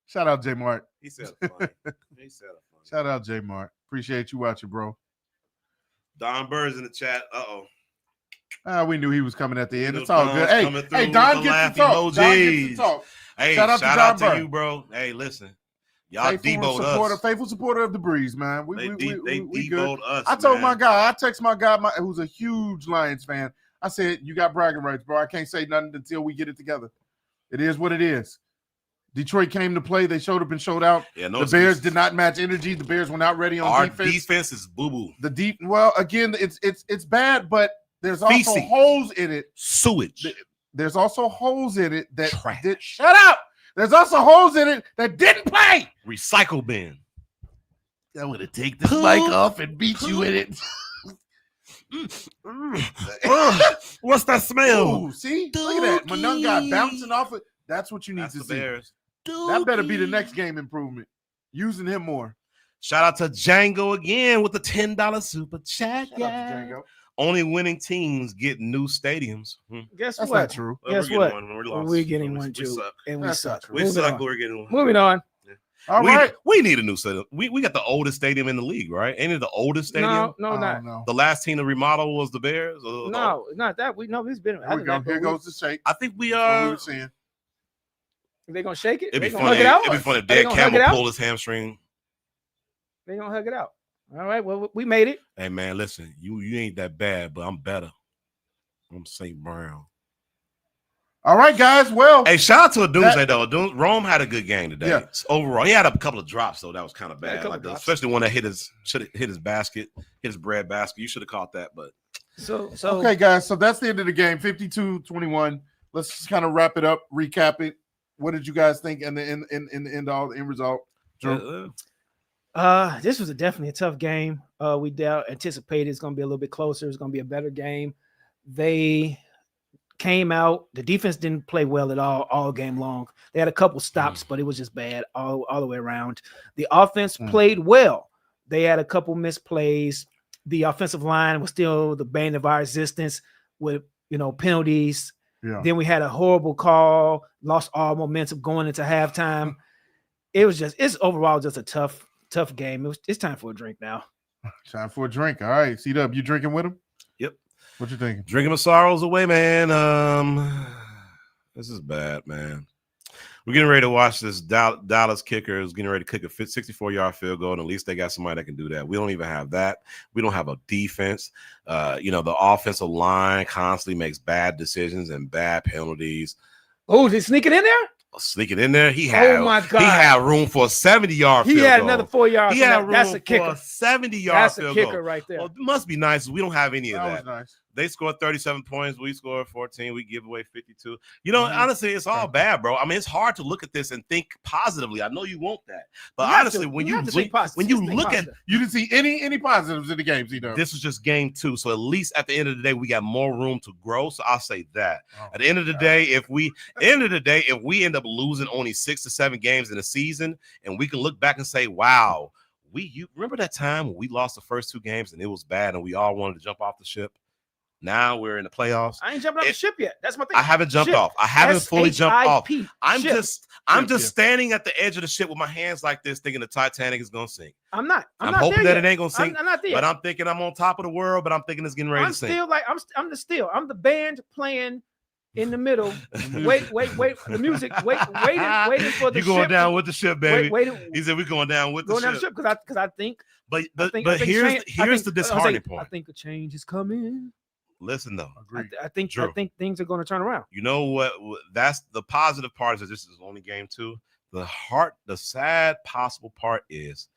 Shout out J Mart. He said it funny. He said it funny. Shout out J Mart. Appreciate you watching, bro. Don Bird's in the chat. We knew he was coming at the end. Knew It's all Don's good. Hey, coming through hey, with Don the gets laugh to talk. Don gets emojis. to talk. Hey, Shout out to Don Bird. you, bro. Hey, listen. Y'all Faithful deboed us. supporter of the Breeze, man. They We good. deboed us. I told man. my guy, I text my guy who's a huge Lions fan. I said, you got bragging rights, bro. I can't say nothing until we get it together. It is what it is. Detroit came to play. They showed up and showed out. Yeah, no The Bears excuses. did not match energy. The Bears were not ready on Our defense. defense is boo-boo. Well, again, it's bad, but there's also Feces. holes in it. Sewage. There's also holes in it that Trash. did. Shut up. There's also holes in it that didn't play. Recycle bin. I want to take this Poop. mic off and beat you in it. What's that smell? Ooh, see? Look at that. Manung got bouncing off it. That's what you need That's to the see. Bears. That better be the next game improvement. Using him more. Shout out to Django again with the $10 super chat. Shout out to Django. Only winning teams get new stadiums. Guess That's what? not true. Well, Guess we're what? getting one. We're lost. We're getting We- one we too, suck. and we That's not suck. true. We Moving suck. on. We're getting one. Moving on. All right. We need a new stadium. We got the oldest stadium in the league, right? Ain't it the oldest stadium? No, not. No. The last team to remodel was the Bears. Or No, not that. We know it's been. Here we go. Here goes the shake. I think we That's what we are. were saying. They gonna shake it. It'd be They gonna funny. hug it out. It'd be funny if They Dan gonna hug Campbell it out? pulled his hamstring. They gonna hug it out. All right. Well, we made it. Hey man, listen, you ain't that bad, but I'm better. I'm St. Brown. All right, guys. Well, Hey, shout out to a Doomsday though. Rome had a good game today. Yeah. Overall, he had a couple of drops though. That was kind of Yeah, a bad. couple Like drops. especially one that should have hit his basket, hit his bread basket. You should have caught that, but So okay, guys. So that's the end of the game. 52-21. Let's just kind of wrap it up, recap it. What did you guys think in the end result? Drew? This was definitely a tough game. We anticipated it's going to be a little bit closer. It's going to be a better game. They came out. The defense didn't play well at all game long. They had a couple stops, but it was just bad all the way around. The offense played well. They had a couple misplays. The offensive line was still the bane of our existence with penalties. Yeah. Then we had a horrible call, lost all momentum going into halftime. it's overall just a tough game. It's time for a drink now. Time for a drink. All right, C-Dub, you drinking with him? Yep. What you thinking? Drinking my sorrows away, man. This is bad, man. We're getting ready to watch this Dallas kicker is getting ready to kick a 64-yard field goal, and at least they got somebody that can do that. We don't even have that. We don't have a defense. The offensive line constantly makes bad decisions and bad penalties. Oh, they sneak it in there? Sneaking in there, he had my God. He had room for a 70-yard field goal. He had another 4 yards. He had room that's a kicker. for a 70-yard That's field a kicker goal. right there. Well, it must be nice. We don't have any of that. Was nice. They scored 37 points. We scored 14. We give away 52. Honestly, it's all bad, bro. I mean, it's hard to look at this and think positively. I know you want that, but honestly, when you look at, you didn't see any positives in the game, C-Dub. this was just game 2. So at least at the end of the day, we got more room to grow. So I'll say that. At the end of the day, if we end up losing only 6 to 7 games in a season, and we can look back and say, wow, you remember that time when we lost the first 2 games and it was bad and we all wanted to jump off the ship? Now we're in the playoffs. I ain't jumping off the ship yet. That's my thing. I haven't jumped off. I haven't fully jumped off. I'm ship. just standing at the edge of the ship with my hands like this, thinking the Titanic is gonna sink. I'm not. I'm not hoping there that yet. it ain't gonna sink. I'm not there. But I'm thinking I'm on top of the world. But I'm thinking it's getting ready to sink. I'm the band playing in the middle. wait. The music. Waiting for the ship. You going down with the ship, baby? Wait. He said we're going down with the ship. Going down the ship because I think. But here's the disheartening point. I think a change is coming. Listen though, I think things are going to turn around. You know what? That's the positive part. Is this is only game 2. The sad possible part is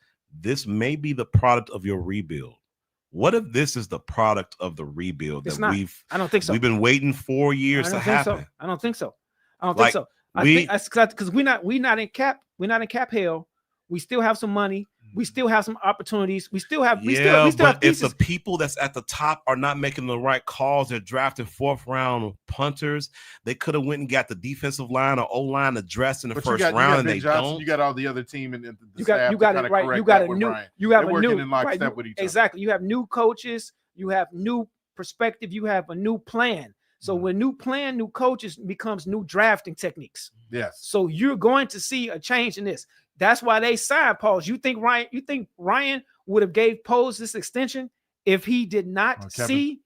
this may be the product of your rebuild. What if this is the product of the rebuild it's that not. I don't think so. We've been waiting 4 years to happen. I don't think so. I think because we're not in cap hell. We still have some money. We still have some opportunities. We still have pieces. If the people that's at the top are not making the right calls, they're drafting 4th round punters. They could have went and got the defensive line or O-line addressed in the first round, and they don't. You got all the other team and you got it right. You got a new. You have a new. In lockstep with each other. Exactly. You have new coaches. You have new perspective. You have a new plan. So when new plan, new coaches becomes new drafting techniques. Yes. So you're going to see a change in this. That's why they signed Pauls. You think Ryan would have gave Pauls this extension if he did not see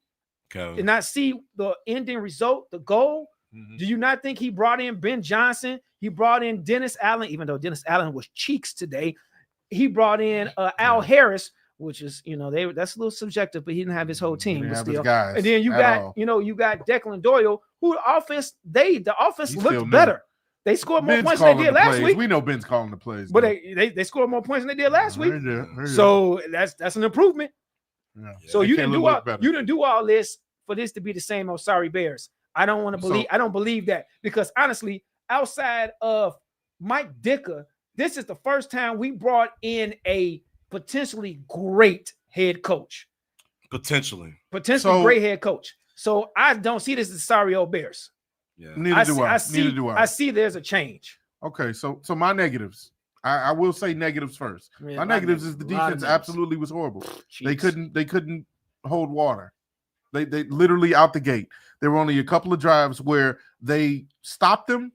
the ending result, the goal? Mm-hmm. Do you not think he brought in Ben Johnson? He brought in Dennis Allen, even though Dennis Allen was cheeks today. He brought in Al Harris, which is that's a little subjective, but he didn't have his whole team. But still. And then you got Declan Doyle, who the offense looked better. They scored more points than they did last week. We know Ben's calling the plays, but they scored more points than they did last week. So that's an improvement. Yeah. So you didn't do all this for this to be the same old sorry Bears. I don't believe that, because honestly, outside of Mike Dicker, this is the first time we brought in a potentially great head coach. Potentially great head coach. So I don't see this as sorry old Bears. Yeah. Neither do I. I see there's a change. Okay, so my negatives. I will say negatives first. My negatives is the defense absolutely was horrible. Jeez. They couldn't hold water. They literally out the gate. There were only a couple of drives where they stopped them,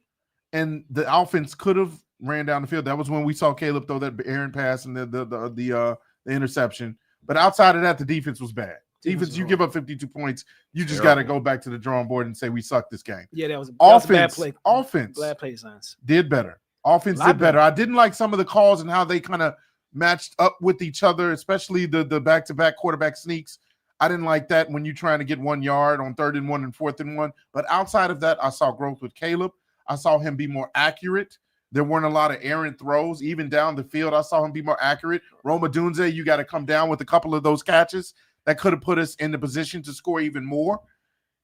and the offense could have ran down the field. That was when we saw Caleb throw that errant pass and the interception. But outside of that, the defense was bad. Defense, you give up 52 points, you just got to go back to the drawing board and say we suck this game. Yeah, that was a bad play. Offense, bad play signs. Did better. Offense did better. I didn't like some of the calls and how they kind of matched up with each other, especially the back-to-back quarterback sneaks. I didn't like that when you're trying to get 1 yard on 3rd and 1 and 4th and 1. But outside of that, I saw growth with Caleb. I saw him be more accurate. There weren't a lot of errant throws, even down the field. I saw him be more accurate. Roma Dunze, you got to come down with a couple of those catches that could have put us in the position to score even more.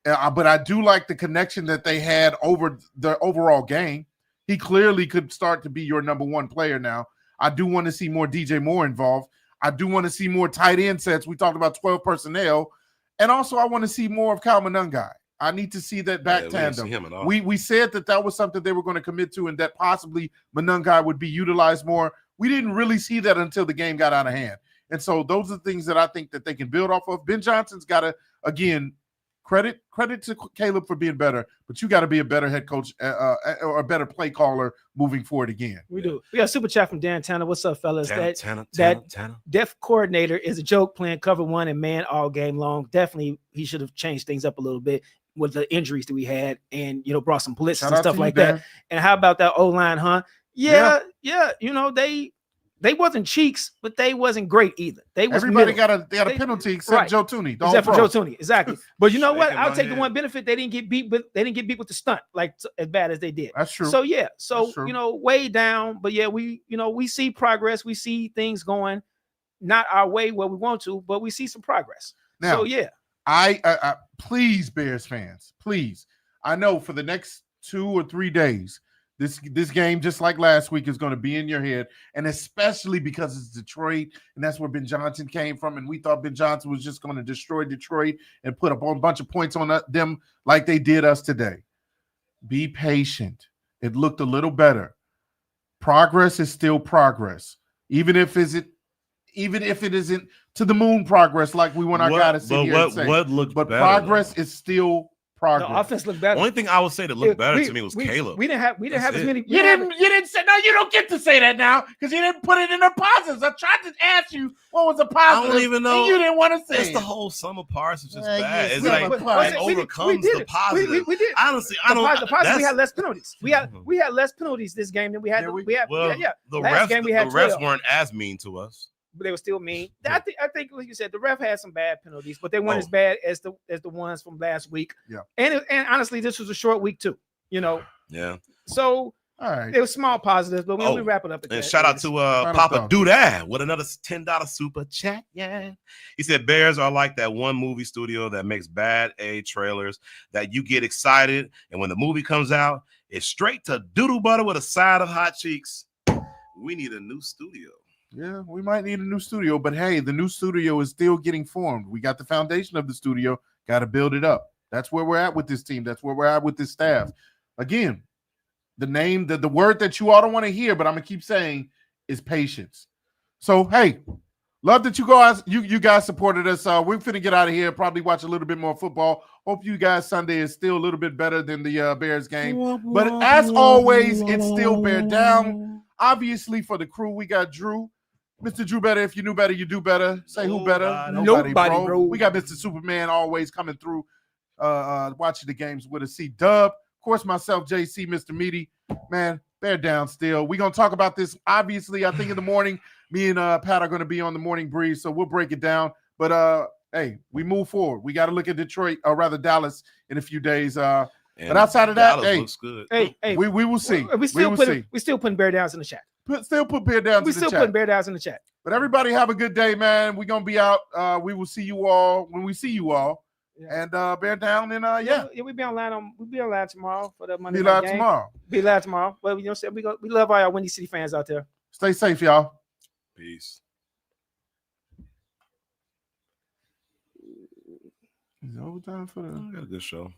But I do like the connection that they had over the overall game. He clearly could start to be your number 1 player now. I do want to see more DJ Moore involved. I do want to see more tight end sets. We talked about 12 personnel. And also I want to see more of Kyle Monangai. I need to see that back tandem. We said that was something they were going to commit to, and that possibly Monangai would be utilized more. We didn't really see that until the game got out of hand. And so those are the things that I think that they can build off of. Ben Johnson's got to, again, credit to Caleb for being better, but you got to be a better head coach or a better play caller moving forward again. We do. We got a super chat from Dan Tanner. What's up, fellas? Tanner. Def coordinator is a joke playing cover one and man all game long. Definitely, he should have changed things up a little bit with the injuries that we had and, brought some blitzes and stuff like that. And how about that O-line, huh? Yeah. They wasn't cheeks, but they wasn't great either. Everybody got a penalty except Joe Tooney. Except for Joe Tooney, exactly. But you know what? I'll take the one benefit. They didn't get beat, but they didn't get beat with the stunt like as bad as they did. That's true. So yeah, way down. But yeah, we see progress. We see things going not our way where we want to, but we see some progress. Now, so yeah, I please, Bears fans, please. I know for the next 2 or 3 days. This game, just like last week, is going to be in your head, and especially because it's Detroit, and that's where Ben Johnson came from, and we thought Ben Johnson was just going to destroy Detroit and put up a bunch of points on them like they did us today. Be patient. It looked a little better. Progress is still progress, even if it isn't to the moon progress like we want our guy to sit here and say. What looked but better, progress is still progress. The offense looked better. Only thing I would say that looked better to me was Caleb. We didn't have as many. You didn't say no. You don't get to say that now because you didn't put it in the positives. I tried to ask you what was the positive. I don't even know. You didn't want to say it's it. the whole sum of parts is just Yeah, bad. It's yeah, like but it overcomes the positive. We did. Honestly, I don't. The positive, we had less penalties. We had less penalties this game than we had. The Last game we had refs 12. weren't as mean to us. But they were still mean. I think, like you said, the ref had some bad penalties, but they weren't as bad as the ones from last week. Yeah. And honestly, this was a short week too. Yeah. So all right, it was small positives, but we wrap it up. And shout out to Papa Doodad with another $10 super chat. Yeah. He said Bears are like that one movie studio that makes bad A trailers that you get excited, and when the movie comes out, it's straight to doodle butter with a side of hot cheeks. We need a new studio. Yeah, we might need a new studio, but hey, the new studio is still getting formed. We got the foundation of the studio, got to build it up. That's where we're at with this team. That's where we're at with this staff. Again, the word that you all don't want to hear, but I'm going to keep saying is patience. So, hey, love that you guys supported us. We're finna get out of here, probably watch a little bit more football. Hope you guys Sunday is still a little bit better than the Bears game. But as always, it's still Bear Down. Obviously, for the crew, we got Drew. Mr. Drew Better. If you knew better, you do better. Say who better? Nobody, bro. We got Mr. Superman always coming through, watching the games with us. C-Dub. Of course, myself, JC, Mr. Meaty. Man, Bear Down still. We're going to talk about this, obviously, I think in the morning. Me and Pat are going to be on the Morning Breeze, so we'll break it down. But, hey, we move forward. We got to look at Detroit, or rather Dallas, in a few days. But outside of that, Dallas looks good. Hey, we will see. We still putting Bear Downs in the chat. Still put Bear Downs in the chat. We still putting Bear Downs in the chat. But everybody have a good day, man. We're going to be out. We will see you all when we see you all. Yeah. And Bear Down and yeah, we'll be online tomorrow for the Monday night game. Be live tomorrow. But we love all our Windy City fans out there. Stay safe, y'all. Peace. Is it overtime for the? I got a good show.